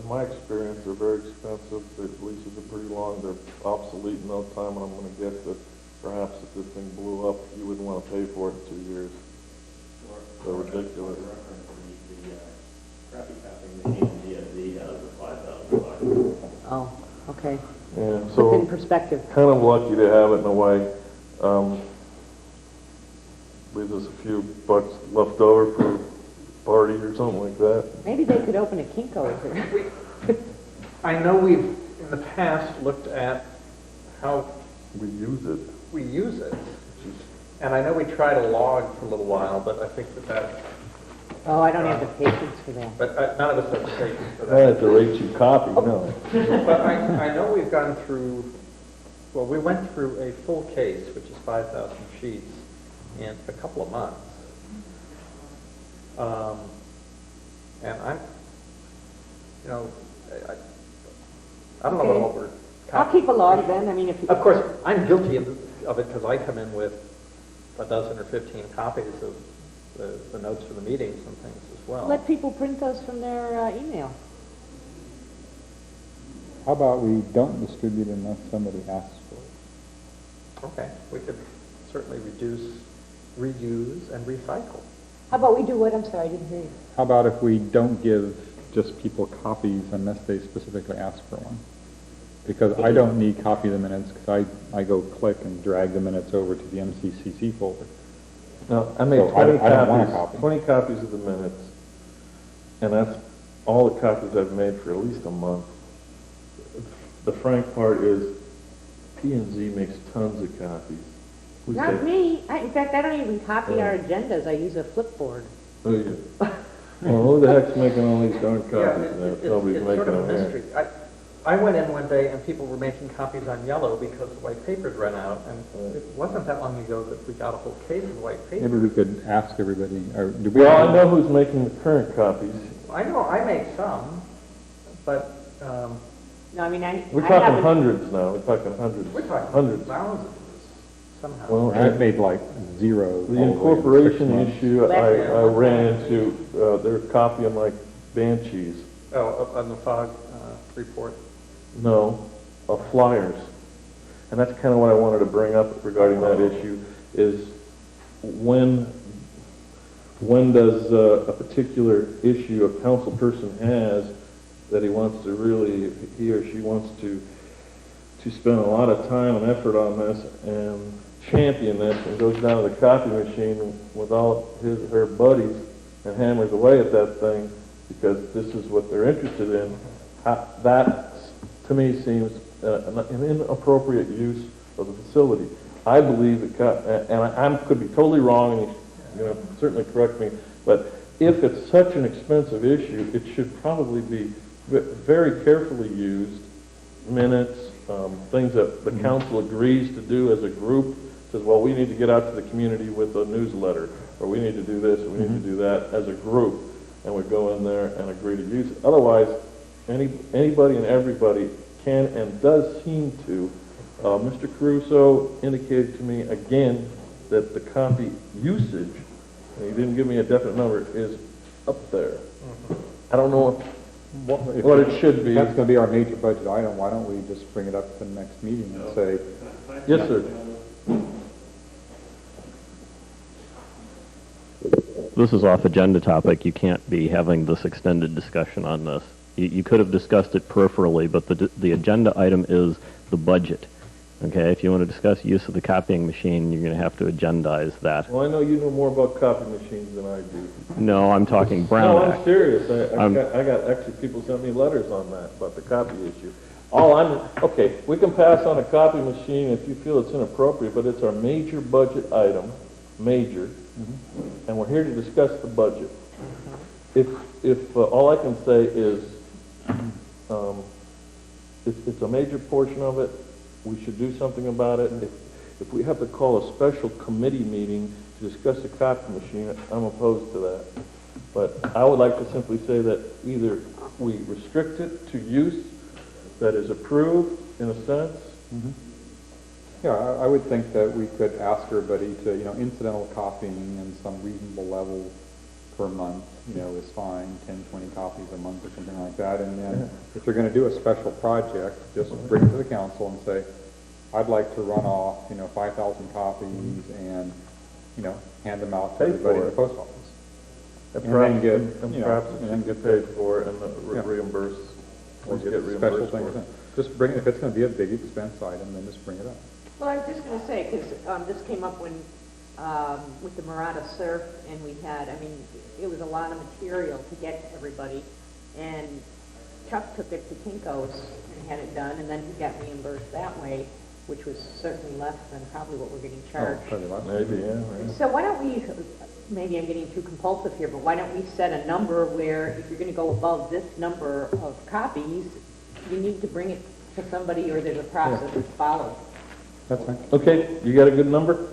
In my experience, they're very expensive. The leases are pretty long. They're obsolete in no time, and I'm going to guess that perhaps if this thing blew up, you wouldn't want to pay for it in 2 years. They're ridiculous. The crappy copying machine in DSD has for $5,000. Oh, okay. Yeah, Put so it in perspective. kind of lucky to have it in a way. Leaves us a few bucks left over for a party or something like that. Maybe they could open a Kinko's. I know we've, in the past, looked at how We use it. we use it. And I know we tried a log for a little while, but I think that Oh, I don't have the patience for that. but none of us have the patience for I that. have to rate you copy, no. But I know we've gone through, well, we went through a full case, which is 5,000 sheets, in a couple of months. And I'm, you know, I don't know about what we're. I'll keep a log then, I mean, if you... Of course, I'm guilty of it because I come in with a dozen or 15 copies of the notes for the meetings and things as well. Let people print those from their email. How about we don't distribute unless somebody asks for it? Okay, we could certainly reduce, reuse, and recycle. How about we do what? I'm sorry, I didn't hear you. How about if we don't give just people copies unless they specifically ask for one? Because I don't need copy of the minutes, because I go click and drag the minutes over to the MCCC folder. No, I made So 20 I don't want a copies, copy. 20 copies of the minutes, and that's all the copies I've made for at least a month. The frank part is P&Z makes tons of copies. We Not take- me. In fact, I don't even copy our agendas. I use a flipboard. Oh, yeah. Well, who the heck's making all these darn copies now? It's Nobody's sort making of a them here. mystery. I went in one day and people were making copies on yellow because the white papers ran out, and it wasn't that long ago that we got a whole case of white paper. Maybe we could ask everybody, or do we? Well, I know who's making the current copies. I know I make some, but No, I mean, We're I talking haven't- hundreds now. We're talking hundreds. we're talking Hundreds. thousands. somehow. Well, I've made like 0. the all way in 6 incorporation months. issue, I ran into, they're copying like Banshees. Oh, on the fog report. No, of flyers. And that's kind of what I wanted to bring up regarding that issue, is when does a particular issue a council person has that he wants to really, he or she wants to spend a lot of time and effort on this and champion this, and goes down to the copy machine with all her buddies and hammers away at that thing because this is what they're interested in. That, to me, seems an inappropriate use of the facility. I believe that, and I could be totally wrong, and you're going to certainly correct me, but if it's such an expensive issue, it should probably be very carefully used, minutes, things that the council agrees to do as a group, says, well, we need to get out to the community with a newsletter, or we need to do this, or we need to do that as a group, and we go in there and agree to use it. Otherwise, anybody and everybody can and does seem to. Mr. Caruso indicated to me again that the copy usage, and he didn't give me a definite number, is up there. I don't know what it should be. That's going to be our major budget item. Why don't we just bring it up at the next meeting and say, yes, sir. This is off agenda topic. You can't be having this extended discussion on this. You could have discussed it peripherally, but the agenda item is the budget. Okay, if you want to discuss use of the copying machine, you're going to have to agendize that. Well, I know you know more about copy machines than I do. No, I'm talking Brown No, Act. I'm serious. I got actually people sent me letters on that, about the copy issue. Okay, we can pass on a copy machine if you feel it's inappropriate, but it's our major budget item, and we're here to discuss the budget. If all I can say is, it's a major portion of it, we should do something about it. If we have to call a special committee meeting to discuss a copy machine, I'm opposed to that. But I would like to simply say that either we restrict it to use that is approved, in a sense. yeah, I would think that we could ask everybody to, incidental copying in some reasonable level per month, is fine, 10, 20 copies a month or something like that. And then if you're going to do a special project, just bring it to the council and say, I'd like to run off, 5,000 copies and, hand them out to everybody in the post office. And perhaps get paid for it and reimburse, or get special reimbursed things. for it. Just bring it, if it's going to be a big expense item, then just bring it up. Well, I was just going to say, because this came up when, with the Murata Surf, and we had, it was a lot of material to get to everybody, and Chuck took it to Kinko's and had it done, and then he got reimbursed that way, which was certainly less than probably what we're getting charged. Maybe, yeah. Right. So why don't we, maybe I'm getting too compulsive here, but why don't we set a number where if you're going to go above this number of copies, you need to bring it to somebody, or there's a process that's followed. That's fine. Okay, you got a good number?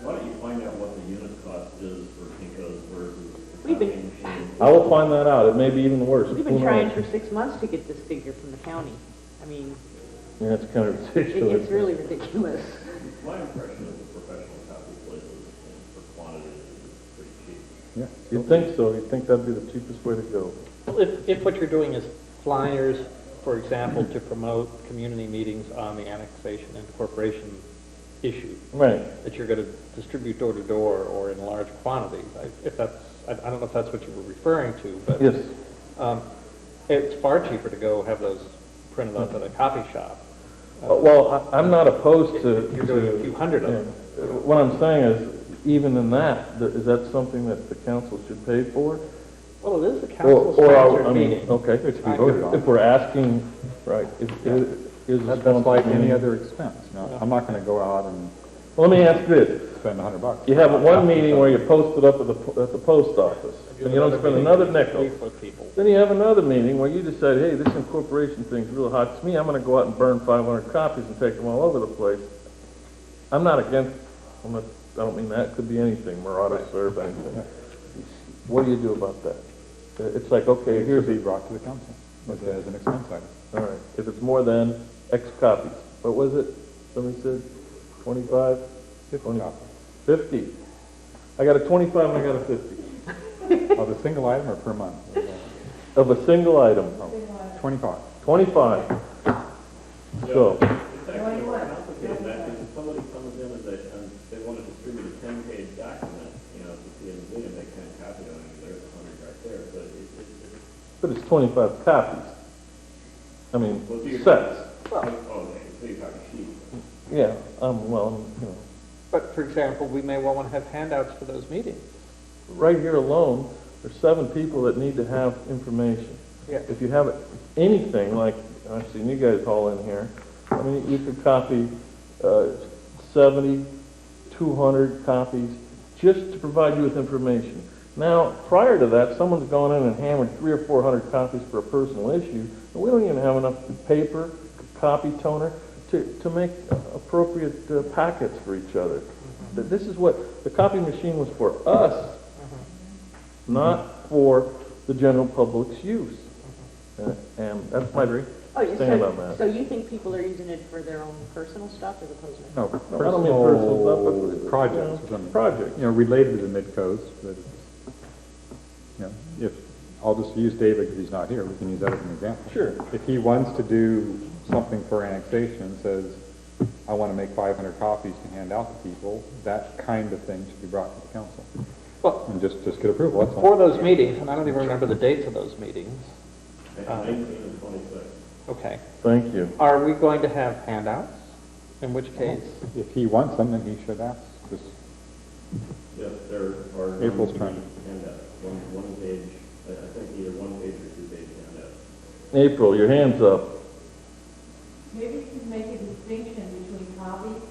Why don't you find out what the unit cost is for Kinko's versus the We've been- copying machine? I will find that out. It may be even worse. We've Who been trying knows? for 6 months to get this figure from the county. Yeah, it's kind of ridiculous. It's really ridiculous. My impression of the professional copy places for quantity is pretty cheap. Yeah, you'd think so. You'd think that'd be the cheapest way to go. Well, if what you're doing is flyers, for example, to promote community meetings on the annexation and incorporation issue, Right. that you're going to distribute door to door or in large quantities, I don't know if that's what you were referring to, but Yes. It's far cheaper to go have those printed out at a copy shop. Well, I'm not opposed to... You're doing a few hundred of them. What I'm saying is, even in that, is that something that the council should pay for? Well, it is a council-sponsored meeting. Okay, It's to be voted on. if we're asking, right, That's like any other expense. No, I'm not going to go out and Well, let me ask this. spend $100. You have one meeting where you post it up at the post office, and you don't spend another nickel. Then you have another meeting where you decide, hey, this incorporation thing's real hot to me, I'm going to go out and burn 500 copies and take them all over the place. I'm not against, I don't mean that, it could be anything, Murata Surf, anything. What do you do about that? It's like, okay, It here's should be brought to the council as an expense item. all right, if it's more than X copies. What was it? Somebody said 25? 50. 50. I got a 25 and I got a 50. Of a single item or per month? Of a single item. 25. 25. So, It's actually more complicated than that, because if somebody comes in and they want to distribute a 10-page document, you know, to see in the meeting, they can't copy it, I mean, there's 100 right there, but but it's 25 copies. I mean, well, so you're sets. talking, oh, okay, so you're talking sheets. Yeah, you know, But, for example, we may well want to have handouts for those meetings. right here alone, there's 7 people that need to have information. Yeah. If you have anything, like, I've seen you guys haul in here, I mean, you could copy 70, 200 copies just to provide you with information. Now, prior to that, someone's gone in and hammered 300 or 400 copies for a personal issue, and we don't even have enough paper, copy toner, to make appropriate packets for each other. This is what, the copy machine was for us, not for the general public's use. And that's my stand on that. So you think people are using it for their own personal stuff as opposed to? No, I don't mean personal stuff, but projects or something. projects. You know, related to the mid-coast, but, you know, if, I'll just use David because he's not here, we can use that as an example. Sure. If he wants to do something for annexation, says, I want to make 500 copies to hand out to people, that kind of thing should be brought to the council. Well, And just get approval, that's all. for those meetings, and I don't even remember the dates of those meetings. 19 and 26. Okay. Thank you. Are we going to have handouts? In which case? If he wants them, then he should ask. Just Yes, there are. April's turn. Handouts, one page, I think either 1 page or 2 page handouts. April, your hand's up. Maybe you could make a distinction between copies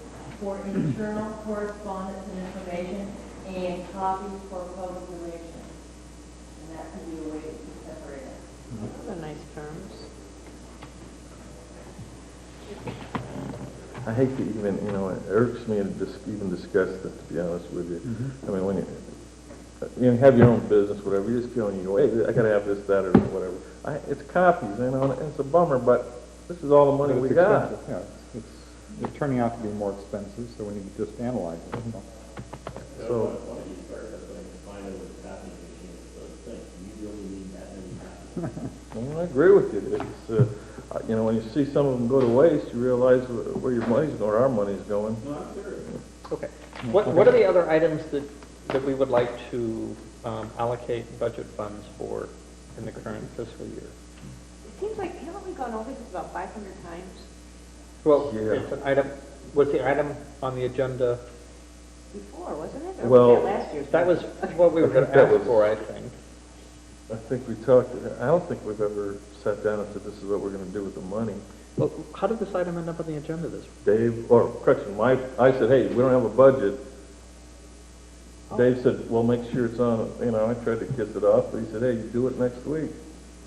for internal correspondence and information and copies for public relations. And that could be a way to separate it. Those are nice terms. I hate to even, you know, it irks me to even discuss this, to be honest with you. I mean, when you have your own business, whatever, you just go and you go, hey, I gotta have this, that, or whatever. It's copies, you know, and it's a bummer, but this is all the money we It's got. expensive, yeah. It's turning out to be more expensive, so we need to just analyze it. So. So, Why don't you start defining what a copy machine is, those things, you really need that many copies. well, I agree with you. It's, you know, when you see some of them go to waste, you realize where your money's going, or our money's going. No, I'm serious. Okay. What are the other items that we would like to allocate budget funds for in the current fiscal year? It seems like, haven't we gone over this about 500 times? Well, Yeah. it's an item, was the item on the agenda, Before, wasn't it? Or Well, was that last year's? that was what we were going to That ask was- for, I think. I think we talked, I don't think we've ever sat down and said, this is what we're gonna do with the money. Well, how did this item end up on the agenda this week? Dave, or correction, Mike, I said, hey, we don't have a budget. Dave said, well, make sure it's on, you know, I tried to kiss it off, but he said, hey, you do it next week.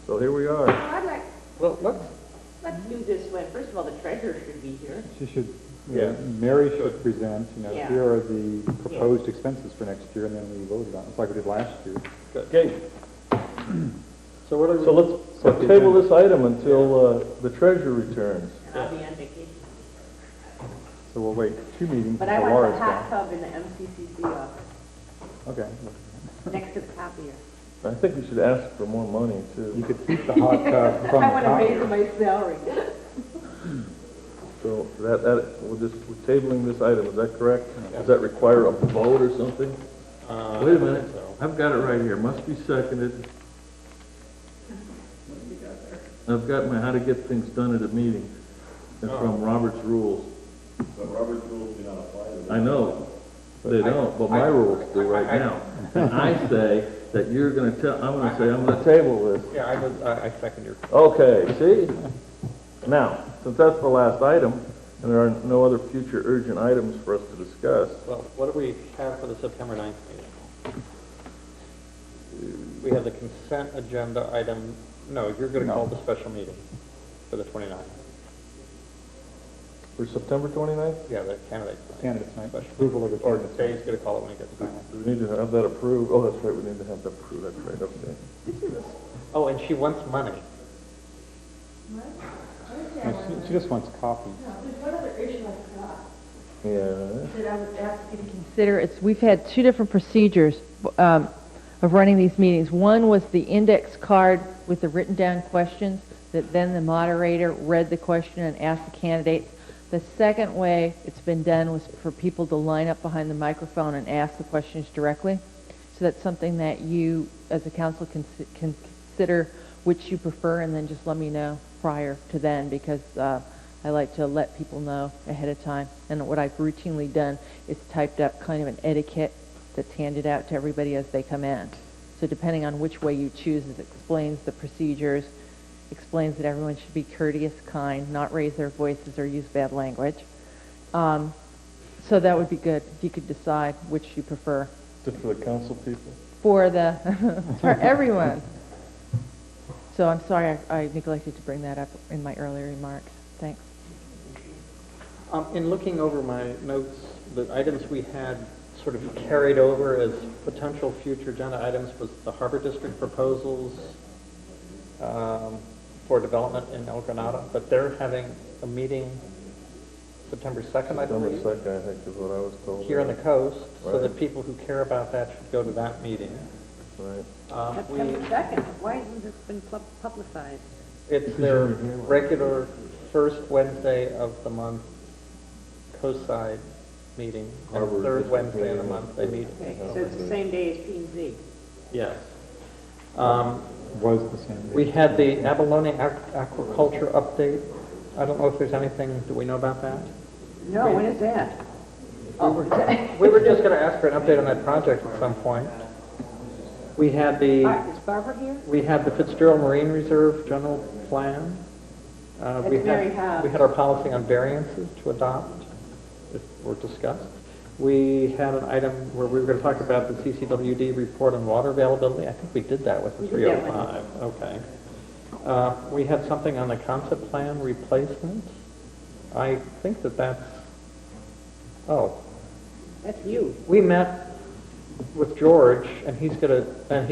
So here we are. Well, I'd like, Well, let's do this way. First of all, the treasurer should be here. She should, Yeah. Mary should present, you know, Yeah. here are the proposed expenses for next year, and then we voted on it. It's like we did last year. Okay, so what are we? so let's table this item until, the treasurer returns. And I'll be on vacation. So we'll wait 2 meetings But I until want Laura's the hot gone. tub in the MCCC office, Okay. next to the copier. I think we should ask for more money, too. You could keep the hot tub from I the want to raise copier. my salary. So we're tabling this item, is that correct? Does that require a vote or something? Wait a minute, I've got it right here, must be seconded. I've got my how to get things done at a meeting, and from Robert's rules. But Robert's rules do not apply to this. I know, they don't, but my rules do right now. And I say that you're gonna I'm gonna table this. Yeah, I second your. Okay, see? Now, since that's the last item, and there are no other future urgent items for us to discuss, Well, what do we have for the September 9th meeting? We have the consent agenda item, no, you're going to call the special meeting for the 29th. for September 29th? Yeah, the candidates. Candidates night, Special. approval of the Or candidates. Dave's going to call it when he gets back. Do we need to have that approved? Oh, that's right, we need to have that approved, that's right, okay. Oh, and she wants money. She She just wants copies. There's one other issue I forgot Yeah. that I would ask you to consider. We've had two different procedures of running these meetings. One was the index card with the written down questions that then the moderator read the question and asked the candidates. The second way it's been done was for people to line up behind the microphone and ask the questions directly. So that's something that you, as a council, can consider which you prefer, and then just let me know prior to then, because I like to let people know ahead of time. And what I've routinely done is typed up kind of an etiquette that's handed out to everybody as they come in. So depending on which way you choose, it explains the procedures, explains that everyone should be courteous, kind, not raise their voices or use bad language. So that would be good if you could decide which you prefer. Just for the council people? For everyone. So I'm sorry I neglected to bring that up in my earlier remarks. Thanks. In looking over my notes, the items we had sort of carried over as potential future agenda items was the Harbor District proposals for development in El Granada, but they're having a meeting September 2nd, I believe. September 2nd, I think is what I was told. Here on the coast, so Right. that people who care about that should go to that meeting. Right. September 2nd, why hasn't this been publicized? It's their regular first Wednesday of the month coastside meeting, and Harbor third District Wednesday in the meeting. month they meet. Okay, so it's the same day as P&Z. Yes. Was the same. We had the abalone aquaculture update. I don't know if there's anything, do we know about that? No, when is that? We were just going to ask for an update on that project at some point. We had the Is Barbara here? Fitzgerald Marine Reserve general plan. We Mary Hobbs. had our policy on variances to adopt, if were discussed. We had an item where we were going to talk about the CCWD report on water availability. I think we did that with the We did that one. 305. Okay. We had something on the concept plan replacement. I think that's, That's you. we met with George, and he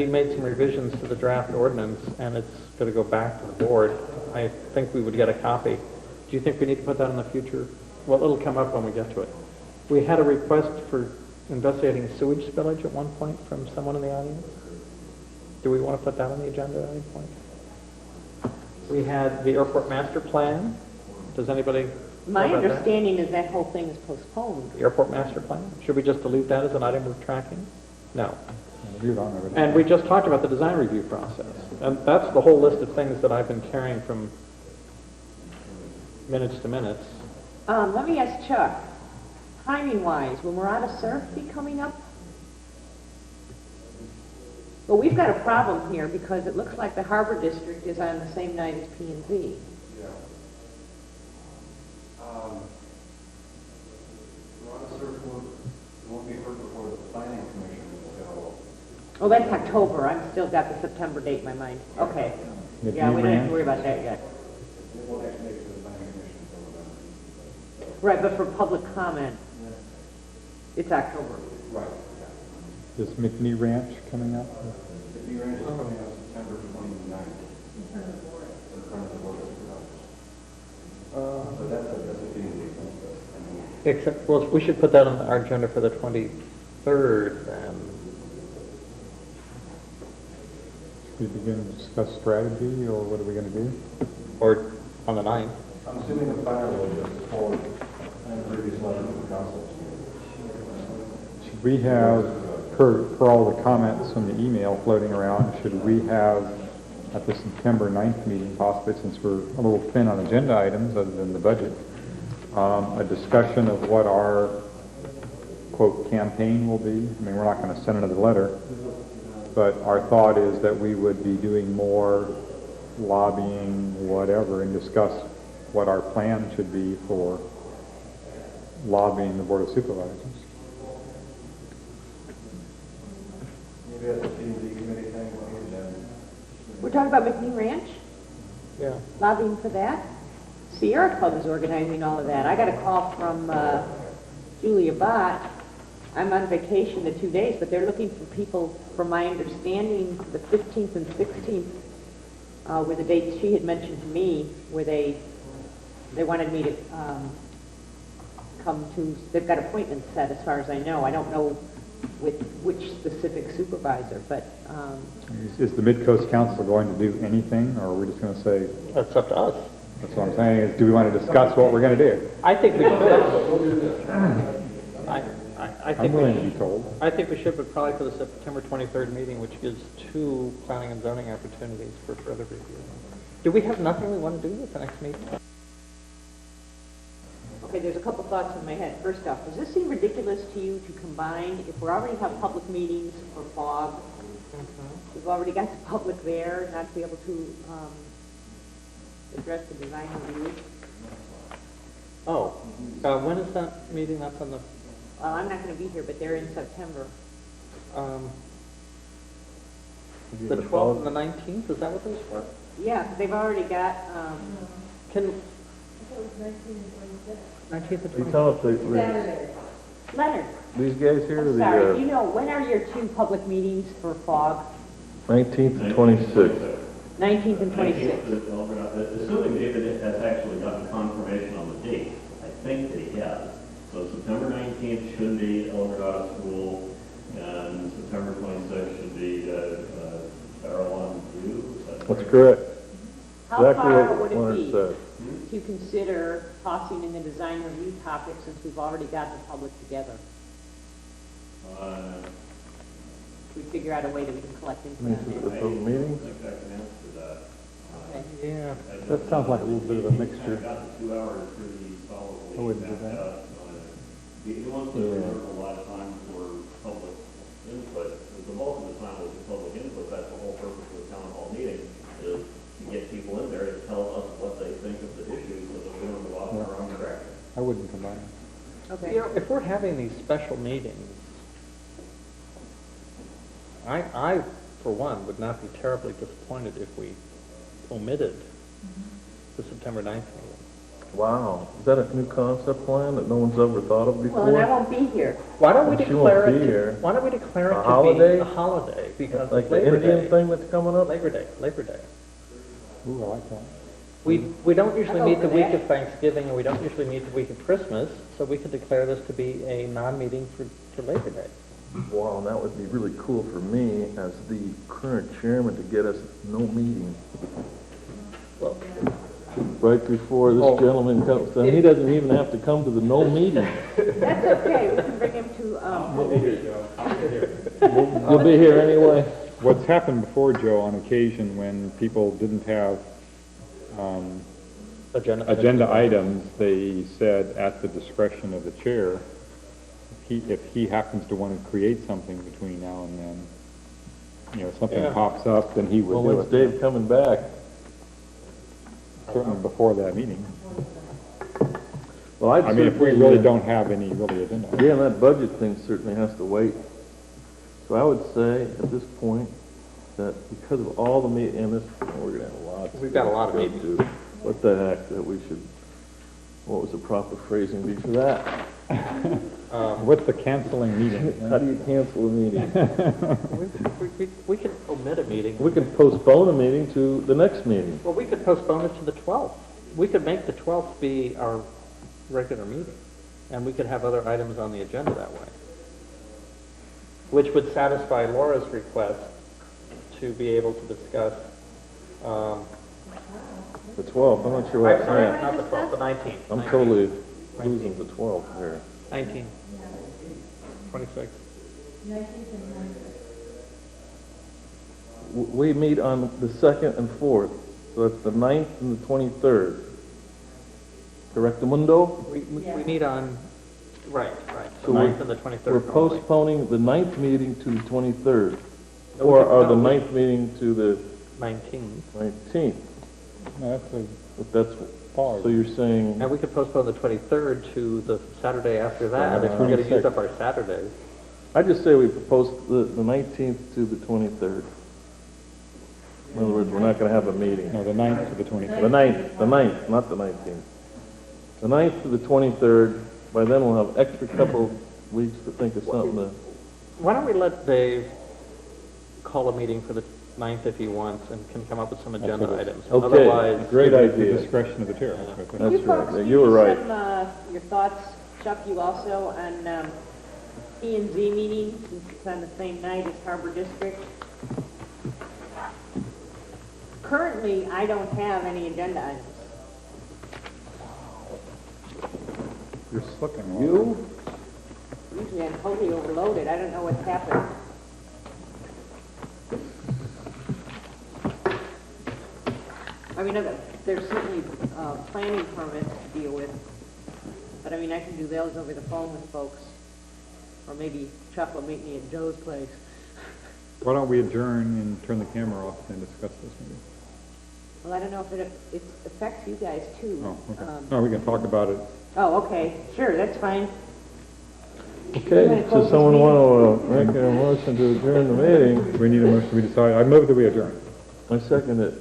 made some revisions to the draft ordinance, and it's going to go back to the board. I think we would get a copy. Do you think we need to put that in the future? Well, it'll come up when we get to it. We had a request for investigating sewage spillage at one point from someone in the audience. Do we want to put that on the agenda at any point? We had the airport master plan. Does anybody My know about that? understanding is that whole thing is postponed. The airport master plan? Should we just delete that as an item we're tracking? No. Reviewed on everything. And we just talked about the design review process. And that's the whole list of things that I've been carrying from minutes to minutes. Let me ask Chuck, timing-wise, will Murata Surf be coming up? Well, we've got a problem here because it looks like the Harbor District is on the same night as P&Z. Oh, that's October. I've still got the September date in my mind. Okay. Yeah, we don't have to worry about that yet. Right, but for public comment, it's October. Right. Is McNee Ranch coming up? McNee Ranch is coming up September 29th. So that's a few Except, well, we should put that on our agenda for the 23rd then. We begin to discuss strategy, or what are we going to do? Or on the 9th. I'm assuming the final will just forward and previous letter from the council. Should we have, per all the comments from the email floating around, should we have at the September 9th meeting, possibly since we're a little thin on agenda items other than the budget, a discussion of what our, quote, campaign will be? I mean, we're not going to send another letter, but our thought is that we would be doing more lobbying, whatever, and discuss what our plan should be for lobbying the Board of Supervisors. Maybe that's a P&Z committee thing. We're talking about McNee Ranch? Yeah. Lobbying for that? Sierra Club is organizing all of that. I got a call from Julia Bott. I'm on vacation the 2 days, but they're looking for people, from my understanding, the 15th and 16th were the dates she had mentioned to me, where they They wanted me to come to, they've got appointments set as far as I know. I don't know with which specific supervisor, but Is the Mid-Coast Council going to do anything, or are we just going to say, That's up to us. that's what I'm saying, is do we want to discuss what we're going to do? I think we should. I I'm think willing to we be told. I think we should, but probably for the September 23rd meeting, which gives 2 planning and zoning opportunities for further review. Do we have nothing we want to do at the next meeting? okay, there's a couple thoughts in my head. First off, does this seem ridiculous to you to combine, if we already have public meetings for FOG, we've already got the public there, not to be able to address the design review? Oh, when is that meeting? That's on the, Well, I'm not going to be here, but they're in September. the 12th and the 19th, is that what those were? Yeah, they've already got, Can, 19th and You 20th? tell us, Leonard, these guys here, I'm sorry, do you know, when are your 2 public meetings for FOG? 19th and 26th. 19th and 26th. Assuming David has actually gotten confirmation on the date, I think that he has. So September 19th should be El Dorado School, and September 26th should be Farallon View. That's correct. How Exactly far what would it Leonard be said. to consider tossing in the design review topic since we've already got the public together? We figure out a way that we can collect Means input. it's a meeting? Okay. Yeah. That sounds like a little bit of a mixture. Got the 2 hours pretty solidly. I wouldn't do mapped that. out. He wants to reserve a lot of time for public input. The bulk of the time with the public input, that's the whole purpose of the town hall meeting, is to get people in there to tell us what they think of the issues so that we don't go off in our own direction. I wouldn't combine it. Okay. You know, if we're having these special meetings, I, for one, would not be terribly disappointed if we omitted the September 9th meeting. Wow, is that a new concept plan that no one's ever thought of before? Well, and I won't be here. Why don't we She won't declare be it? here. Why don't we declare it A to holiday? be a holiday because Like of the Labor Indian Day? thing that's coming up? Labor Day. Ooh, I like that. We don't usually I'll meet go the for week that. of Thanksgiving, and we don't usually meet the week of Christmas, so we could declare this to be a non-meeting for Labor Day. Wow, and that would be really cool for me as the current chairman to get us no meeting. Well, Right before this gentleman comes, and he doesn't even have to come to the no meeting. That's okay, we can bring him to, You'll be here anyway. What's happened before, Joe, on occasion when people didn't have agenda items, they said at the discretion of the chair, if he happens to want to create something between now and then, you know, something Yeah. pops up, then he Well, would do when's it. Dave coming back? Certainly before that meeting. Well, I'd I mean, if we certainly, really don't have any really agenda. items. Yeah, and that budget thing certainly has to wait. So I would say at this point that because of all the and this, we're gonna have a lot. We've got a lot of to meetings. do. What the heck, that we should, what was the proper phrasing be for that? What's the canceling meeting? How do you cancel a meeting? we could omit a meeting. We can postpone a meeting to the next meeting. Well, we could postpone it to the 12th. We could make the 12th be our regular meeting, and we could have other items on the agenda that way, which would satisfy Laura's request to be able to discuss, The 12th, I'm not sure what I'm sorry, saying. not the 12th, the 19th. I'm totally losing the 12th here. 19th, 26th. We meet on the 2nd and 4th, so that's the 9th and the 23rd. Correctamundo? We meet on, right, the So 9th and the 23rd. We're normally. postponing the 9th meeting to the 23rd, No, or we- the no, we- 9th meeting to the 19th. 19th. No, that's a But that's, pause. so you're saying, And we could postpone the 23rd to the Saturday after that, if we're going to use up our Saturdays. I just say we propose the 19th to the 23rd. In other words, we're not gonna have a meeting. No, the 9th to the 23rd. The 9th, not the 19th. The 9th to the 23rd, by then we'll have extra couple weeks to think of something to, Why don't we let Dave call a meeting for the 9th if he wants, and can come up with some agenda Absolutely. items. Okay, Otherwise, great At the idea. discretion of the chair. That's right. That's You folks, right. can You were right. some, your thoughts, Chuck, you also, on P&Z meeting, since it's on the same night as Harbor District? Currently, I don't have any agenda items. You're slipping. You? Usually I'm totally overloaded. I don't know what's happened. I mean, there's certainly planning permits to deal with, but I mean, I can do those over the phone with folks, or maybe Chuck will meet me at Joe's place. Why don't we adjourn and turn the camera off and discuss this maybe? Well, I don't know if it affects you guys too. Oh, okay. No, we can talk about it. Oh, okay, sure, that's fine. Okay, does someone want to make a motion to adjourn the meeting? We need a motion, we decide, I move that we adjourn. I second it.